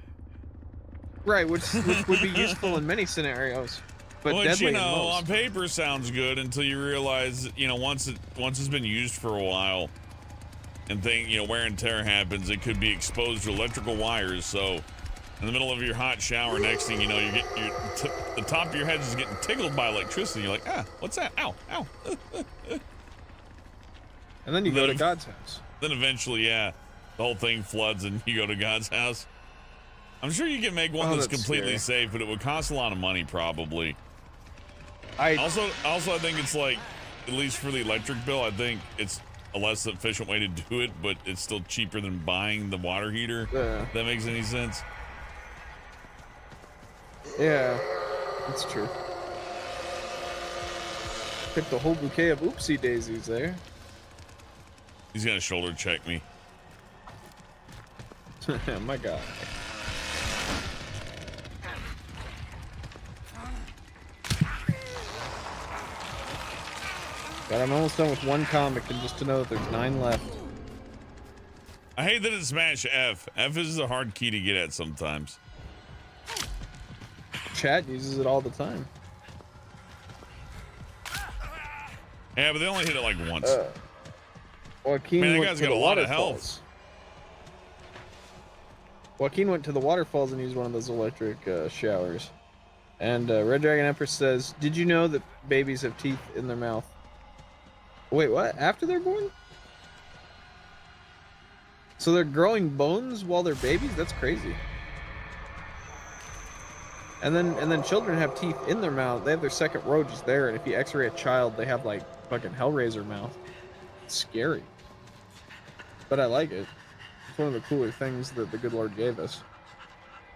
Right, which would be useful in many scenarios, but which, deadly you know, in most. on paper sounds good until you realize, you know, once it's been used for a while, and wear and tear happens, it could be exposed to electrical wires. So, in the middle of your hot shower, next thing you know, the top of your head is getting tickled by electricity. You're like, what's that? Ow, ow. And then you go to God's house. Then eventually, yeah, the whole thing floods and you go to God's house. I'm sure you can make one that's completely safe, but it would cost a lot of money probably. Also, I think it's like, at least for the electric bill, I think it's a less efficient way to do it, but it's still cheaper than buying the water heater. Yeah. If that makes any sense. Yeah, that's true. Picked a whole bouquet of oopsie daisies there. He's gonna shoulder check me. My God. God, I'm almost done with one comic, and just to know that there's 9 left. I hate that it smashed F. F is a hard key to get at sometimes. Chat uses it all the time. Yeah, but they only hit it like once. Joaquin Man, that went guy's to got the a lot of waterfalls. Joaquin went to the waterfalls and used one of those electric showers. And Red Dragon Empress says, "Did you know that babies have teeth in their mouth?" Wait, what? After they're born? So they're growing bones while they're babies? That's crazy. And then children have teeth in their mouth. They have their second row just there, and if you X-ray a child, they have like fucking Hellraiser mouth. It's scary. But I like it. It's one of the cooler things that the good Lord gave us.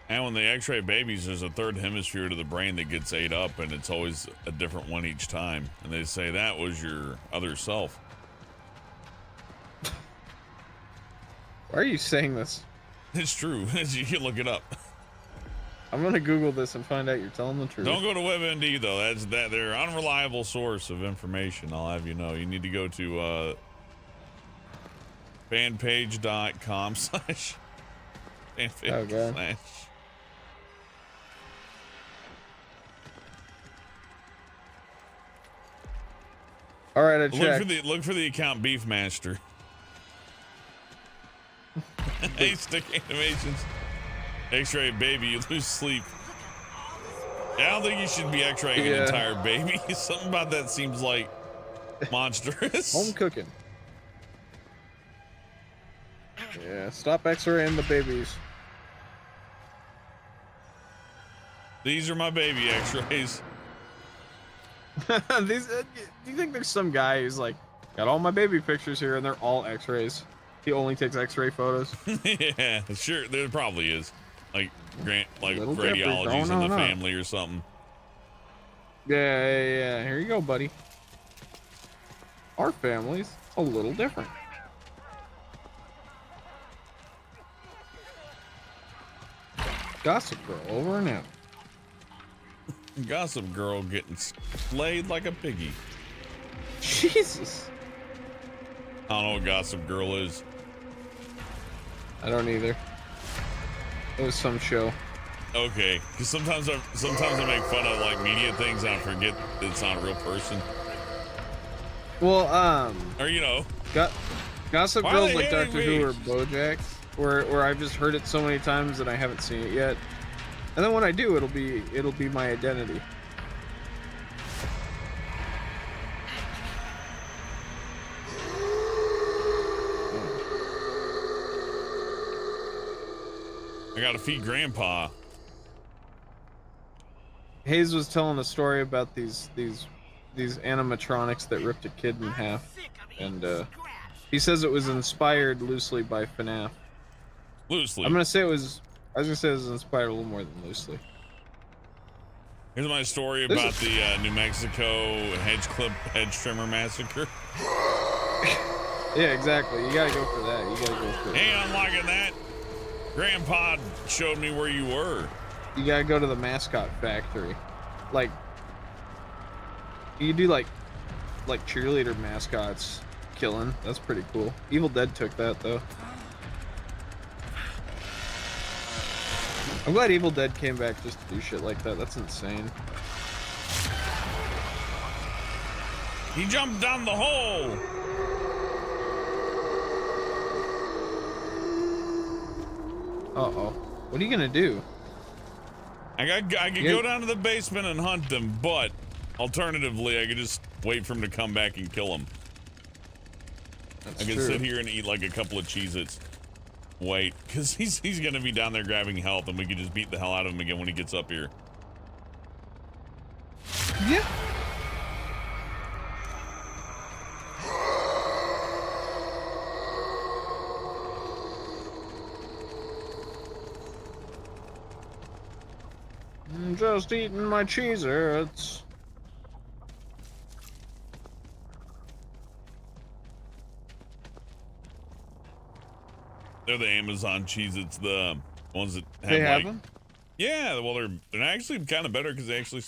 And when they X-ray babies, there's a third hemisphere to the brain that gets ate up, and it's always a different one each time. And they say that was your other self. Why are you saying this? It's true. You can look it up. I'm gonna Google this and find out you're telling the truth. Don't go to WebMD though. They're an unreliable source of information. I'll have you know. You need to go to fanpage.com/ fanpage/ All right, I checked. Look for the account Beefmaster. Hey, stick animations. X-ray baby, you lose sleep. I don't think you should be X-raying an entire baby. Something about that seems like monstrous. Home cooking. Yeah, stop X-raying the babies. These are my baby X-rays. Do you think there's some guy who's like, got all my baby pictures here and they're all X-rays? He only takes X-ray photos. Yeah, sure. There probably is, like Little radiologies in the family or something. Yeah. Here you go, buddy. Our family's a little different. Gossip Girl, over and out. Gossip Girl getting slayed like a piggy. Jesus. I don't know what Gossip Girl is. I don't either. It was some show. Okay, because sometimes I make fun of like media things and I forget it's not a real person. Well, or you know, Gossip Girl's like Doctor Who or BoJack, where I've just heard it so many times that I haven't seen it yet. And then when I do, it'll be my identity. I gotta feed Grandpa. Hayes was telling a story about these animatronics that ripped a kid in half, and he says it was inspired loosely by FNAF. Loosely. I was gonna say it was inspired a little more than loosely. Here's my story about the New Mexico hedge trimmer massacre. Yeah, exactly. You gotta go for that. Hey, I'm liking that. Grandpa showed me where you were. You gotta go to the mascot factory. Like, you do like cheerleader mascots killing. That's pretty cool. Evil Dead took that though. I'm glad Evil Dead came back just to do shit like that. That's insane. He jumped down the hole. Uh-oh. What are you gonna do? I could go down to the basement and hunt them, but alternatively, I could just wait for him to come back and kill him. I could sit here and eat like a couple of Cheez-Its. Wait, because he's gonna be down there grabbing health, and we could just beat the hell out of him again when he gets up here. Yeah. I'm just eating my Cheez-Its. They're the Amazon Cheez-Its, the ones that have They have like, them? yeah, well, they're actually kind of better because they actually,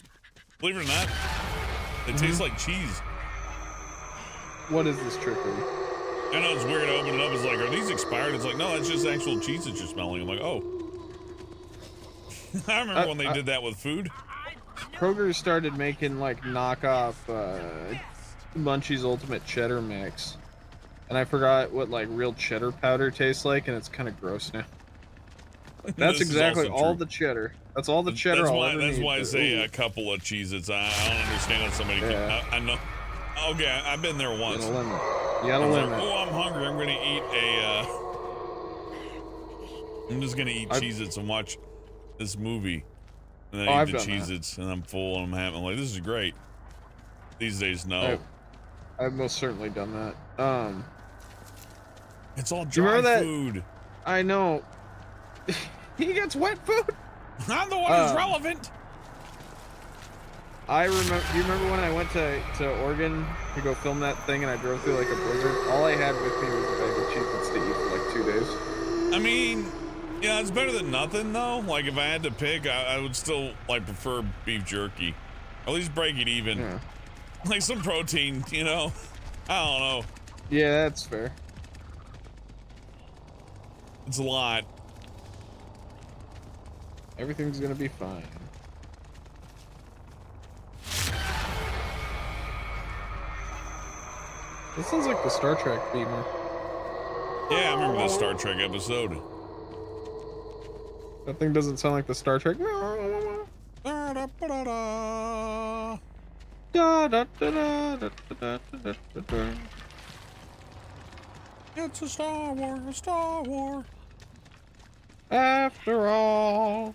believe it or not, they taste like cheese. What is this trickery? I know it's weird. I open it up. It's like, are these expired? It's like, no, it's just actual cheese that you're smelling. I'm like, oh. I remember when they did that with food. Kroger started making like knockoff Munchie's Ultimate Cheddar Mix. And I forgot what like real cheddar powder tastes like, and it's kind of gross now. That's exactly all the cheddar. That's all the cheddar I'll ever need. That's why I say a couple of Cheez-Its. I don't understand how somebody can. I know. Okay, I've been there once. You gotta limit. Oh, I'm hungry. I'm gonna eat I'm just gonna eat Cheez-Its and watch this movie. And then I eat the Cheez-Its and I'm full and I'm happy. I'm like, this is great. These days, no. I've most certainly done that. It's all dry food. I know. He gets wet food. I'm the one who's relevant. I remember. Do you remember when I went to Oregon to go film that thing, and I drove through like a blizzard? All I had with me was a bag of Cheez-Its to eat for like 2 days. I mean, yeah, it's better than nothing though. Like if I had to pick, I would still like prefer beef jerky. At least break it even. Yeah. Like some protein, you know. I don't know. Yeah, that's fair. It's a lot. Everything's gonna be fine. This sounds like the Star Trek beamer. Yeah, I remember the Star Trek episode. That thing doesn't sound like the Star Trek. It's a Star War. After all.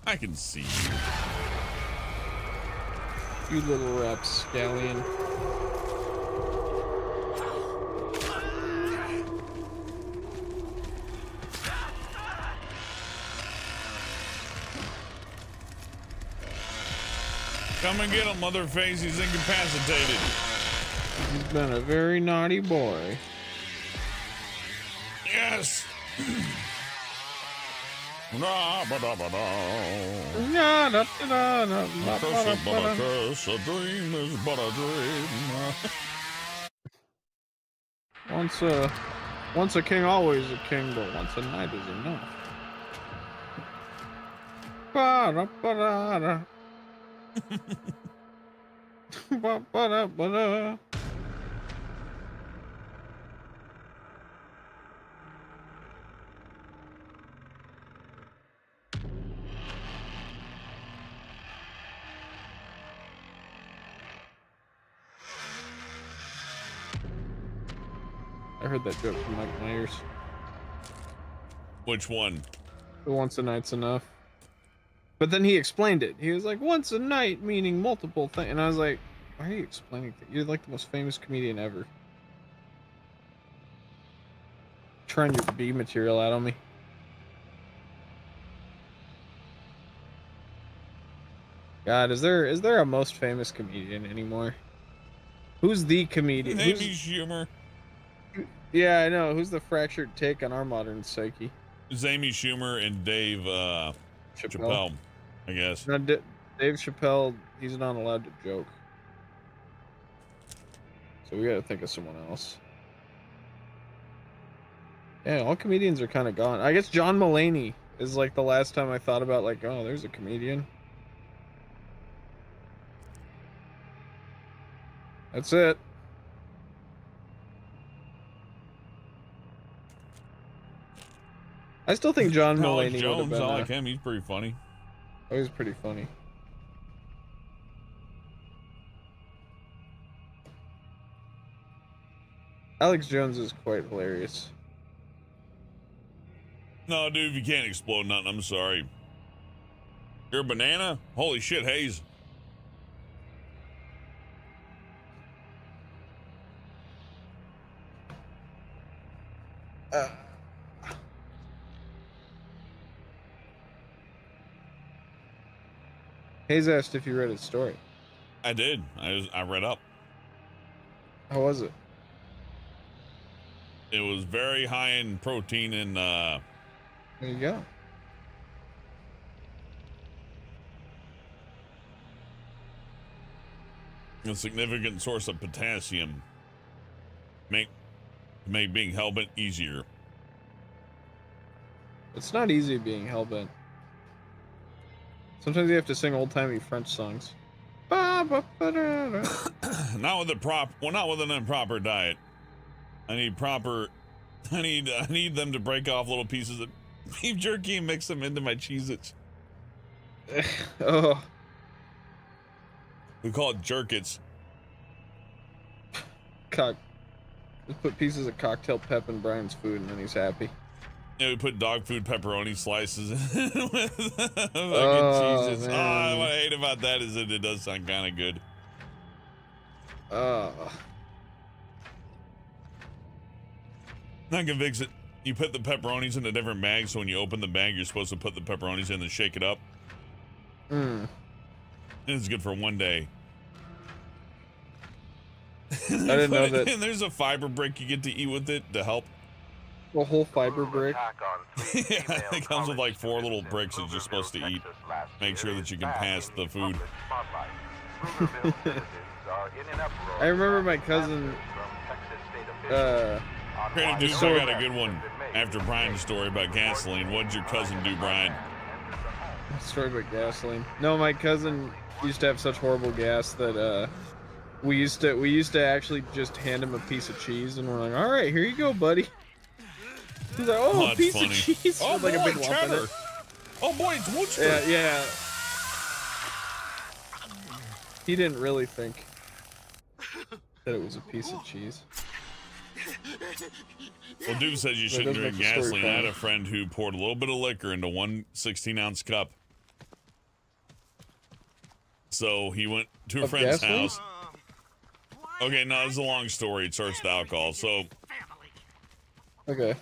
I can see you. You little rapscallion. Come and get him, Motherface. He's incapacitated. He's been a very naughty boy. Yes. A dream is but a dream. Once a king, always a king, but once a knight is enough. Ba-da-ba-da-da. Ba-ba-da-ba-da. I heard that joke from Mike Myers. Which one? The once a night's enough. But then he explained it. He was like, once a night, meaning multiple things. And I was like, why are you explaining that? You're like the most famous comedian ever. Trying your B material out on me. God, is there a most famous comedian anymore? Who's the comedian? Amy Schumer. Yeah, I know. Who's the fractured take on our modern psyche? It's Amy Schumer and Dave Chappelle, I guess. No, Dave Chappelle, he's not allowed to joke. So we gotta think of someone else. Yeah, all comedians are kind of gone. I guess John Mulaney is like the last time I thought about like, oh, there's a comedian. That's it. I still think John Mulaney would have been. I like him. He's pretty funny. Oh, he's pretty funny. Alex Jones is quite hilarious. No, dude, you can't explode nothing. I'm sorry. You're a banana? Holy shit, Hayes. Hayes asked if you read his story. I did. I read up. How was it? It was very high in protein and There you go. a significant source of potassium. Make being hellbent easier. It's not easy being hellbent. Sometimes you have to sing old-timey French songs. Not with not with an improper diet. I need them to break off little pieces of beef jerky and mix them into my Cheez-Its. Oh. We call it jerkets. Just put pieces of cocktail pep in Brian's food and then he's happy. Yeah, we put dog food pepperoni slices in with fucking Oh, Cheez-Its. man. What I hate about that is that it does sound kind of good. Not convinced that you put the pepperonis in a different bag, so when you open the bag, you're supposed to put the pepperonis in and shake it up. Mm. And it's good for one day. I didn't know that. And there's a fiber brick you get to eat with it to help. A whole fiber brick. Yeah, it comes with like 4 little bricks that you're supposed to eat. Make sure that you can pass the food. I remember my cousin. Granted, dude, I got a good one after Brian's story about gasoline. What'd your cousin do, Brian? Story about gasoline. No, my cousin used to have such horrible gas that we used to actually just hand him a piece of cheese and we're like, all right, here you go, buddy. He's like, oh, a piece of cheese. Oh, like boy, a big lump in cheddar. it. Oh boy, it's Worcester. Yeah. He didn't really think that it was a piece of cheese. Well, Dude says you shouldn't drink gasoline. I had a friend who poured a little bit of liquor into one 16-ounce cup. So he went to a friend's house. Okay, no, it's a long story. It starts with alcohol. So, okay.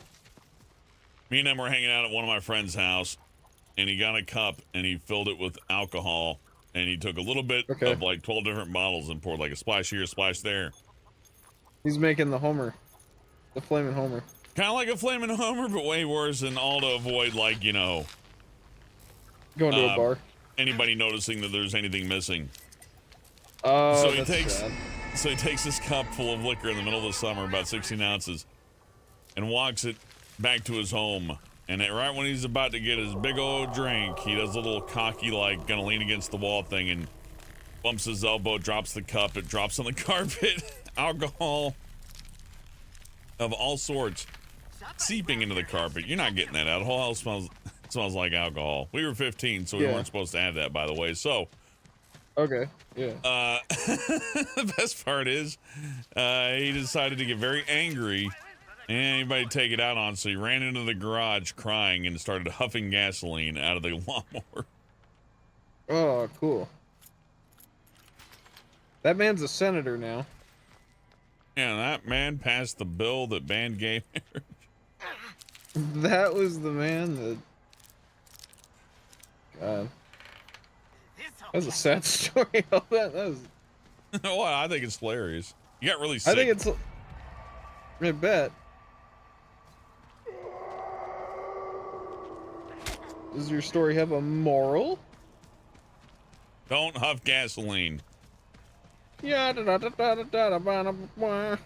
Me and him were hanging out at one of my friend's house, and he got a cup and he filled it with alcohol, and he took a little bit of like 12 different bottles and poured like a splash here, a splash there. He's making the Homer, the Flamin' Homer. Kind of like a Flamin' Homer, but way worse, and all to avoid, like, you know, going to a bar. Anybody noticing that there's anything missing. Oh, so he takes this cup full of liquor in the middle of the summer, about 16 ounces, and walks it back to his home. And right when he's about to get his big old drink, he does a little cocky, like, gonna lean against the wall thing, and bumps his elbow, drops the cup, it drops on the carpet. Alcohol of all sorts seeping into the carpet. You're not getting that out. The whole house smells like alcohol. We were 15, so we weren't supposed to have that, by the way. So, okay, yeah. The best part is, he decided to get very angry, and anybody to take it out on, so he ran into the garage crying and started huffing gasoline out of the lawnmower. Oh, cool. That man's a senator now. Yeah, that man passed the bill that banned gay marriage. That was the man that... God. That was a sad story. All that was... Well, I think it's hilarious. You got really sick. I think it's... I bet. Does your story have a moral? Don't huff gasoline. Yeah, da da da da da da da da da.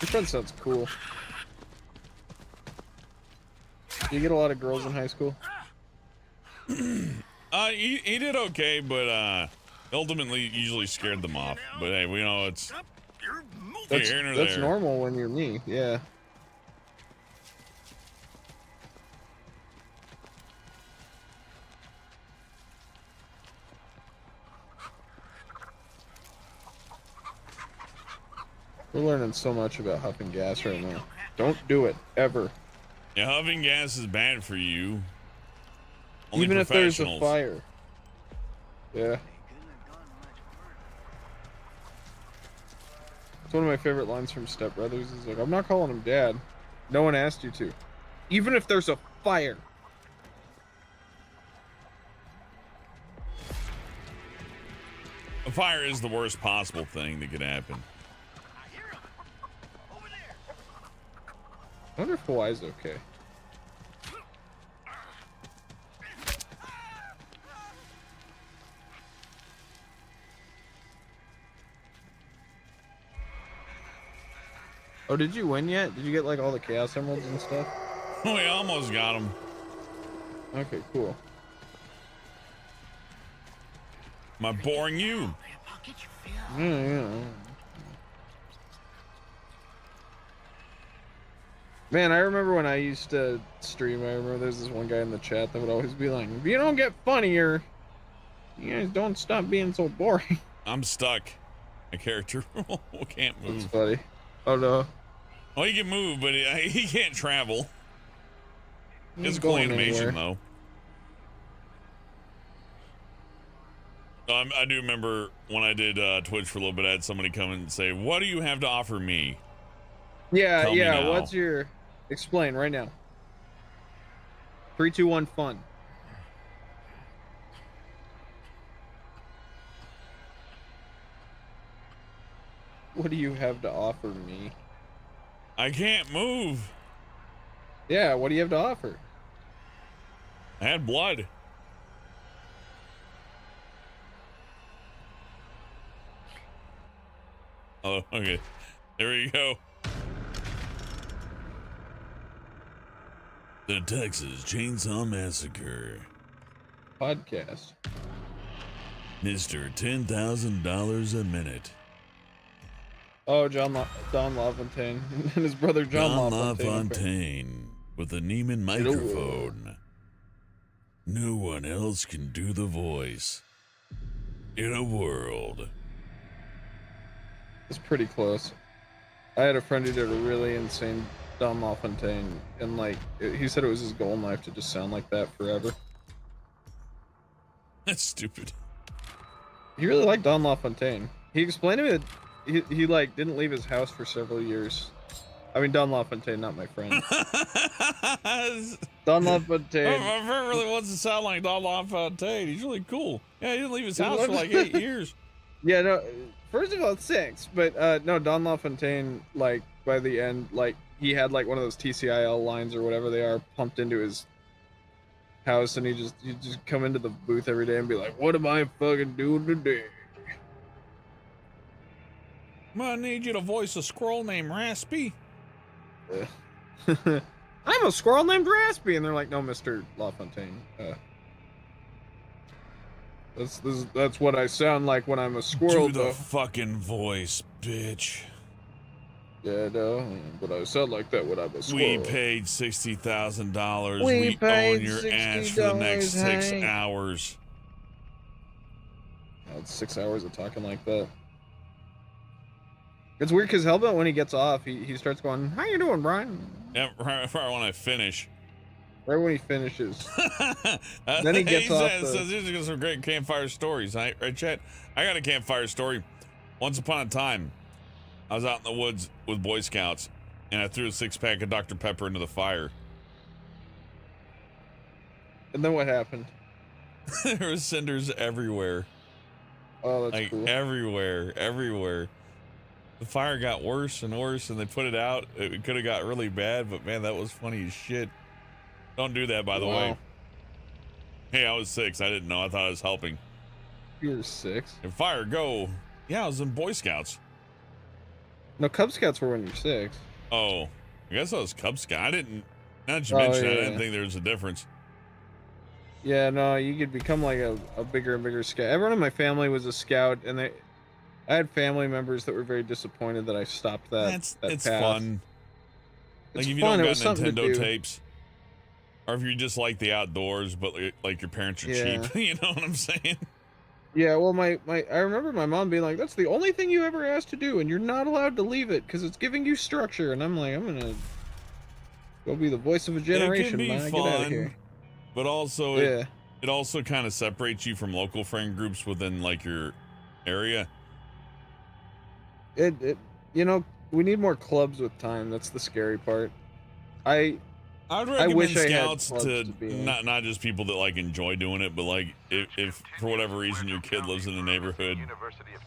Your friend sounds cool. Do you get a lot of girls in high school? He did okay, but ultimately usually scared them off. But hey, we know it's that's normal when you're me. Yeah. We're learning so much about huffing gas right now. Don't do it, ever. Yeah, huffing gas is bad for you. Only even if there's a fire. Yeah. It's one of my favorite lines from Step Brothers. Is like, I'm not calling him dad. No one asked you to. Even if there's a fire. A fire is the worst possible thing that could happen. I hear him. Over there. I wonder if Hawaii's okay. Oh, did you win yet? Did you get like all the Chaos Emeralds and stuff? We almost got him. Okay, cool. Am I boring you? Grandpa, get your fill. Yeah. Man, I remember when I used to stream, I remember there's this one guy in the chat that would always be like, if you don't get funnier, you guys don't stop being so boring. I'm stuck. My character can't move. That's funny. Oh no. Well, he can move, but he can't travel. He's Physical going animation, anywhere. though. I do remember when I did Twitch for a little bit, I had somebody come and say, what do you have to offer me? Yeah, Tell me yeah. now. What's your... Explain right now. 3, 2, 1, fun. What do you have to offer me? I can't move. Yeah, what do you have to offer? I had blood. Oh, okay. There we go. The Texas Chainsaw Massacre. Podcast. Mr. $10,000 a minute. Oh, Don LaFontaine and his brother John LaFontaine. LaFontaine with a Neiman microphone. No one else can do the voice in a world. It's pretty close. I had a friend who did a really insane Don LaFontaine, and like he said it was his goal in life to just sound like that forever. That's stupid. He really liked Don LaFontaine. He explained to me that he like didn't leave his house for several years. I mean Don LaFontaine, not my friend. Don LaFontaine. My friend really wants to sound like Don LaFontaine. He's really cool. Yeah, he didn't leave his house for like 8 years. Yeah, no. First of all, it's 6, but no, Don LaFontaine, like by the end, like he had like one of those TCIL lines or whatever they are pumped into his house, and he just come into the booth every day and be like, "What am I fucking doing today?" I need you to voice a squirrel named Raspy. I'm a squirrel named Raspy, and they're like, "No, Mr. LaFontaine. That's what I sound like when I'm a squirrel." Do the though. fucking voice, bitch. Yeah, no, but I sound like that when I'm a We squirrel. paid $60,000. We We paid own your ass for the next $60, 6 Hank. hours. It's 6 hours of talking like that. It's weird because Hellbent, when he gets off, he starts going, "How you doing, Brian?" Yeah, right when I finish. Right when he finishes. Then he gets off the- says, "These are some great campfire stories." Right, Chet? I got a campfire story. Once upon a time, I was out in the woods with Boy Scouts, and I threw a 6-pack of Dr. Pepper into the fire. And then what happened? There were cinders everywhere. Oh, that's Like, cool. everywhere. The fire got worse and worse, and they put it out. It could have got really bad, but man, that was funny as shit. Don't do that, by the way. Hey, I was 6. I didn't know. I thought I was helping. You were 6. And fire, go. Yeah, I was in Boy Scouts. No, Cub Scouts were when you're 6. Oh, I guess I was Cub Scout. I didn't. Now that you Oh, mentioned it, I yeah. didn't think there was a difference. Yeah, no, you could become like a bigger and bigger scout. Everyone in my family was a scout, and I had family members that were very disappointed that I stopped that. It's path. fun. It's Like if you fun. don't It was got something to Nintendo do. tapes, or if you just like the outdoors, but like your parents are Yeah. cheap. You know what I'm saying? Yeah, well, I remember my mom being like, "That's the only thing you ever asked to do, and you're not allowed to leave it because it's giving you structure." And I'm like, I'm gonna go be the voice of a generation, it can be man. fun, Get out of here. but also Yeah. it also kind of separates you from local friend groups within like your area. You know, we need more clubs with time. That's the scary part. I I would recommend wish I had scouts clubs to to be in. not just people that like enjoy doing it, but like if for whatever reason your kid lives in a neighborhood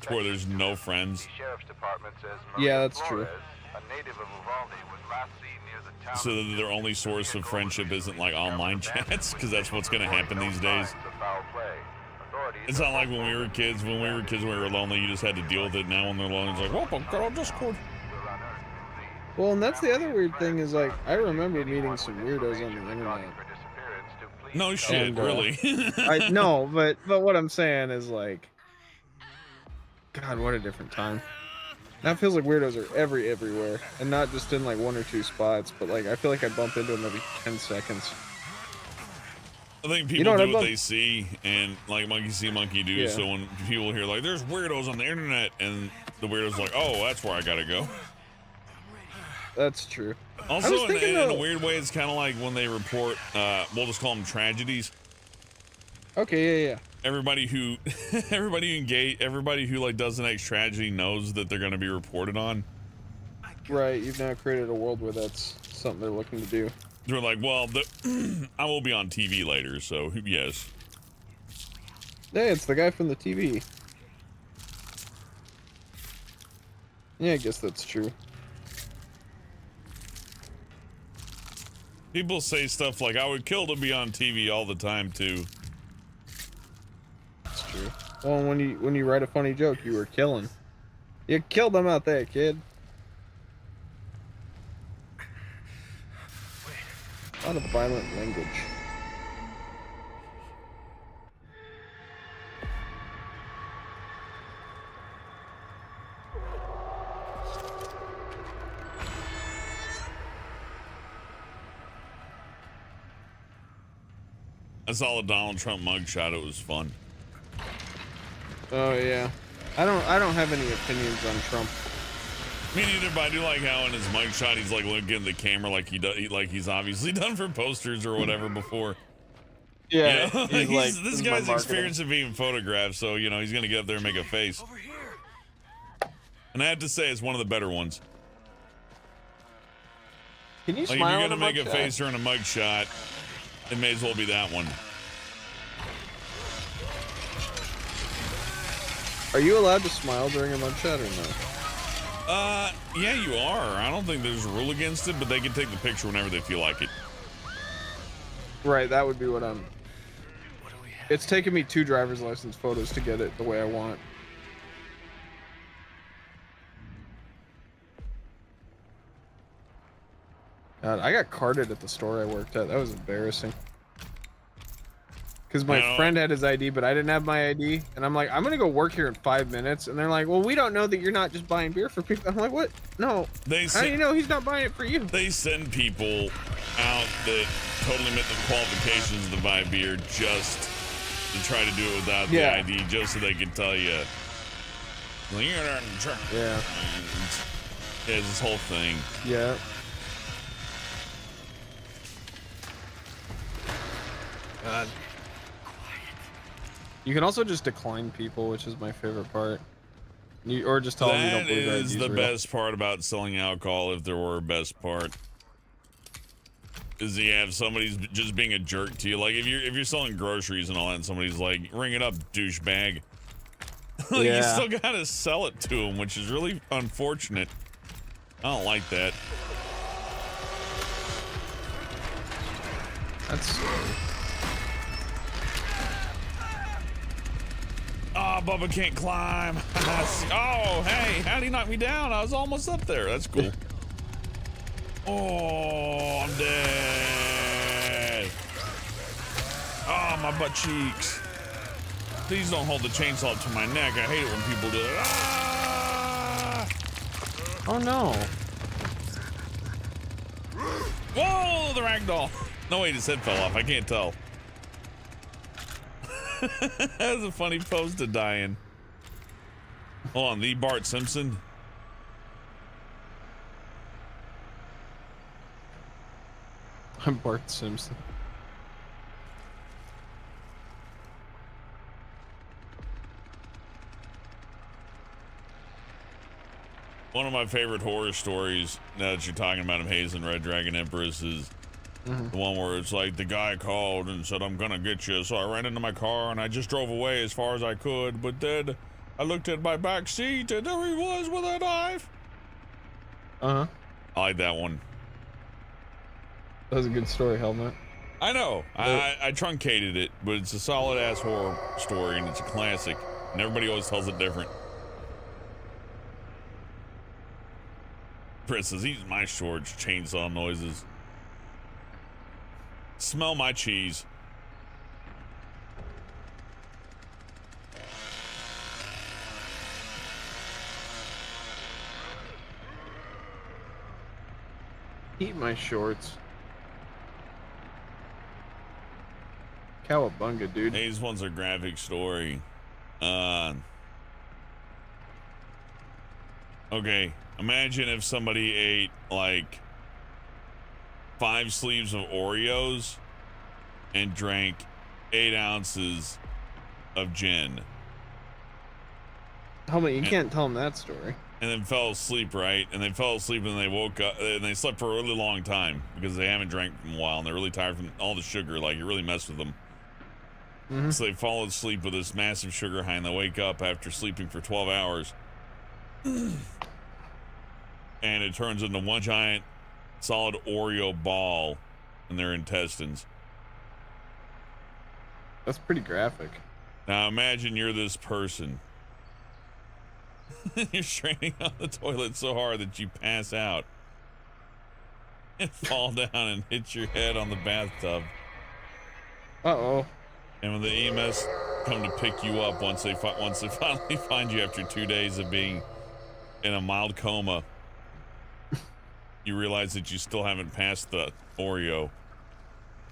where there's no friends, Yeah, that's true. so that their only source of friendship isn't like online chats, because that's what's going to happen these days. It's not like when we were kids. When we were lonely, you just had to deal with it. Now when they're lonely, it's like, well, I'll get on Discord. Well, and that's the other weird thing is like I remember meeting some weirdos on the internet. No shit, And, really. I know, but what I'm saying is like, God, what a different time. Now it feels like weirdos are everywhere, and not just in like one or two spots, but like I feel like I bump into them every 10 seconds. I think people You know what, do what they see, and like monkey see, monkey do. Yeah. So when people hear like, "There's weirdos on the internet," and the weirdo's like, "Oh, that's where I gotta go." That's true. Also, in a weird way, it's kind of like when they report, we'll just call them tragedies. Okay, yeah. Everybody who like does the next tragedy knows that they're going to be reported on. Right, you've now created a world where that's something they're looking to do. They're like, well, I will be on TV later, so yes. Hey, it's the guy from the TV. Yeah, I guess that's true. People say stuff like, I would kill to be on TV all the time, too. That's true. Well, when you write a funny joke, you were killing. You killed them out there, kid. A lot of violent language. I saw the Donald Trump mugshot. It was fun. Oh yeah, I don't have any opinions on Trump. Me neither, but I do like how in his mugshot he's like looking at the camera like he's obviously done for posters or whatever before. Yeah, you know? he's like, this guy's experienced of being photographed, so you know he's gonna get up there and make a face. And I have to say, it's one of the better ones. Can you like smile? If you're gonna make a face during a mugshot, it may as well be that one. Are you allowed to smile during a mugshot or no? Yeah, you are. I don't think there's a rule against it, but they can take the picture whenever they feel like it. Right, that would be what I'm. It's taken me 2 driver's license photos to get it the way I want. God, I got carded at the store I worked at. That was embarrassing. Because my friend had his ID, but I didn't have my ID. And I'm like, I'm going to go work here in 5 minutes. And they're like, well, we don't know that you're not just buying beer for people. I'm like, what? No. How do you know he's not buying it for you? They send people out that totally meet the qualifications to buy beer just to try to do it without the ID, just so they can tell you. Yeah. Yeah, it's this whole thing. Yeah. God. You can also just decline people, which is my favorite part. Or just tell them you don't believe that that is the best part about selling alcohol, if there were a best part. Is you have somebody's just being a jerk to you. Like if you're selling groceries and all that, and somebody's like, ring it up, douchebag. Like, you still gotta sell it to them, which is really unfortunate. I don't like that. That's Oh, Bubba can't climb. Oh, hey, how'd he knock me down? I was almost up there. That's cool. Oh, I'm dead. Oh, my butt cheeks. Please don't hold the chainsaw up to my neck. I hate it when people do it. Ah! Oh, no. Whoa, the ragdoll. No, wait, his head fell off. I can't tell. That was a funny pose to die in. Hold on, the Bart Simpson. I'm Bart Simpson. One of my favorite horror stories, now that you're talking about him hazing Red Dragon Empress, is The one where it's like the guy called and said, I'm gonna get you. So I ran into my car and I just drove away as far as I could. But then I looked at my back seat and there he was with a knife. Uh-huh. I like that one. That was a good story, Helmet. I know. I truncated it, but it's a solid ass horror story and it's a classic. And everybody always tells it different. Chris says, eat my shorts, chainsaw noises. Smell my cheese. Eat my shorts. Cowabunga, dude. Hey, this one's a graphic story. Okay, imagine if somebody ate like 5 sleeves of Oreos and drank 8 ounces of gin. Helmet, you can't tell him that story. And then fell asleep, right? And they fell asleep and they woke up and they slept for a really long time because they haven't drank in a while and they're really tired from all the sugar. Like, it really messed with them. So they fall asleep with this massive sugar high and they wake up after sleeping for 12 hours. And it turns into one giant solid Oreo ball in their intestines. That's pretty graphic. Now imagine you're this person. You're straining on the toilet so hard that you pass out and fall down and hit your head on the bathtub. Uh-oh. And when the EMS come to pick you up once they finally find you after 2 days of being in a mild coma, you realize that you still haven't passed the Oreo.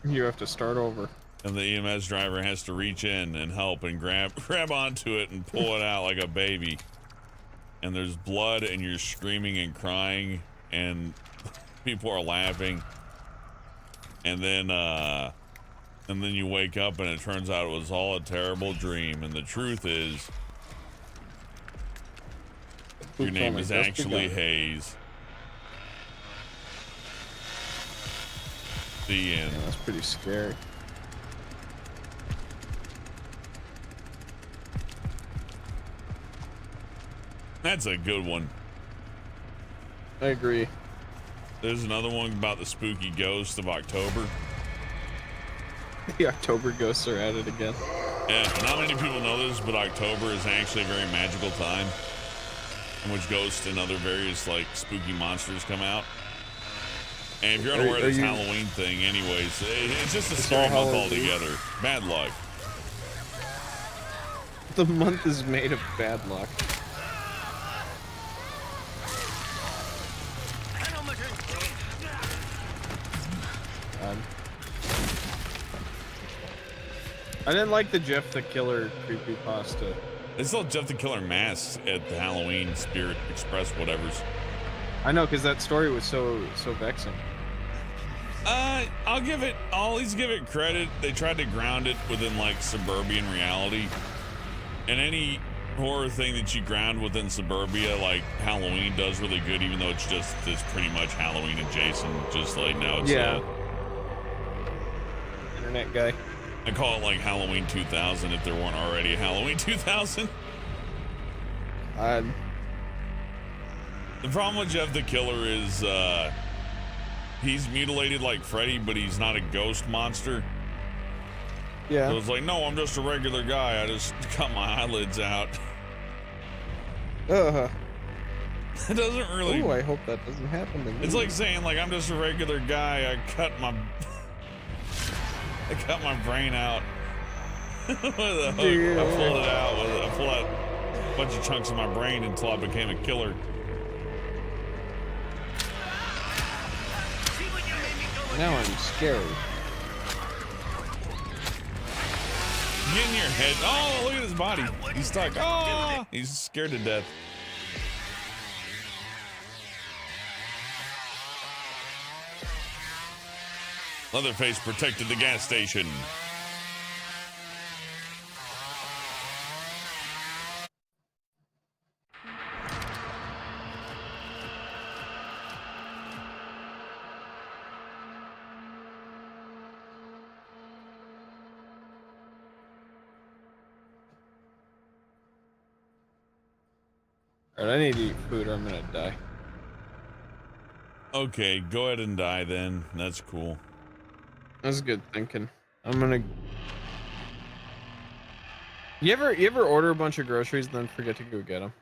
You have to start over. And the EMS driver has to reach in and help and grab onto it and pull it out like a baby. And there's blood and you're screaming and crying and people are laughing. And then you wake up and it turns out it was all a terrible dream. And the truth is, your name is actually Hayes. The end. Yeah, that's pretty scary. That's a good one. I agree. There's another one about the spooky ghost of October. The October ghosts are at it again. Yeah, not many people know this, but October is actually a very magical time in which ghosts and other various like spooky monsters come out. And if you're unaware of this Halloween thing, anyways, it's just a scary month altogether. Bad luck. The month is made of bad luck. I didn't like the Jeff the Killer creepypasta. They still Jeff the Killer masks at the Halloween Spirit Express whatevers. I know, because that story was so vexing. I'll at least give it credit. They tried to ground it within like suburban reality. And any horror thing that you ground within suburbia, like Halloween, does really good, even though it's pretty much Halloween adjacent. Just like now it's internet guy. I call it like Halloween 2000 if there weren't already a Halloween 2000. The problem with Jeff the Killer is he's mutilated like Freddy, but he's not a ghost monster. Yeah. So it's like, no, I'm just a regular guy. I just cut my eyelids out. It doesn't really. Oh, I hope that doesn't happen to me. It's like saying, like, I'm just a regular guy. I cut my brain out with a hook. Dude. I pulled it out. I pulled out a bunch of chunks of my brain until I became a killer. Now I'm scared. Get in your head. Oh, look at his body. He's stuck. Oh, he's scared to death. Leatherface protected the gas station. Alright, I need to eat food or I'm gonna die. Okay, go ahead and die then. That's cool. That's good thinking. I'm gonna. You ever order a bunch of groceries and then forget to go get them?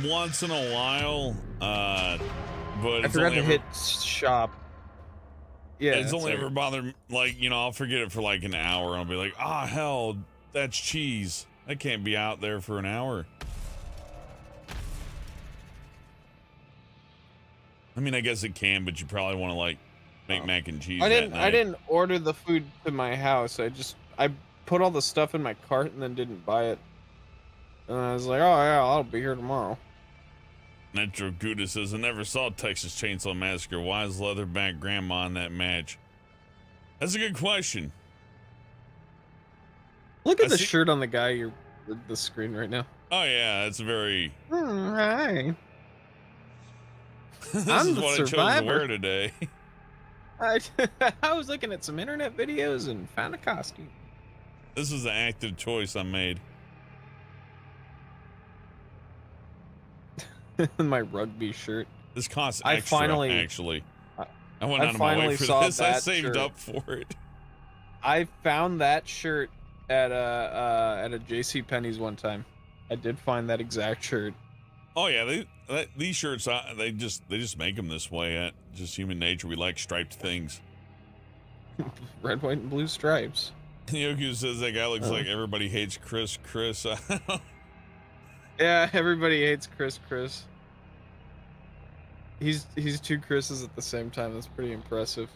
Once in a while, but I forgot to hit shop. Yeah, it's only ever bothered, like, you know, I'll forget it for like an hour. I'll be like, ah, hell, that's cheese. That can't be out there for an hour. I mean, I guess it can, but you probably want to like make mac and cheese. I that night. didn't order the food to my house. I put all the stuff in my cart and then didn't buy it. And I was like, oh yeah, I'll be here tomorrow. Metro Gouda says, I never saw Texas Chainsaw Massacre. Why is Leatherback Grandma in that match? That's a good question. Look at the shirt on the guy you're the screen right now. Oh yeah, it's very. Hi. This I'm is the what survivor. I chose to wear today. I was looking at some internet videos and found a costume. This is an active choice I made. My rugby shirt. This costs extra, actually. I went out of my way for this. I saved up for it. I found that shirt at a JC Penney's one time. I did find that exact shirt. Oh yeah, these shirts, they just make them this way. Just human nature. We like striped things. Red, white, and blue stripes. Yoku says that guy looks like everybody hates Chris. Yeah, everybody hates Chris. He's two Chris's at the same time. That's pretty impressive.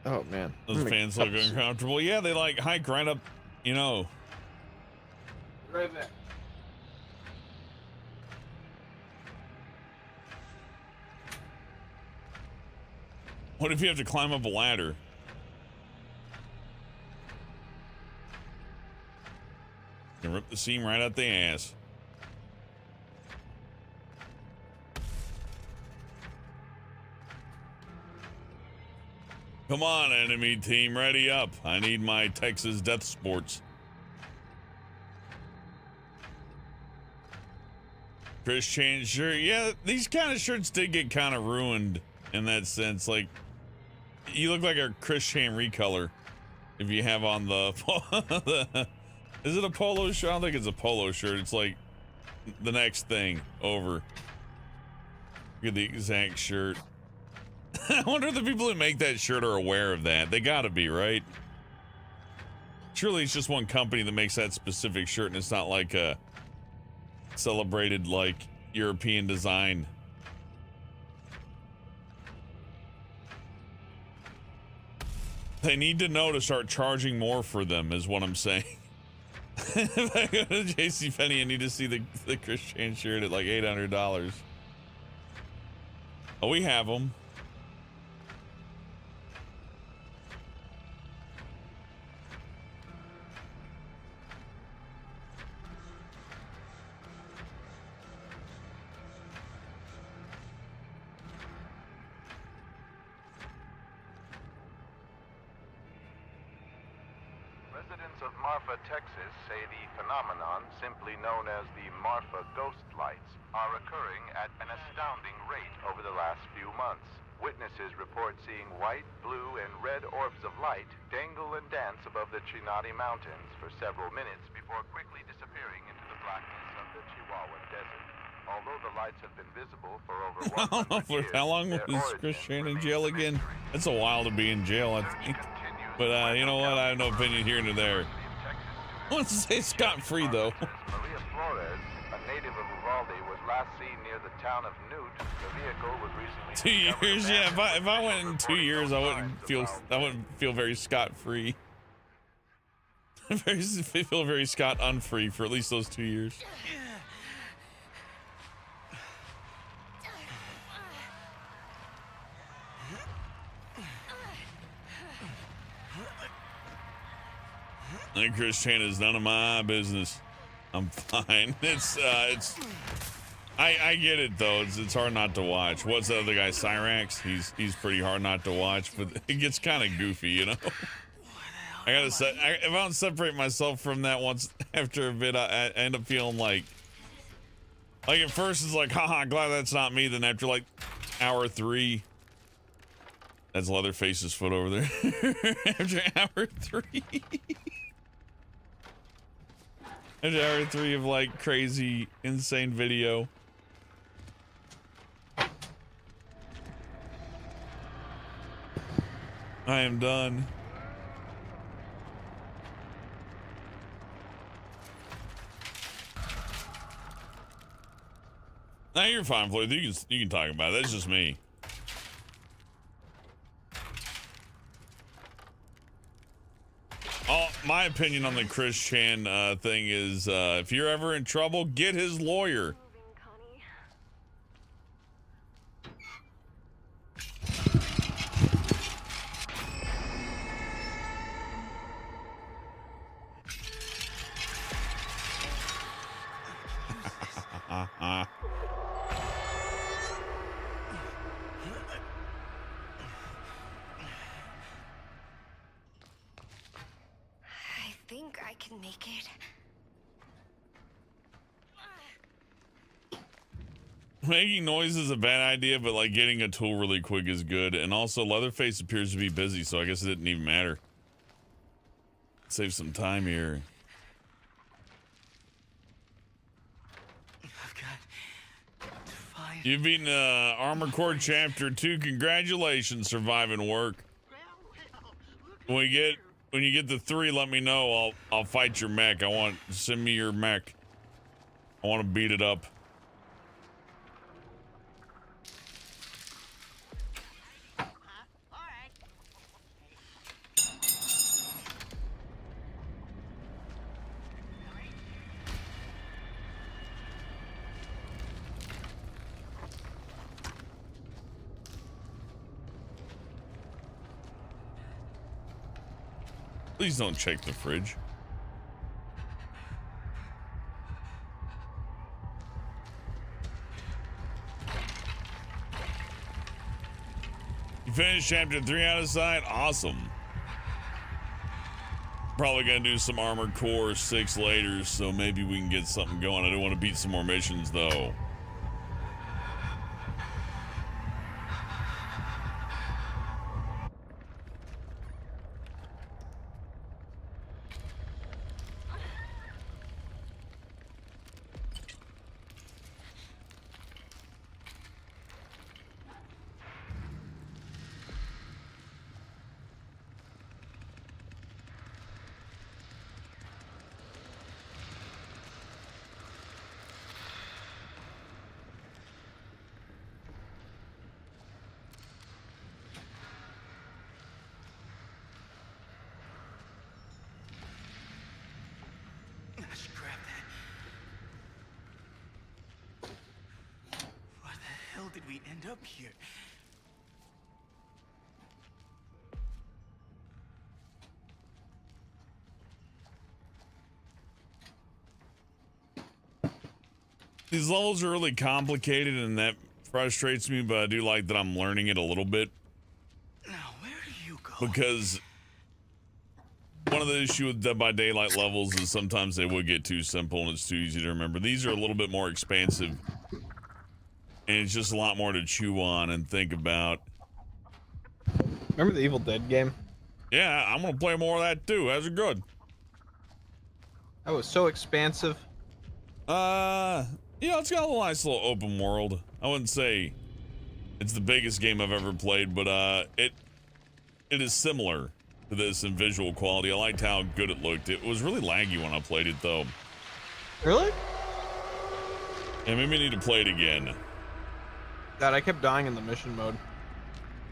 Oh man, those fans look uncomfortable. Yeah, they like hike right up, you know. Right back. What if you have to climb up a ladder? You rip the seam right out the ass. Come on, enemy team, ready up. I need my Texas Death Sports. Chris Chan shirt. Yeah, these kind of shirts did get kind of ruined in that sense. Like, you look like a Chris Chan recolor if you have on the is it a polo shirt? I don't think it's a polo shirt. It's like the next thing over. Look at the exact shirt. I wonder if the people who make that shirt are aware of that. They gotta be, right? Surely it's just one company that makes that specific shirt and it's not like a celebrated like European design. They need to know to start charging more for them is what I'm saying. If I go to JCPenney, I need to see the Chris Chan shirt at like $800. Oh, we have them. Residents of Marfa, Texas say the phenomenon, simply known as the Marfa ghost lights, are occurring at an astounding rate over the last few months. Witnesses report seeing white, blue, and red orbs of light dangle and dance above the Chinati Mountains for several minutes before quickly disappearing into the blackness of the Chihuahuan Desert. Although the lights have been visible for over 100 years, how long was Chris Chan in jail again? That's a while to be in jail, I think. But you know what? I have no opinion here nor there. I want to say scot-free though. Maria Flores, a native of Uvalde, was last seen near the town of Newt. The vehicle was recently 2 years, yeah. If I went in 2 years, I wouldn't feel very scot-free. Feel very scot-unfree for at least those 2 years. And Chris Chan is none of my business. I'm fine. I get it though. It's hard not to watch. What's the other guy, Cyrax? He's pretty hard not to watch, but it gets kind of goofy, you know. What the hell I gotta say, if I don't separate myself from that once after a bit, I end up feeling like at first it's like, haha, glad that's not me. Then after like hour 3, that's Leatherface's foot over there. After hour 3. After hour 3 of like crazy, insane video. I am done. Now you're fine, Floyd. You can talk about it. That's just me. My opinion on the Chris Chan thing is, if you're ever in trouble, get his lawyer. I think I can make it. Making noise is a bad idea, but like getting a tool really quick is good. And also Leatherface appears to be busy, so I guess it didn't even matter. Save some time here. I've got to find. You've beaten Armor Core Chapter 2. Congratulations, surviving work. When you get the 3, let me know. I'll fight your mech. Send me your mech. I want to beat it up. Please don't check the fridge. You finished chapter 3 out of sight? Awesome. Probably gonna do some Armored Core 6 later, so maybe we can get something going. I do want to beat some more missions though. Scrap that. Why the hell did we end up here? These levels are really complicated and that frustrates me, but I do like that I'm learning it a little bit. Now, where do you go? Because one of the issues with Dead by Daylight levels is sometimes they would get too simple and it's too easy to remember. These are a little bit more expansive and it's just a lot more to chew on and think about. Remember the Evil Dead game? Yeah, I'm gonna play more of that too. How's it good? That was so expansive. Yeah, it's got a nice little open world. I wouldn't say it's the biggest game I've ever played, but it is similar to this in visual quality. I liked how good it looked. It was really laggy when I played it though. Really? Yeah, maybe I need to play it again. God, I kept dying in the mission mode.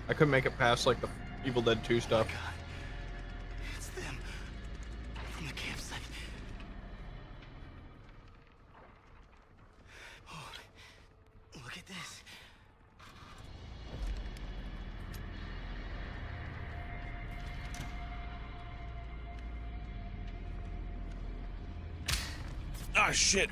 I couldn't make it past like the Evil Dead 2 stuff. God, it's them from the campsite. Oh, look at this. Ah, shit.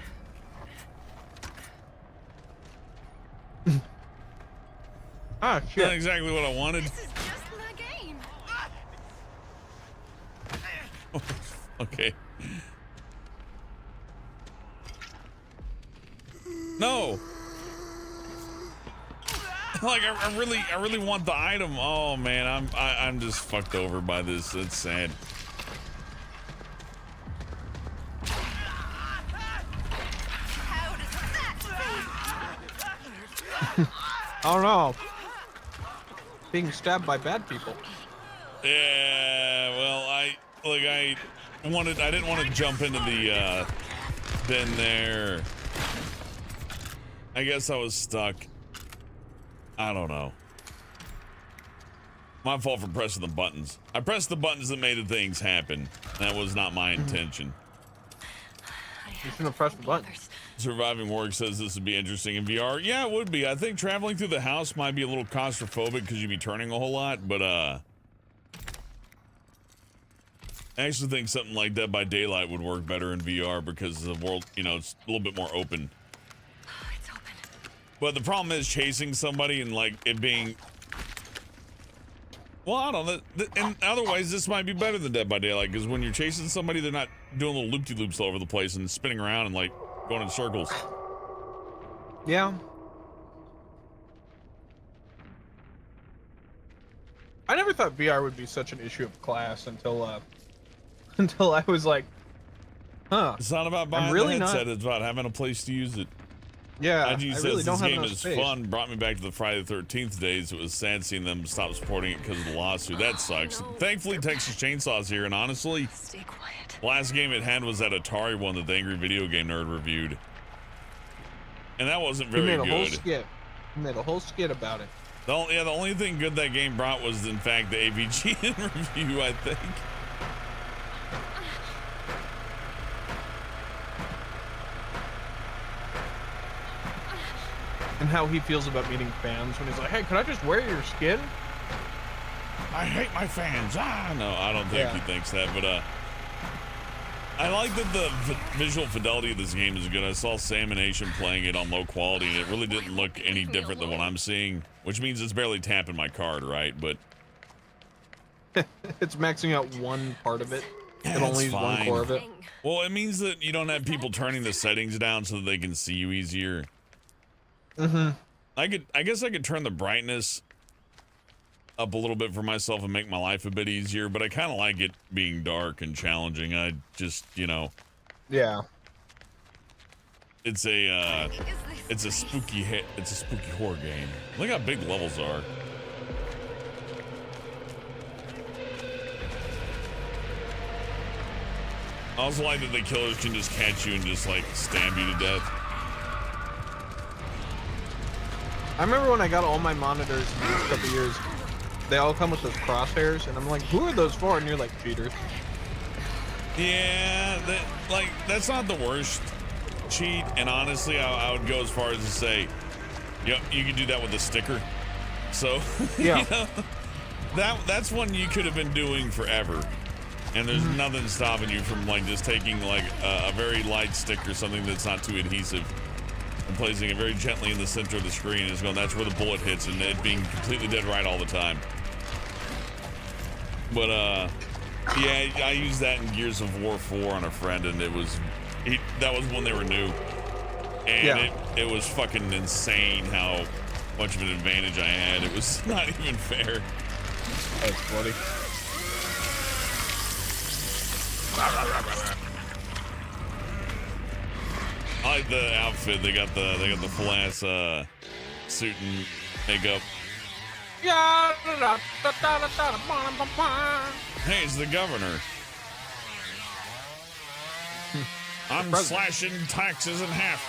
Ah, shit. Not exactly what I wanted. This is just the game. Okay. No. Like I really want the item. Oh man, I'm just fucked over by this. It's sad. I don't know. Being stabbed by bad people. Yeah, well, I didn't want to jump into the bin there. I guess I was stuck. I don't know. My fault for pressing the buttons. I pressed the buttons that made the things happen. That was not my intention. You shouldn't have pressed the buttons. Surviving Work says this would be interesting in VR. Yeah, it would be. I think traveling through the house might be a little claustrophobic because you'd be turning a whole lot, but I actually think something like Dead by Daylight would work better in VR because the world, you know, it's a little bit more open. It's open. But the problem is chasing somebody and like it being, well, I don't know. In other ways, this might be better than Dead by Daylight because when you're chasing somebody, they're not doing little loop-de-loops all over the place and spinning around and like going in circles. Yeah. I never thought VR would be such an issue of class until I was like, huh. It's not about buying really the headset, not... it's about having a place to use it. Yeah, IG I says really don't this have game enough is space. fun, brought me back to the Friday the 13th days. It was sad seeing them stop supporting it because of the lawsuit. That sucks. No. Thankfully, Texas Chainsaw's here, and honestly, Stay quiet. the last game it had was that Atari one that the Angry Video Game Nerd reviewed. And that wasn't He very made a whole good. skit. He made a whole skit about it. The only thing good that game brought was, in fact, the AVG review, I think. And how he feels about meeting fans when he's like, hey, can I just wear your skin? I hate my fans. No, I don't think he thinks that, but I like that the visual fidelity of this game is good. I saw Sam and Nation playing it on low quality, and it really didn't look any different than what I'm seeing, which means it's barely tapping my card, right? But It's maxing out one part of it. yeah, It only it's uses one fine. core of it. Well, it means that you don't have people turning the settings down so that they can see you easier. Mm-hmm. I guess I could turn the brightness up a little bit for myself and make my life a bit easier, but I kind of like it being dark and challenging. I just, you know, Yeah. it's a spooky horror game. Look how big the levels are. I also like that the killers can just catch you and just like stab you to death. I remember when I got all my monitors in the last couple years, they all come with those crosshairs, and I'm like, who are those for? And you're like, cheaters. Yeah, that's not the worst cheat, and honestly, I would go as far as to say, yep, you can do that with a sticker. So, Yeah. you know, that's one you could have been doing forever, and there's nothing stopping you from like just taking like a very light stick or something that's not too adhesive and placing it very gently in the center of the screen and just going, that's where the bullet hits, and it being completely dead right all the time. But yeah, I used that in Gears of War 4 on a friend, and that was when they were new, and it was fucking insane how much of an advantage I had. It was not even fair. That's funny. I like the outfit. They got the full ass suit and makeup. Hey, it's the governor. I'm slashing taxes in half.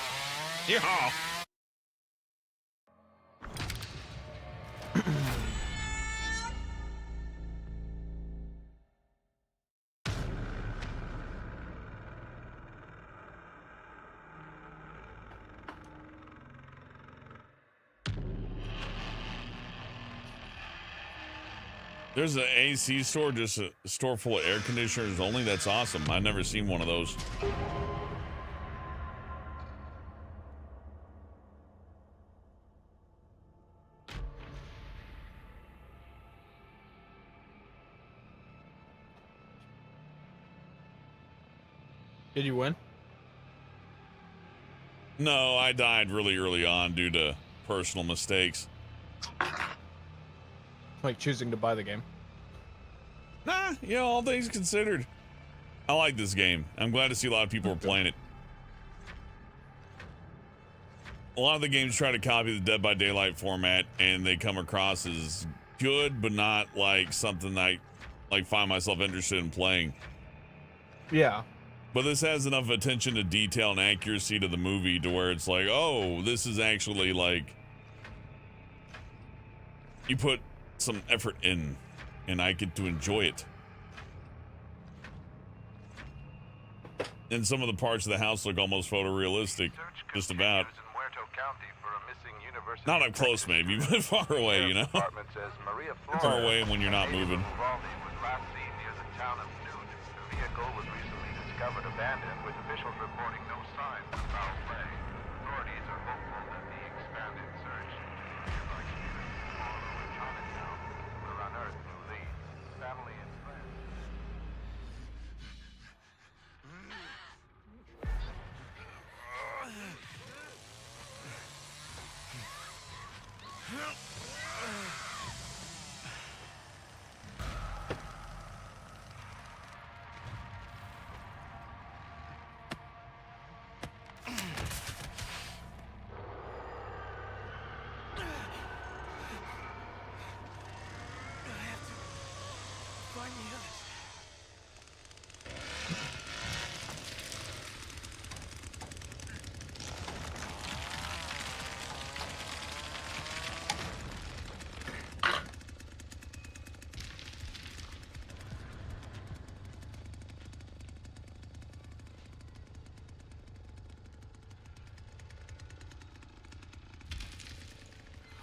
Yeehaw. There's an AC store, just a store full of air conditioners only. That's awesome. I've never seen one of those. Did you win? No, I died really early on due to personal mistakes. Like choosing to buy the game. Nah, you know, all things considered, I like this game. I'm glad to see a lot of people are playing it. A lot of the games try to copy the Dead by Daylight format, and they come across as good, but not like something I like find myself interested in playing. Yeah. But this has enough attention to detail and accuracy to the movie to where it's like, oh, this is actually like you put some effort in, and I get to enjoy it. And some of the parts of the house look almost photorealistic, just about. Not up close, maybe, but far away, you know? Far away when you're not moving. The vehicle was recently discovered abandoned, with officials reporting no signs of foul play. Authorities are hopeful that the expanded search into nearby communities of Harlow and Chinatown will unearth new leads. Family and friends.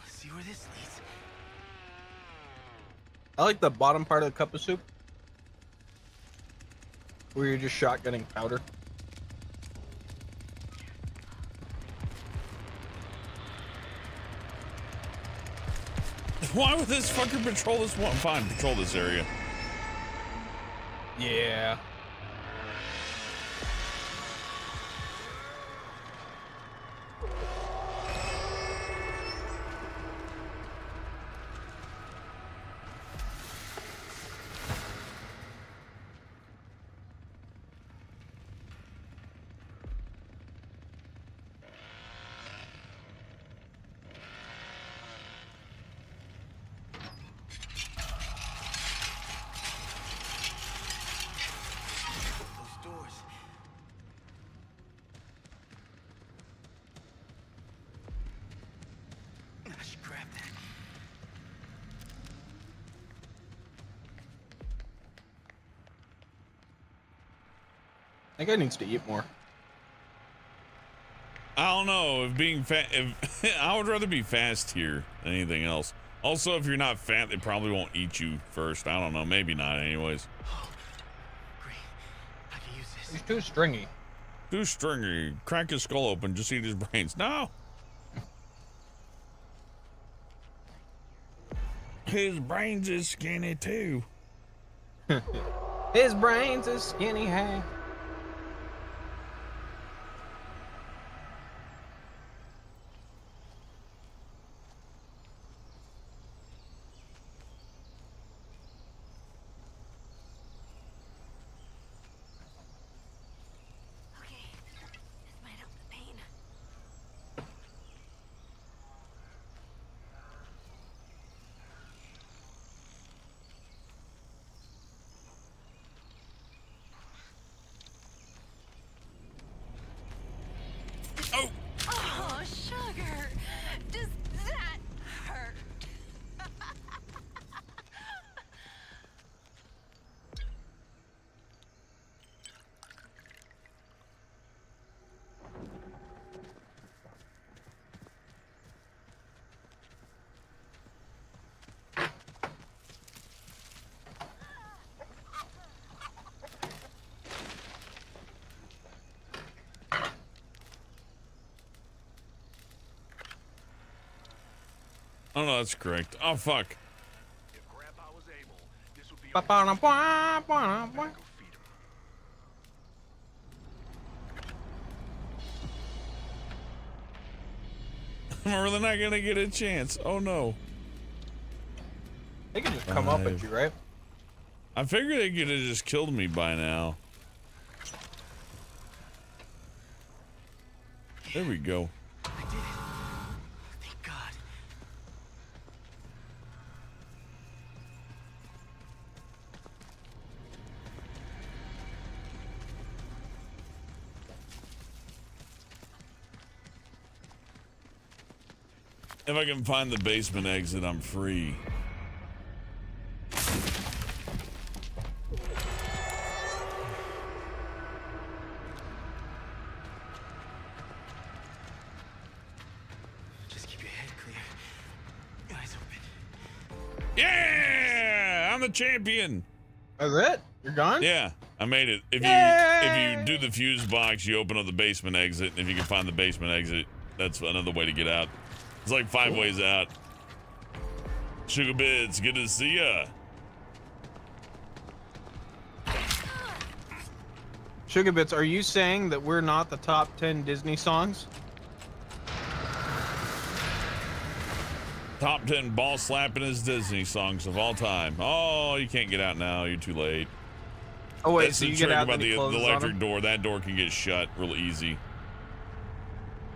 See where this leads. I like the bottom part of the cup of soup. Where you're just shotgunning powder. Why would this fucker patrol this one? Fine, patrol this area. Yeah. Those doors. I should grab that. That guy needs to eat more. I don't know if being fat. I would rather be fast here than anything else. Also, if you're not fat, they probably won't eat you first. I don't know. Maybe not. Anyways. Oh, great. I can use this. He's too stringy. Too stringy. Crack his skull open. Just eat his brains. No. His brains is skinny too. His brain's a skinny hang. Okay, this might help the pain. Oh. Oh, sugar. Does that hurt? Oh no, that's correct. Oh fuck. If Grandpa was able, this would be Ba-ba-da-ba-ba-da-ba. go feed him. I'm really not gonna get a chance. Oh no. They can just come up at you, right? I figured they could have just killed me by now. There we go. I did it. Thank God. If I can find the basement exit, I'm free. Just keep your head clear. Eyes open. Yeah! I'm the champion! That's it? You're gone? Yeah, I made it. If you do the fuse box, you open up the basement exit, and if you can find the basement exit, that's another way to get out. It's like 5 ways out. Sugar Bits, good to see ya. Sugar Bits, are you saying that we're not the top 10 Disney songs? Top 10 ball slapping is Disney songs of all time. Oh, you can't get out now. You're too late. Oh wait, That's so the you trick get out about and the he closes on electric him? door. That door can get shut real easy.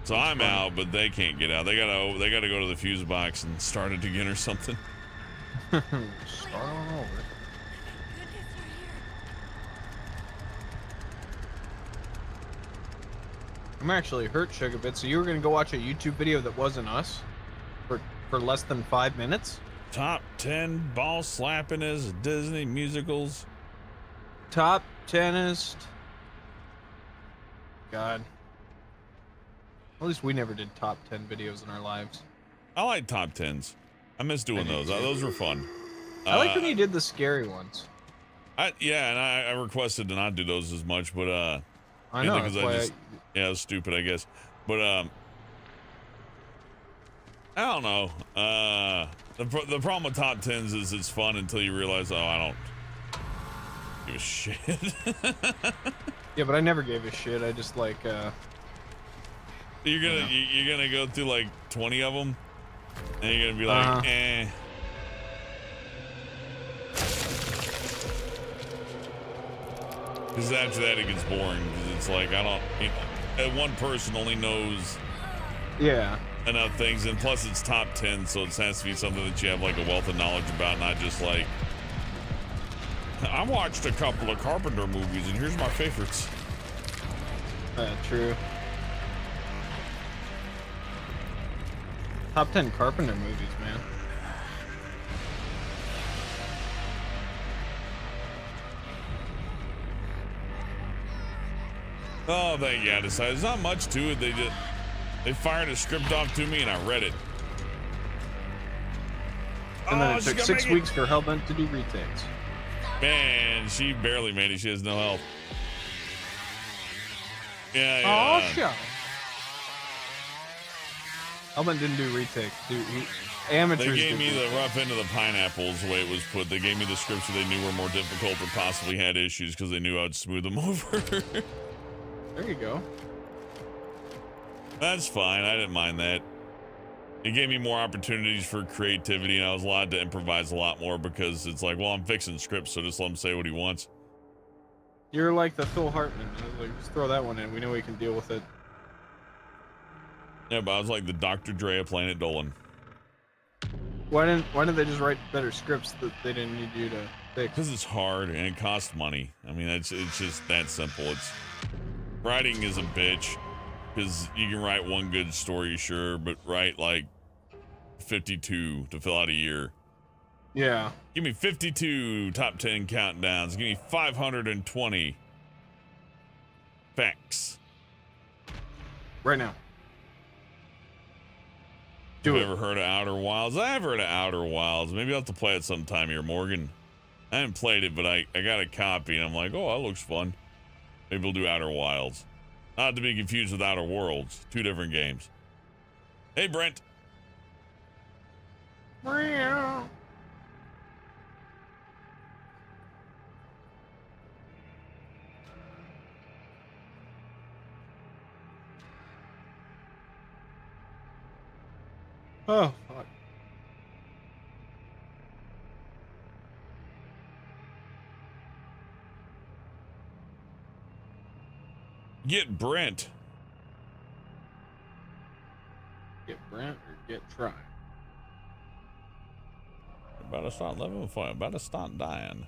So I'm out, but they can't get out. They gotta go to the fuse box and start it again or something. Start on over. Goodness, you're here. I'm actually hurt, Sugar Bits. So you were gonna go watch a YouTube video that wasn't us for less than 5 minutes? Top 10 ball slapping is Disney musicals. Top 10ist. God. At least we never did top 10 videos in our lives. I like top 10s. I miss doing those. Those were fun. I like when you did the scary ones. Yeah, and I requested to not do those as much, but I know. because yeah, it was stupid, I guess. But I don't know. The problem with top 10s is it's fun until you realize, oh, I don't give a shit. Yeah, but I never gave a shit. I just like you're gonna go through like 20 of them, and you're gonna be like, eh. Because after that it gets boring. Because it's like one person only knows enough things, and plus it's top 10, so it has to be something that you have like a wealth of knowledge about, not just like, I watched a couple of Carpenter movies and here's my favorites. True. Top 10 Carpenter movies, man. Oh, thank you. I decided there's not much to it. They fired a script off to me and I read it. And then it took 6 weeks for Hellbent to do retakes. Man, she barely made it. She has no health. Yeah. Oh, sure. Hellbent didn't do retakes. Amateurs. They gave me the rough end of the pineapples, the way it was put. They gave me the scripts that they knew were more difficult or possibly had issues because they knew I'd smooth them over. There you go. That's fine. I didn't mind that. It gave me more opportunities for creativity, and I was allowed to improvise a lot more because it's like, well, I'm fixing scripts, so just let him say what he wants. You're like the Phil Hartman. Like, just throw that one in. We know we can deal with it. Yeah, but I was like the Dr. Dre of Planet Dolan. Why didn't they just write better scripts that they didn't need you to fix? Because it's hard and it costs money. I mean, it's just that simple. Writing is a bitch because you can write one good story, sure, but write like 52 to fill out a year. Yeah. Give me 52 top 10 countdowns. Give me 520 facts. Right now. Have you ever heard of Outer Wilds? I have heard of Outer Wilds. Maybe I'll have to play it sometime here, Morgan. I haven't played it, but I got a copy, and I'm like, oh, that looks fun. Maybe we'll do Outer Wilds. Not to be confused with Outer Worlds. 2 different games. Hey, Brent. Meow. Oh, fuck. Get Brent. Get Brent or get Try? About to start living before about to start dying.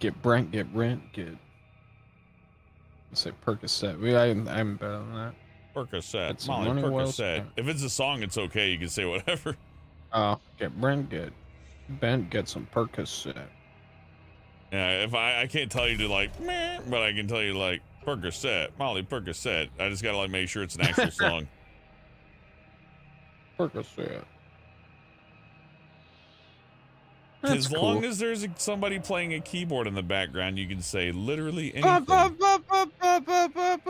Get Brent, get Let's say Percocet. I'm better than that. Percocet. Molly Percocet. If it's a song, it's okay. You can say whatever. Oh, get Brent, get Bent, get some Percocet. Yeah, if I can't tell you to like, meh, but I can tell you like Percocet, Molly Percocet. I just gotta like make sure it's an actual song. Percocet. As long as there's somebody playing a keyboard in the background, you can say literally anything.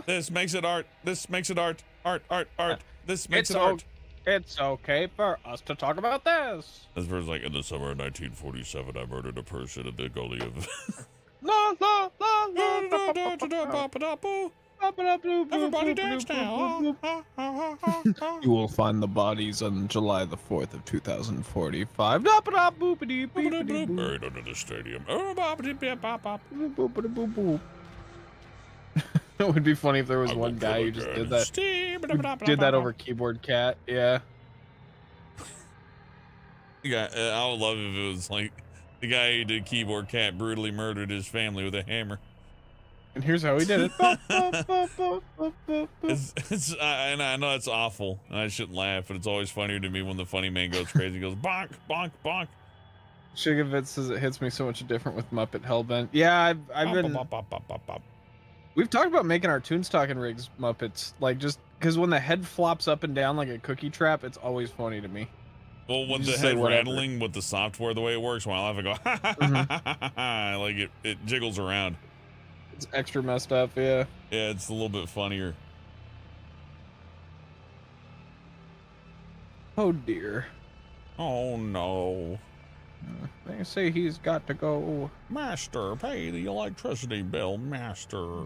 This makes it art. This makes it art. Art. This makes it art. It's okay for us to talk about this. This verse like, in the summer of 1947, I murdered a person in the gully of... Everybody dance now. You will find the bodies on July the 4th of 2045. Buried under the stadium. It would be funny if there was one guy who just did that. Who did that over keyboard cat. Yeah. Yeah, I would love if it was like the guy who did keyboard cat brutally murdered his family with a hammer. And here's how he did it. And I know it's awful, and I shouldn't laugh, but it's always funnier to me when the funny man goes crazy. He goes bonk, bonk, bonk. Sugarvit says it hits me so much different with Muppet Hellbent. Yeah, I've been. We've talked about making our Toons Talking Rigs Muppets, like just because when the head flops up and down like a cookie trap, it's always funny to me. Well, when the head rattling with the software, the way it works, when I laugh, I go, ha ha ha ha ha ha, like it jiggles around. It's extra messed up, yeah. Yeah, it's a little bit funnier. Oh dear. Oh no. They say he's got to go. Master, pay the electricity bill, master.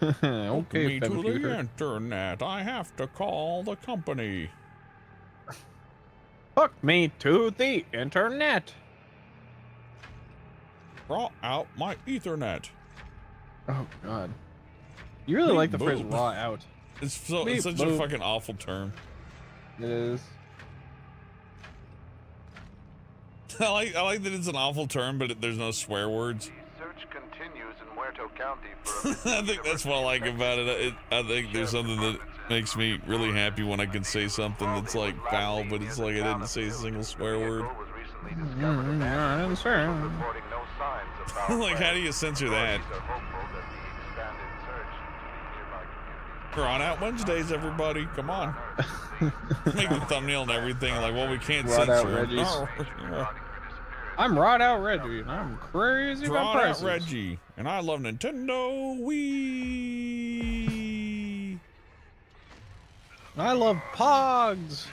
Okay, me to the internet. I have to call the company. Hook me to the internet. Draw out my Ethernet. Oh God. You really like the phrase "raw out." It's such a fucking awful term. It is. I like that it's an awful term, but there's no swear words. Search continues in Muerto County for I think that's what I like about it. I think there's something that makes me really happy when I can say something that's like foul, but it's like I didn't say a single swear word. Like, how do you censor that? We're on out Wednesdays, everybody. Come on. Make the thumbnail and everything. Like, well, we can't censor it. No. I'm Rod Out Reggie, and I'm crazy about prices. Rod Out Reggie, and I love Nintendo Wii. I love Pogs.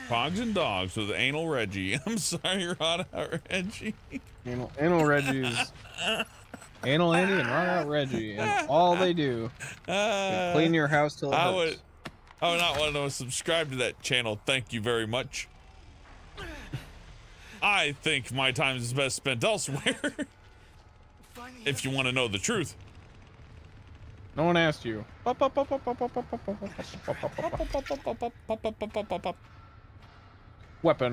Pogs and dogs with Anal Reggie. I'm sorry, Rod Out Reggie. Anal Reggie's. Anal Andy and Rod Out Reggie, and all they do is clean your house till it hurts. I would not want to subscribe to that channel. Thank you very much. I think my time is best spent elsewhere. If you want to know the truth. No one asked you. Weapon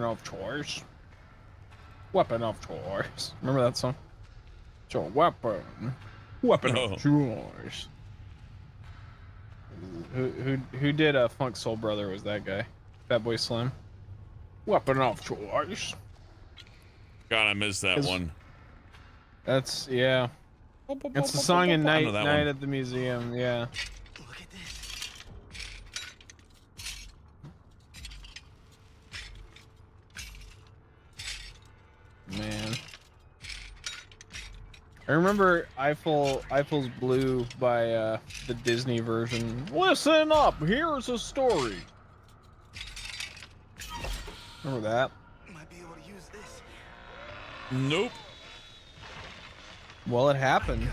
of choice. Weapon of choice. Remember that song? It's a weapon. Weapon of choice. Who did Funk Soul Brother was that guy? Fat Boy Slim. Weapon of choice. God, I missed that one. That's, yeah. It's a song in Night at the Museum, yeah. Look at this. Man. I remember Eiffel's Blue by the Disney version. Listen up, here's a story. Remember that? Might be able to use this. Nope. Well, it happened.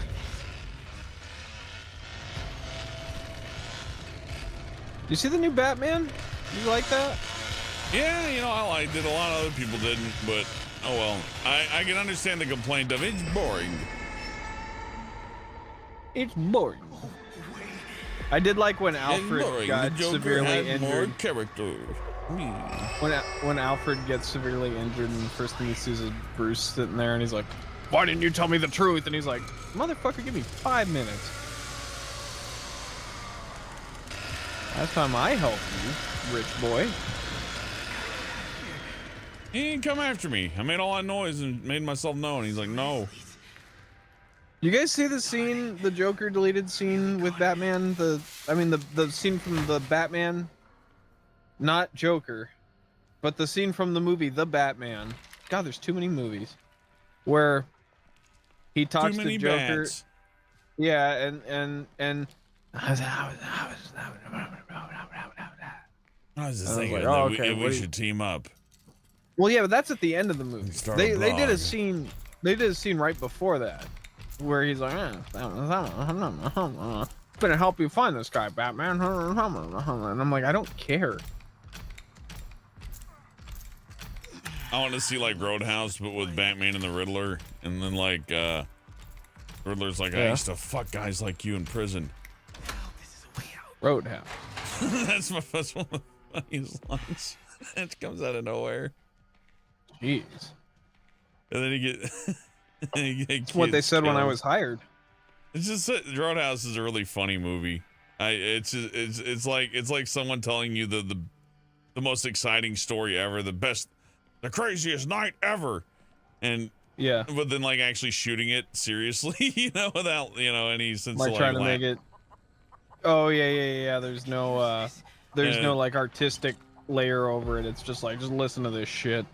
You see the new Batman? You like that? Yeah, you know, I liked it. A lot of other people didn't, but oh well. I can understand the complaint of it's boring. It's boring. I did like when Alfred got severely injured. More character. When Alfred gets severely injured and the first thing he sees is Bruce sitting there and he's like, why didn't you tell me the truth? And he's like, motherfucker, give me 5 minutes. Last time I helped you, rich boy. He didn't come after me. I made all that noise and made myself known. He's like, no. You guys see the scene, the Joker deleted scene with Batman? The scene from the Batman, not Joker, but the scene from the movie The Batman. God, there's too many movies where he talks to Joker. Bats. Yeah, and I was just thinking that we should team up. Well, yeah, but that's at the end of the movie. They did a scene. They did a scene right before that, where he's like, "Gonna help you find this guy, Batman." And I'm like, I don't care. I want to see like Roadhouse, but with Batman and the Riddler, and then like Riddler's like, I used to fuck guys like you in prison. Roadhouse. That's my first one of the funniest lines. It comes out of nowhere. Jeez. And then you get That's what they said when I was hired. It's just Roadhouse is a really funny movie. It's like someone telling you the most exciting story ever, the craziest night ever, and yeah, but then like actually shooting it seriously, you know, without any sense like of trying to make it. Oh yeah. There's no no like artistic layer over it. It's just like, just listen to this shit.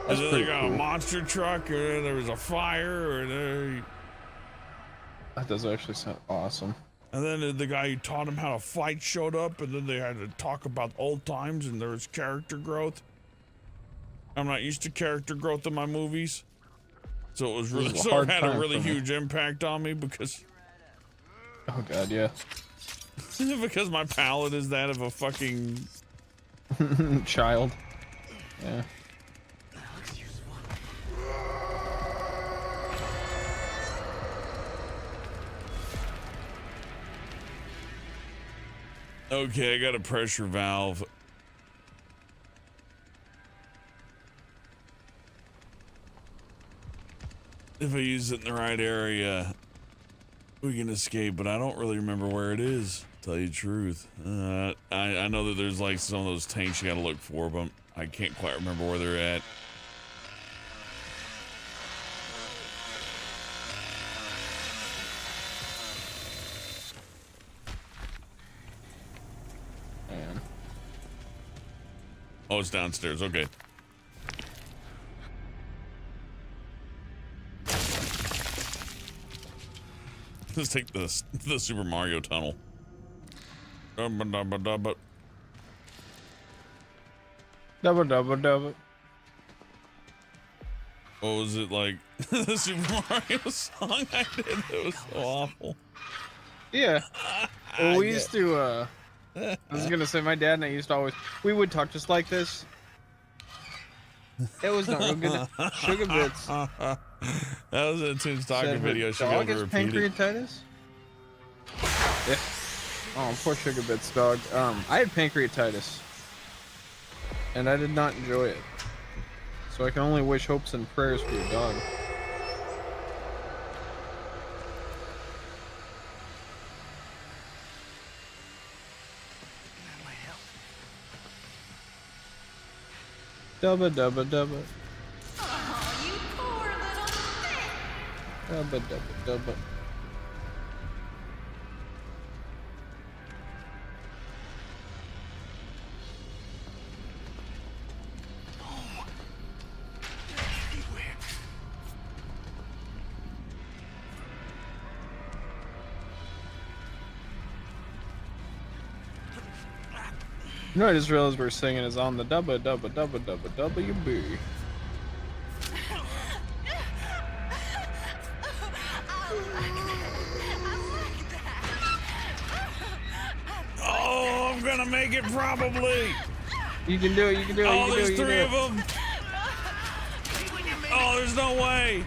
And then they got a monster truck, or there was a fire, That does actually sound awesome. And then the guy who taught him how to fight showed up, and then they had to talk about old times, and there was character growth. I'm not used to character growth in my movies, so it was really it had a really huge impact on me because. Oh god, yeah. Because my palate is that of a fucking child. Yeah. Okay, I got a pressure valve. If I use it in the right area, we can escape, but I don't really remember where it is, to tell you the truth. I know that there's like some of those tanks you gotta look for, but I can't quite remember where they're at. Oh, it's downstairs. Okay. Let's take the Super Mario tunnel. Double. What was it like? The Super Mario song I did? It was so awful. Yeah. Well, we used to, I was gonna say, my dad and I used to we would talk just like this. It was not real good. Sugar Bits. That was a Tunes talking video. She dog has pancreatitis? Yeah. Oh, poor Sugar Bits dog. I had pancreatitis. And I did not enjoy it. So I can only wish hopes and prayers for your dog. Dubba. Oh, you poor little thing. Dubba. You know, I just realized we're singing is on the WB. I'm gonna make it probably. You can do it. You can do it. Oh, there's 3 of them. Oh, there's no way.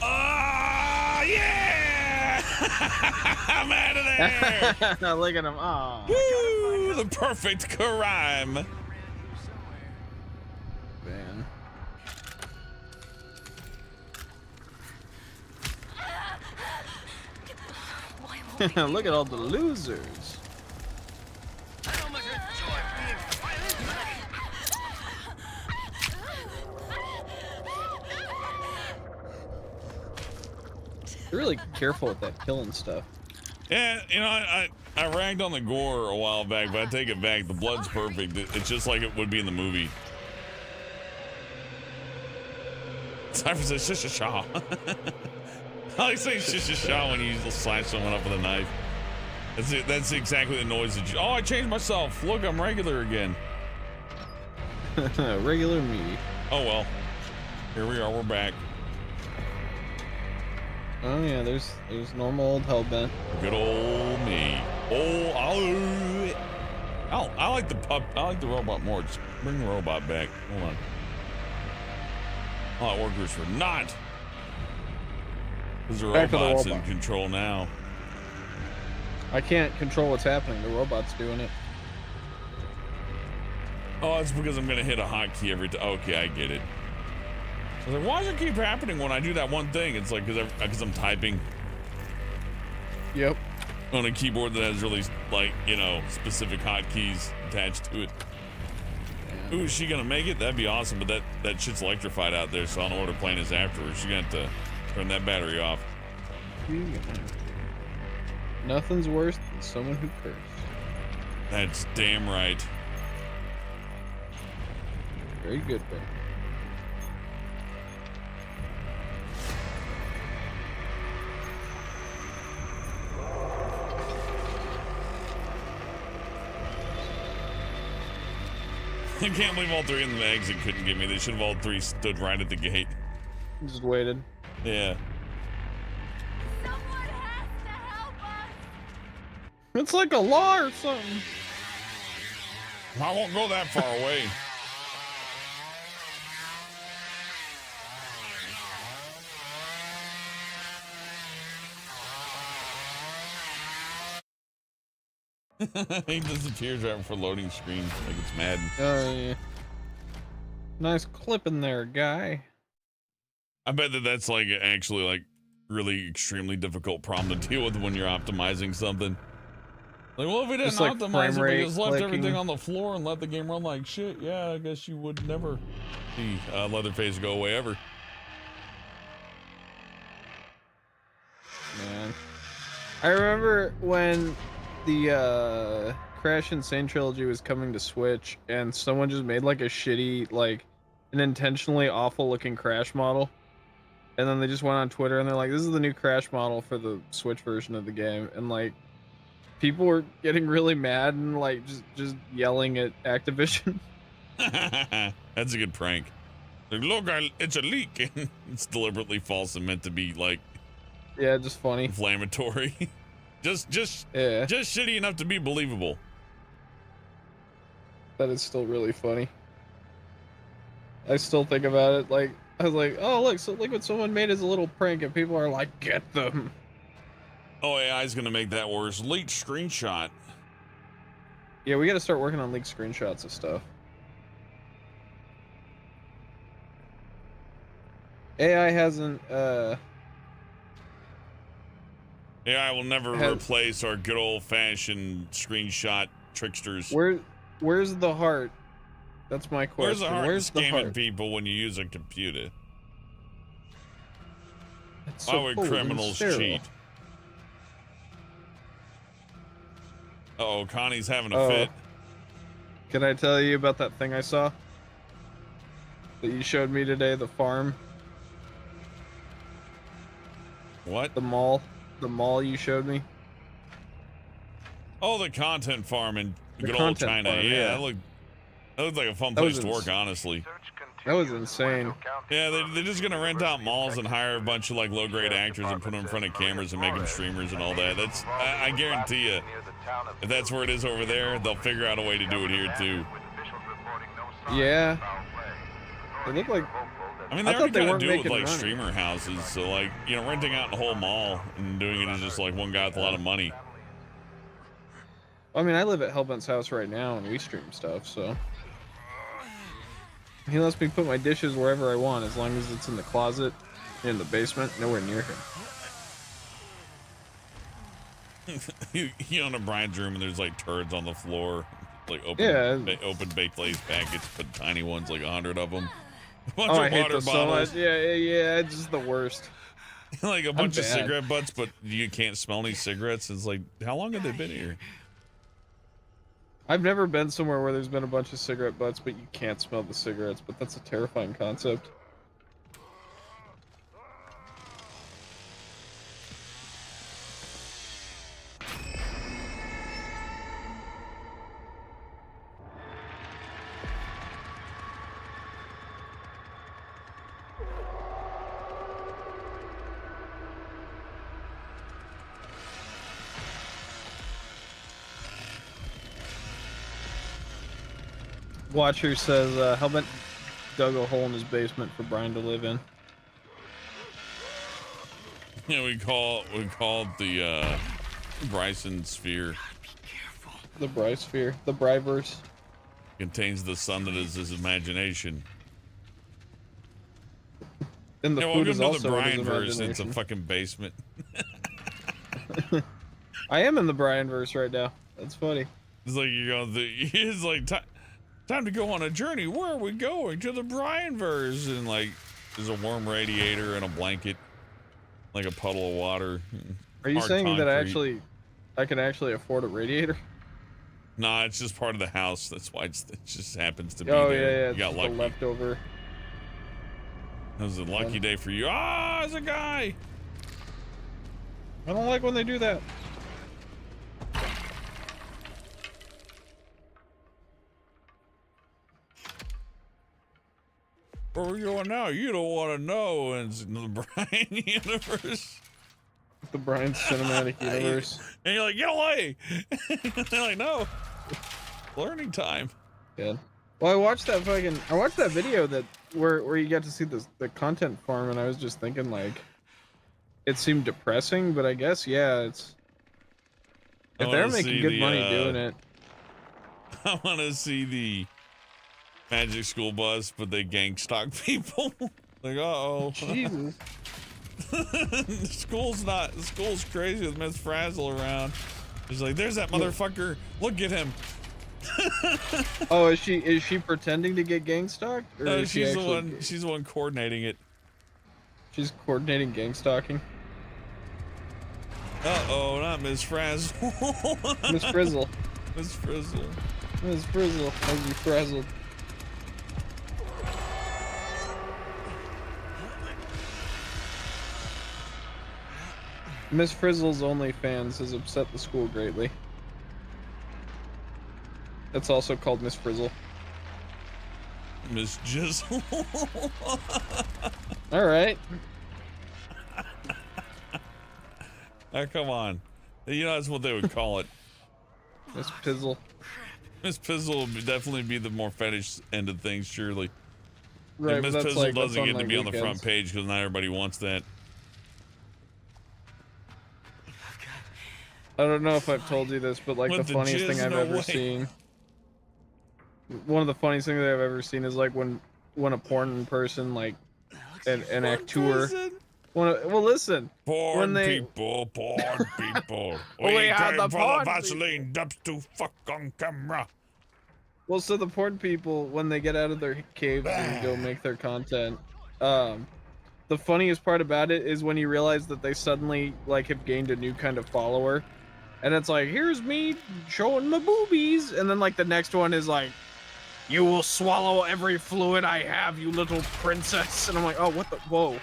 Ah, yeah! I'm out of there. Look at him. Oh. Woo, the perfect crime. Man. Look at all the losers. They're really careful with that killing stuff. Yeah, you know, I ragged on the gore a while back, but I take it back. The blood's perfect. It's just like it would be in the movie. Cypher says shish a shaw. I like saying shish a shaw when you slash someone up with a knife. That's it. That's exactly the noise that you. Oh, I changed myself. Look, I'm regular again. Regular me. Oh well. Here we are. We're back. Oh yeah, there's normal old Hellbent. Good old me. Oh, I like the pup. I like the robot more. Just bring the robot back. Hold on. Oh, workers for not. Because the robot's in control now. I can't control what's happening. The robot's doing it. Oh, it's because I'm gonna hit a hotkey every time. Okay, I get it. I was like, why does it keep happening when I do that one thing? It's like because I'm typing. Yep. On a keyboard that has really, like, you know, specific hotkeys attached to it. Ooh, is she gonna make it? That'd be awesome, but that shit's electrified out there, so I don't know what her plan is afterwards. She's gonna have to turn that battery off. Nothing's worse than someone who cursed. That's damn right. Very good, Ben. I can't believe all 3 in the exit couldn't get me. They should have all 3 stood right at the gate. Just waited. Yeah. Someone has to help us. It's like a law or something. I won't go that far away. He disappears right before loading screen, like it's mad. Oh yeah. Nice clip in there, guy. I bet that's like actually like really extremely difficult problem to deal with when you're optimizing something. Like, well, if we didn't Just like optimize it, we just left clicking. everything on the floor and let the game run like shit. Yeah, I guess you would never see Leatherface go away ever. Man, I remember when the Crash Insane trilogy was coming to Switch, and someone just made like a shitty, like an intentionally awful looking Crash model, and then they just went on Twitter and they're like, "This is the new Crash model for the Switch version of the game," and like people were getting really mad and like just yelling at Activision. That's a good prank. Like, look, it's a leak. It's deliberately false and meant to be like, yeah, just funny, inflammatory. just shitty enough to be believable. That is still really funny. I still think about it. Like, I was like, oh look, so look what someone made as a little prank, and people are like, get them. Oh, AI's gonna make that worse. Leaked screenshot. Yeah, we got to start working on leaked screenshots of stuff. AI hasn't. AI will never replace our good old-fashioned screenshot tricksters. Where's the heart? That's my question. Where's the heart Where's in scamming the heart? people when you use a computer? It's Why so would cold and criminals sterile. cheat? Uh-oh, Connie's having a fit. Can I tell you about that thing I saw? That you showed me today, the farm? What? The mall? The mall you showed me? Oh, the content farm in The good old content China. farm, Yeah, yeah. that looked like a fun That place was to work, honestly. That was insane. Yeah, they're just gonna rent out malls and hire a bunch of like low-grade actors and put them in front of cameras and make them streamers and all that. I guarantee you, town of If that's where it is over there, they'll figure out a way to do it here too. with officials reporting no signs Yeah. of foul play. They look like. I mean, they I already thought they kind of weren't do it with making like money. streamer houses. So like, you know, renting out the whole mall and doing it as just like one guy with a lot of money. I mean, I live at Hellbent's house right now, and we stream stuff, so he lets me put my dishes wherever I want, as long as it's in the closet, in the basement, nowhere near him. You know, in Brian's room, and there's like turds on the floor, like open baked Lay's packets, but tiny ones, like 100 of them. A bunch Oh, I of hate water those so bottles, much. Yeah, it's just the worst. like a bunch of bad. cigarette butts, but you can't smell any cigarettes. It's like, how long have they been here? I've never been somewhere where there's been a bunch of cigarette butts, but you can't smell the cigarettes, but that's a terrifying concept. Watcher says, Hellbent dug a hole in his basement for Brian to live in. Yeah, we call it the Bryson sphere. The Bryce sphere, the Bryverse. Contains the sun that is his imagination. And the Yeah, food welcome is to the also in Brian his verse. It's a imagination. fucking basement. I am in the Brian verse right now. That's funny. It's like it's like time to go on a journey. Where are we going? To the Brian verse. And like there's a warm radiator and a blanket, like a puddle of water. Are you hard saying that concrete. I can actually afford a radiator? Nah, it's just part of the house. That's why it just happens to be Oh there. yeah, You it's got just lucky. a leftover. That was a lucky day for you. Ah, there's a guy. I don't like when they do that. Where are we going now? You don't want to know. And it's in the Brian universe. The Brian cinematic universe. And you're like, get away. They're like, no. Learning time. Yeah. Well, I watched that video where you got to see the content farm, and I was just thinking like, it seemed depressing, but I guess if they're making good money doing it. I want to see the Magic School Bus, but they gang stalk people. Like, uh-oh. Jesus. School's crazy with Miss Frazzle around. She's like, there's that motherfucker. Look at him. Oh, is she pretending to get gang stalked? Or No, is she she's the actually- one. She's the one coordinating it. She's coordinating gang stalking. Uh-oh, not Miss Frazzle. Miss Frizzle. Miss Frizzle. Miss Frizzle has you frazzled. Miss Frizzle's OnlyFans has upset the school greatly. That's also called Miss Frizzle. Miss Jizzle. All right. Come on. You know, that's what they would call it. Miss Pizzle. Miss Pizzle would definitely be the more fetish end of things, surely. Right, Miss but that's Pizzle like, doesn't that's get to like be on the front weekends. page because not everybody wants that. I don't know if I've told you this, but like With the the funniest jizz, thing I've no ever way. seen. One of the funniest things that I've ever seen is like when a porn person, like an actor. Well, listen. Porn when they- people. We had the came for porn Vaseline dubs to fuck on camera. Well, so the porn people, when they get out of their caves and go make their content, the funniest part about it is when you realize that they suddenly like have gained a new kind of follower, and it's like, here's me showing my boobies, and then like the next one is like, you will swallow every fluid I have, you little princess, and I'm like, oh, what the, whoa.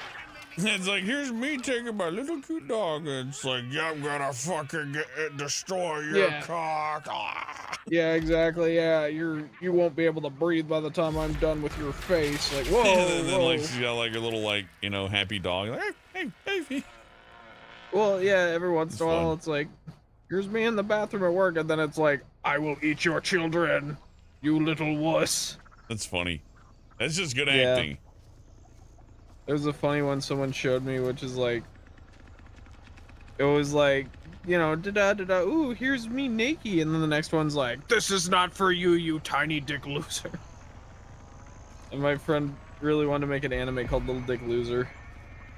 It's like, here's me taking my little cute dog. And it's like, yeah, I'm gonna fucking destroy your Yeah. cock. Ah. Yeah, exactly. Yeah, you won't be able to breathe by the time I'm done with your face. Like, whoa, And then whoa. like she's got like a little like, you know, happy dog. Like, hey. Well, yeah, every once in a while fun. it's like, Here's me in the bathroom at work, and then it's like, I will eat your children, you little wuss. That's funny. That's just good Yeah. acting. There's a funny one someone showed me, which is like, it was like, you know, da-da-da-da, ooh, here's me naked, and then the next one's like, this is not for you, you tiny dick loser. And my friend really wanted to make an anime called Little Dick Loser,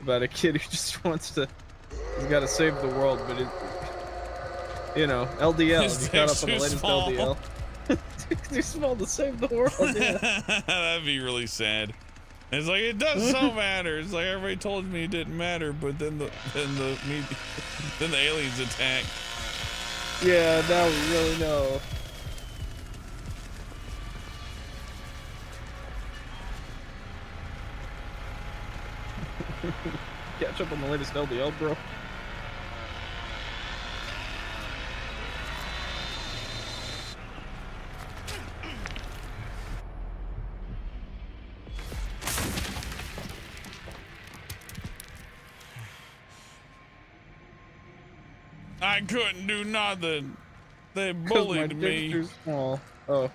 about a kid who just wants to, he's got to save the world, but it, you know, LDL, His he caught dick's up on the too latest small. LDL. It's too small to save the world, yeah. That'd be really sad. It's like, it does so matter. It's like everybody told me it didn't matter, but then the aliens attack. Yeah, now we really know. Catch up on the latest LDL, bro. I couldn't do nothing. They 'Cause bullied my me. dick's too small. Oh.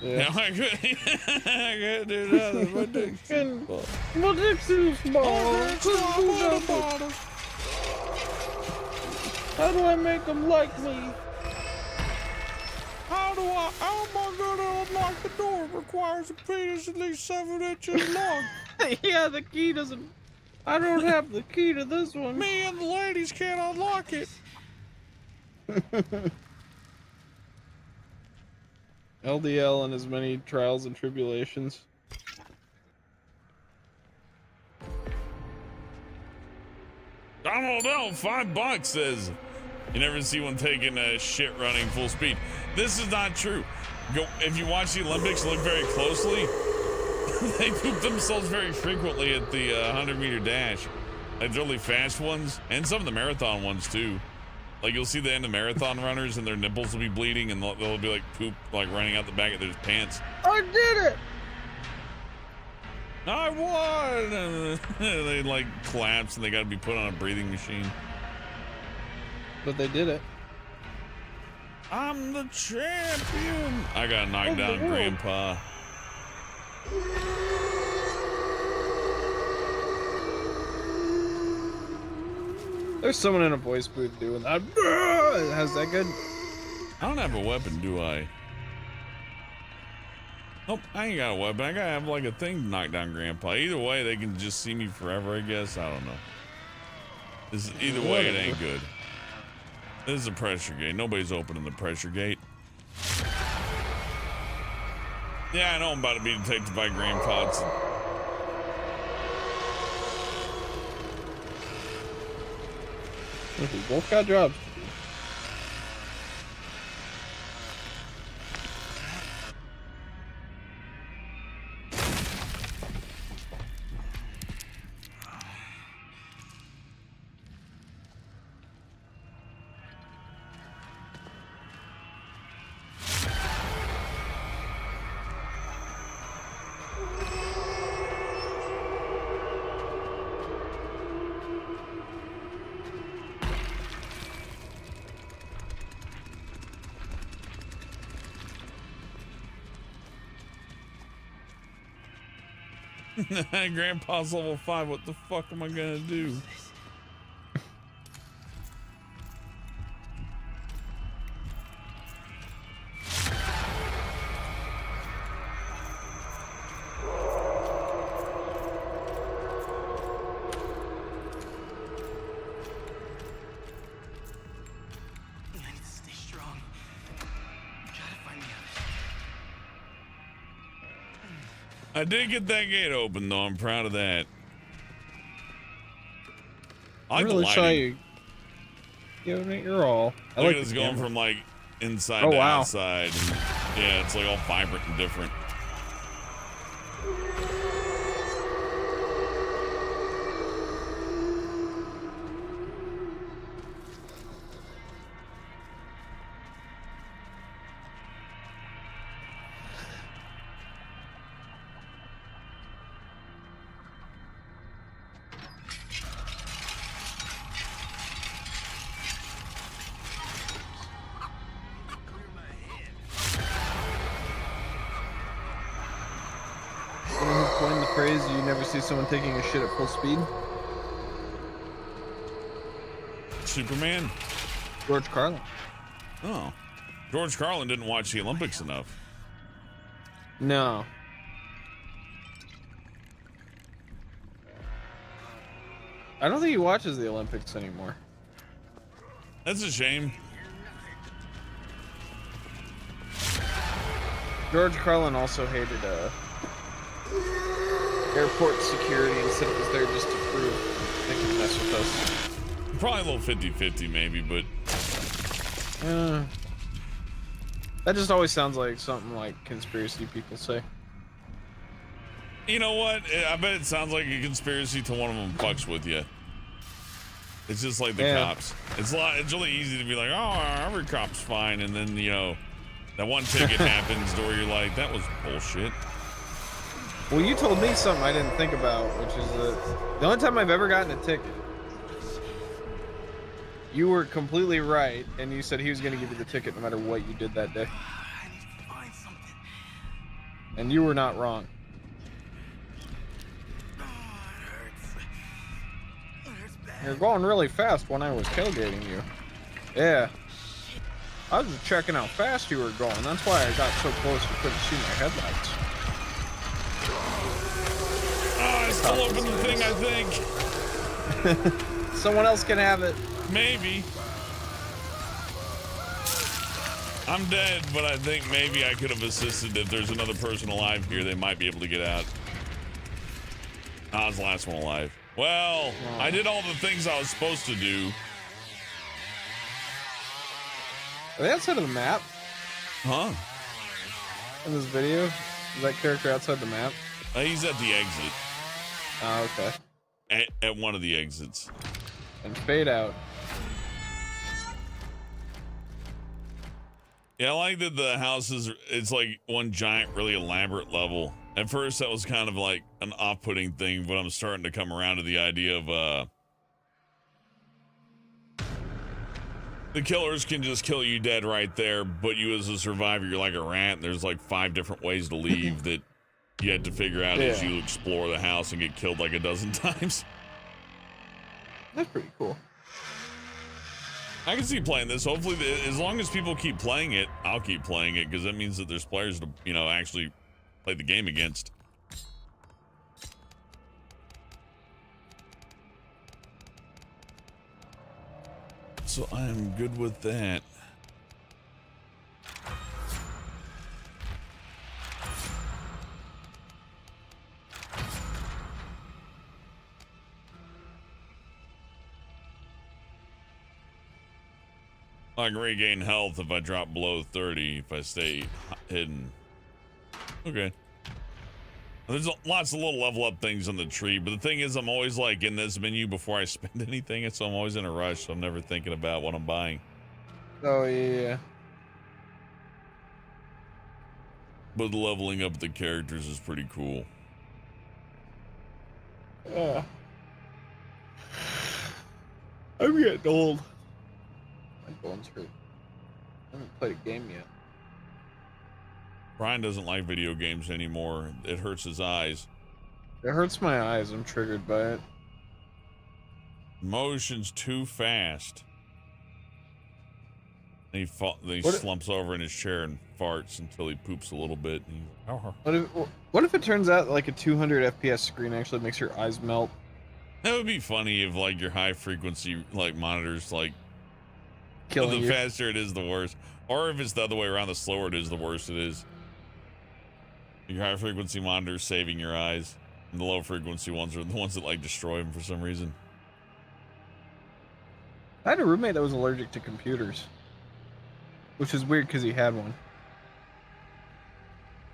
Yeah. No, I couldn't do nothing. My dick's too small. My dick's too small. How do I make them like me? How am I gonna unlock the door? It requires a penis at least 7 inches long. Yeah, the key doesn't... I don't have the key to this one. Me and the ladies can't unlock it. LDL and his many trials and tribulations. Donald L, $5 says, you never see one taking a shit running full speed. This is not true. Go, if you watch the Olympics, look very closely. They poop themselves very frequently at the 100-meter dash. Like the really fast ones, and some of the marathon ones too. Like you'll see the end of marathon runners, and their nipples will be bleeding, and they'll be like poop, like running out the back of their pants. I did it! I won! And they like collapse, and they got to be put on a breathing machine. But they did it. I'm the champion. I got knocked down, Grandpa. There's someone in a voice booth doing that. How's that good? I don't have a weapon, do I? Nope, I ain't got a weapon. I gotta have like a thing to knock down Grandpa. Either way, they can just see me forever, I guess. I don't know. Either way, it ain't good. This is a pressure gate. Nobody's opening the pressure gate. Yeah, I know I'm about to be detected by Grandpa. We both got jobs. Grandpa's level 5. What the fuck am I gonna do? I need to stay strong. Gotta find the others. I did get that gate open, though. I'm proud of that. I like really the saw lighting. you giving it your all. I Look like at this the going camera. from like inside Oh, to wow. outside. And, yeah, it's like all vibrant and different. phrase you never see someone taking a shit at full speed? Superman? George Carlin. Oh. George Carlin didn't watch the Olympics enough. No. I don't think he watches the Olympics anymore. That's a shame. George Carlin also hated airport security and said it was there just to prove they could mess with us. Probably a little 50-50 maybe, but that just always sounds like something like conspiracy people say. you know what? I bet it sounds like a conspiracy till one of them fucks with you. It's just like the cops. It's really easy to be like, oh, every cop's fine, and then, you know, that one ticket happens to where you're like, that was bullshit. Well, you told me something I didn't think about, which is that the only time I've ever gotten a ticket, you were completely right, and you said he was going to give you the ticket no matter what you did that day. I need to find something. And you were not wrong. Oh, it hurts. It hurts bad. You're going really fast when I was tailgating you. Yeah. I was just checking how fast you were going. That's why I got so close you couldn't see my headlights. Oh, I still opened the thing, I think. Someone else can have it. Maybe. I'm dead, but I think maybe I could have assisted. If there's another person alive here, they might be able to get out. I was the last one alive. Well, I did all the things I was supposed to do. Are they outside of the map Huh? in this video? Is that character outside the map? He's at the exit. Oh, okay. At one of the exits. And fade out. Yeah, I like that the house it's like one giant, really elaborate level. At first, that was kind of like an off-putting thing, but I'm starting to come around to the idea of, the killers can just kill you dead right there, but you as a survivor, you're like a rat. There's like 5 different ways to leave that you had to figure out as you explore the house and get killed like a dozen times. That's pretty cool. I can see playing this. Hopefully, as long as people keep playing it, I'll keep playing it, because that means that there's players to, you know, actually play the game against. So I am good with that. I can regain health if I drop below 30 if I stay hidden. Okay. There's lots of little level up things on the tree, but the thing is, I'm always like in this menu before I spend anything, so I'm always in a rush, so I'm never thinking about what I'm buying. Oh, yeah. But the leveling up the characters is pretty cool. Yeah. I'm getting old. My bones hurt. I haven't played a game yet. Brian doesn't like video games anymore. It hurts his eyes. It hurts my eyes. I'm triggered by it. Motion's too fast. And he slumps over in his chair and farts until he poops a little bit. And What if it turns out like a 200 FPS screen actually makes your eyes melt? That would be funny if like your high frequency like monitors like Killing the you. faster it is, the worse. Or if it's the other way around, the slower it is, the worse it is. Your high frequency monitors saving your eyes, and the low frequency ones are the ones that like destroy them for some reason. I had a roommate that was allergic to computers, which is weird because he had one.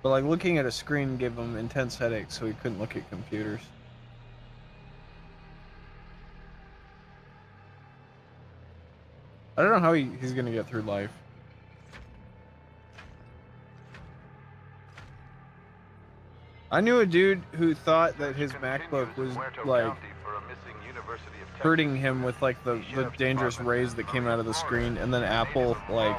But like looking at a screen gave him intense headaches, so he couldn't look at computers. I don't know how he's gonna get through life. I knew a dude who thought that his MacBook was like hurting him with like the dangerous rays that came out of the screen, and then Apple like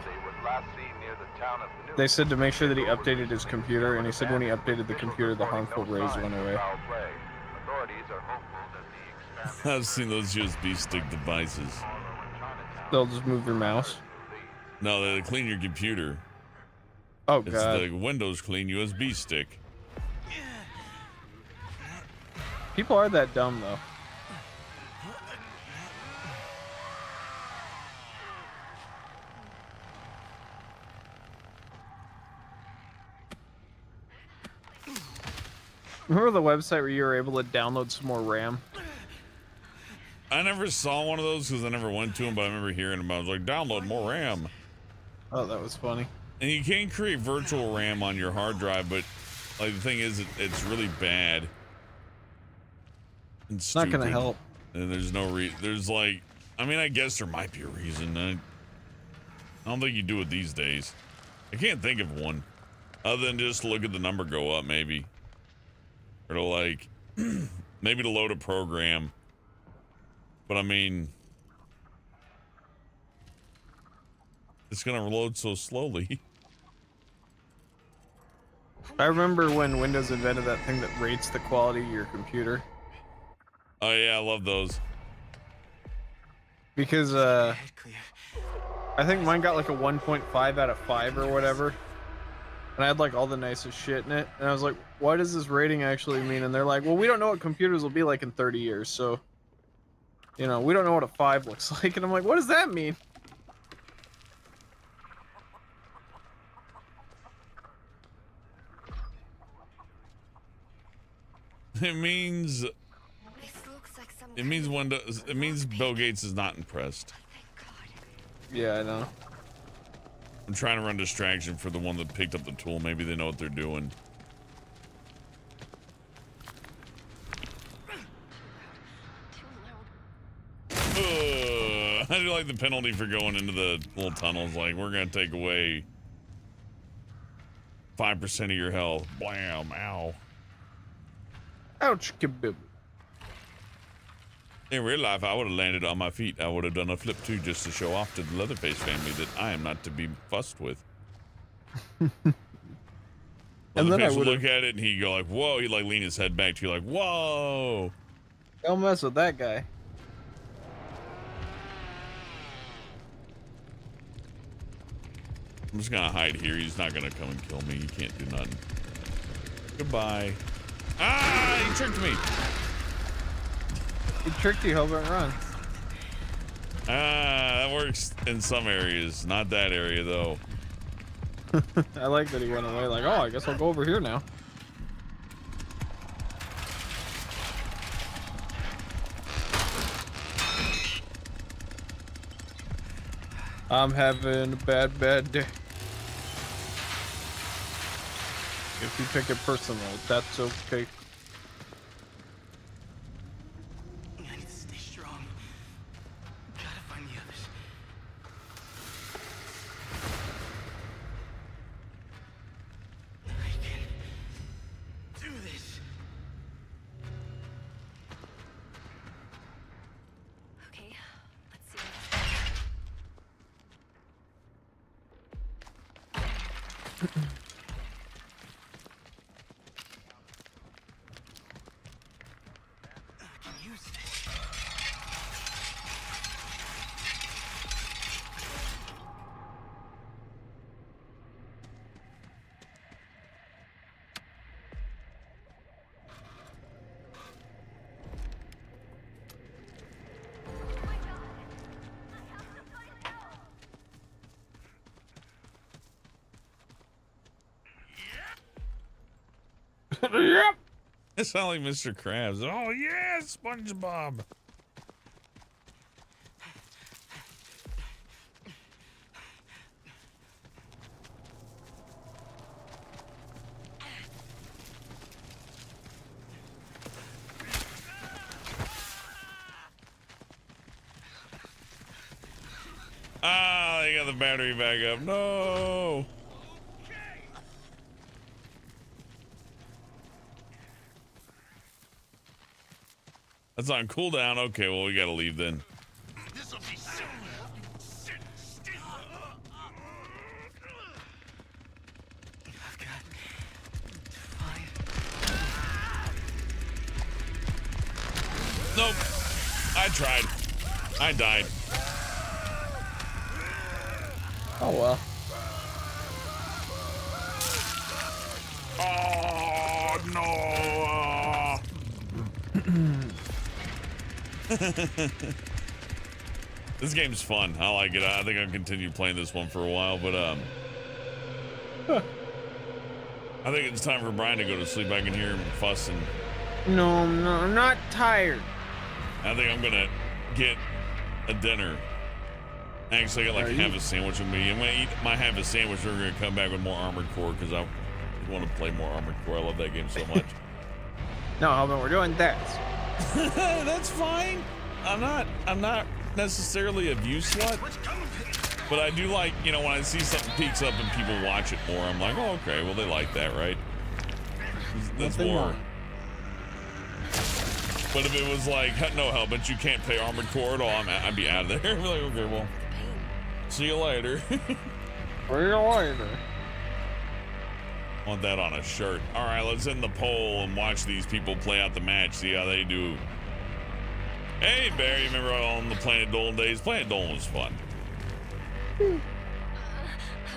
town of the They said to make sure that he updated his computer, and he said when he updated the computer, the harmful rays went away. Authorities are hopeful that the expanded I've seen those USB stick devices. They'll just move their mouse. No, they clean your computer. Oh, It's God. the Windows Clean USB stick. People are that dumb, though. Remember the website where you were able to download some more RAM? I never saw one of those because I never went to them, but I remember hearing about it. I was like, download more RAM. Oh, that was funny. And you can create virtual RAM on your hard drive, but like the thing is, it's really bad. It's not gonna help. And there's no there's like, I mean, I guess there might be a reason. I don't think you do it these days. I can't think of one, other than just look at the number go up, maybe, or to like, maybe to load a program. But I mean, it's gonna load so slowly. I remember when Windows invented that thing that rates the quality of your computer. Oh yeah, I love those. Because I think mine got like a 1.5 out of 5 or whatever. And I had like all the nicest shit in it. And I was like, what does this rating actually mean? And they're like, well, we don't know what computers will be like in 30 years. So, you know, we don't know what a 5 looks like. And I'm like, what does that mean? It means This looks like some it means Windows. It means Bill Gates is not impressed. Thank God. Yeah, I know. I'm trying to run distraction for the one that picked up the tool. Maybe they know what they're doing. I do like the penalty for going into the little tunnels. Like, we're gonna take away 5% of your health. Blam! Ow! Ouch, kibib. In real life, I would have landed on my feet. I would have done a flip too, just to show off to the Leatherface family that I am not to be fussed with. And then I Leatherface would would look at it and he'd go like, "Whoa!" He'd like lean his head back to you like, "Whoa!" Don't mess with that guy. I'm just gonna hide here. He's not gonna come and kill me. He can't do nothing. Goodbye. Ah! He tricked me. He tricked you, Hobart, run. Ah, that works in some areas. Not that area though. I like that he went away like, oh, I guess I'll go over here now. I'm having a bad day. If you take it personal, that's okay. I need to stay strong. Gotta find the others. I can do this. Okay, let's see. I can use this. Yep. It sounds like Mr. Krabs. Oh yeah, SpongeBob. Ah, they got the battery back up. No. That's on cooldown. Okay, well, we gotta leave then. This'll be soon. Sit still. Nope. I tried. I died. Oh well. Oh no! This game's fun. I like it. I think I'll continue playing this one for a while, but I think it's time for Brian to go to sleep. I can hear him fussing. No, I'm not tired. I think I'm gonna get a dinner. Actually, I got like half a sandwich with me. I'm gonna eat my half a sandwich. We're gonna come back with more Armored Core because I want to play more Armored Core. I love that game so much. No, how about we're doing that? That's fine. I'm not necessarily a view slut, but I do like, you know, when I see something peaks up and people watch it more, I'm like, oh, okay, well, they like that, right? That's more. But if it was like, no help, but you can't play Armored Core at all, I'd be out of there. I'd be like, okay, well, see you later. See you later. Want that on a shirt. All right, let's end the poll and watch these people play out the match, see how they do. Hey, Barry, remember on the Planet Dolan days? Planet Dolan was fun.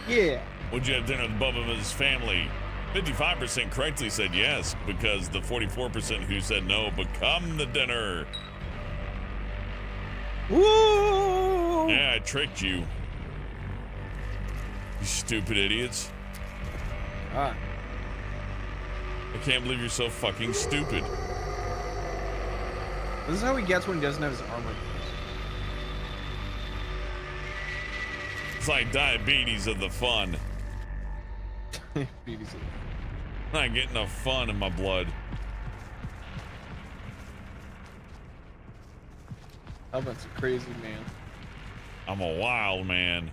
Yeah. Would you have dinner with Bubba and his family? 55% correctly said yes, because the 44% who said no become the dinner. Woo! Yeah, I tricked you. You stupid idiots. Ah. I can't believe you're so fucking stupid. This is how he gets when he doesn't have his armor. It's like diabetes of the fun. Diabetes. I'm not getting enough fun in my blood. Alvin's a crazy man. I'm a wild man.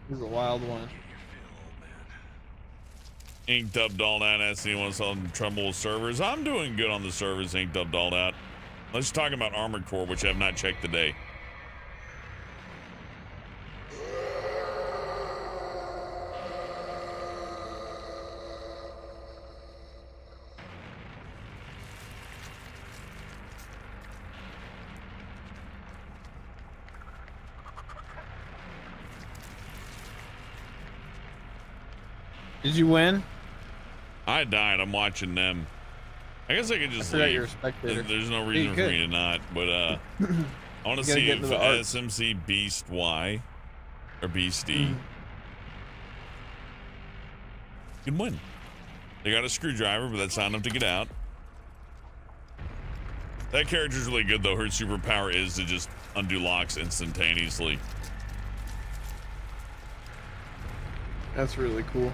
He's a wild one. Inked up, dolled out. Asked anyone some trouble with servers. I'm doing good on the servers. Inked up, dolled out. Let's talk about Armored Core, which I have not checked today. Did you win? I died. I'm watching them. I guess I could just leave. You're a spectator. There's no reason for me to not, but I want to see if SMC Beast Y or Beastie can win. They got a screwdriver, but that's not enough to get out. That character's really good, though. Her superpower is to just undo locks instantaneously. That's really cool.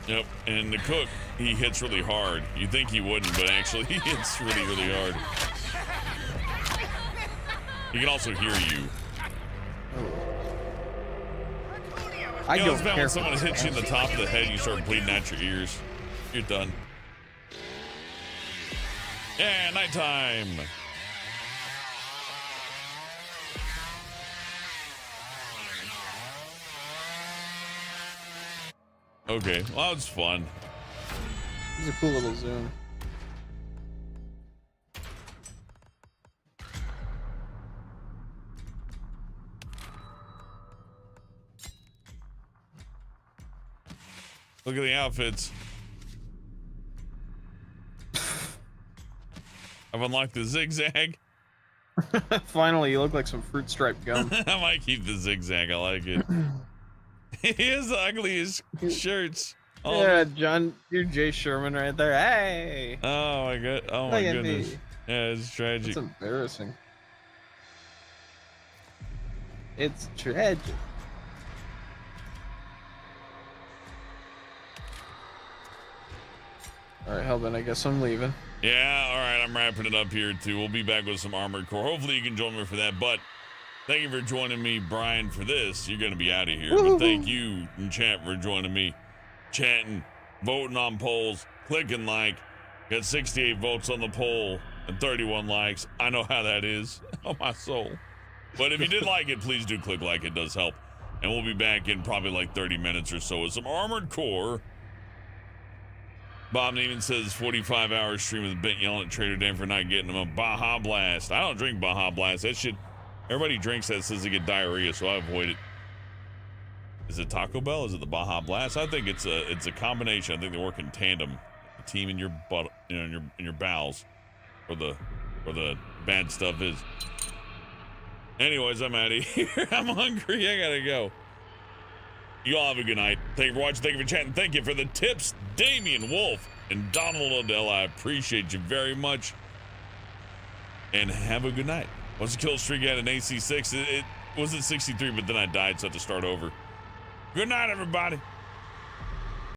Yep, and the cook, he hits really hard. You'd think he wouldn't, but actually he hits really, really hard. He can also hear you. I It's don't bad care. when someone hits you in the top of the head and you start bleeding out your ears. You're done. Yeah, nighttime. Okay, well, it's fun. It's a cool little zoom. Look at the outfits. I've unlocked the zigzag. Finally, you look like some fruit striped gum. I might keep the zigzag. I like it. He is the ugliest shirts. Oh, yeah, John, you're Jay Sherman right there. Hey. Oh my god. Oh my Look at goodness. me. Yeah, it's tragic. It's embarrassing. It's tragic. All right, Hellbent, I guess I'm leaving. Yeah, all right, I'm wrapping it up here too. We'll be back with some Armored Core. Hopefully you can join me for that, but thank you for joining me, Brian, for this. You're going to be out of here, but thank you in chat for joining me, chatting, voting on polls, clicking like. Got 68 votes on the poll and 31 likes. I know how that is. Oh, my soul. But if you did like it, please do click like. It does help. And we'll be back in probably like 30 minutes or so with some Armored Core. Bob Neiman says 45-hour stream with Bent yelling at Trader Dan for not getting him a Baja Blast. I don't drink Baja Blast. That shit, everybody drinks that, says they get diarrhea, so I avoid it. Is it Taco Bell? Is it the Baja Blast? I think it's a combination. I think they work in tandem. The team in your butt, you know, in your bowels, where the bad stuff is. Anyways, I'm out of here. I'm hungry. I gotta go. You all have a good night. Thank you for watching. Thank you for chatting. Thank you for the tips, Damian Wolf and Donald Odell. I appreciate you very much. And have a good night. What's the kill streak at an AC6? It wasn't 63, but then I died, so I had to start over. Good night, everybody.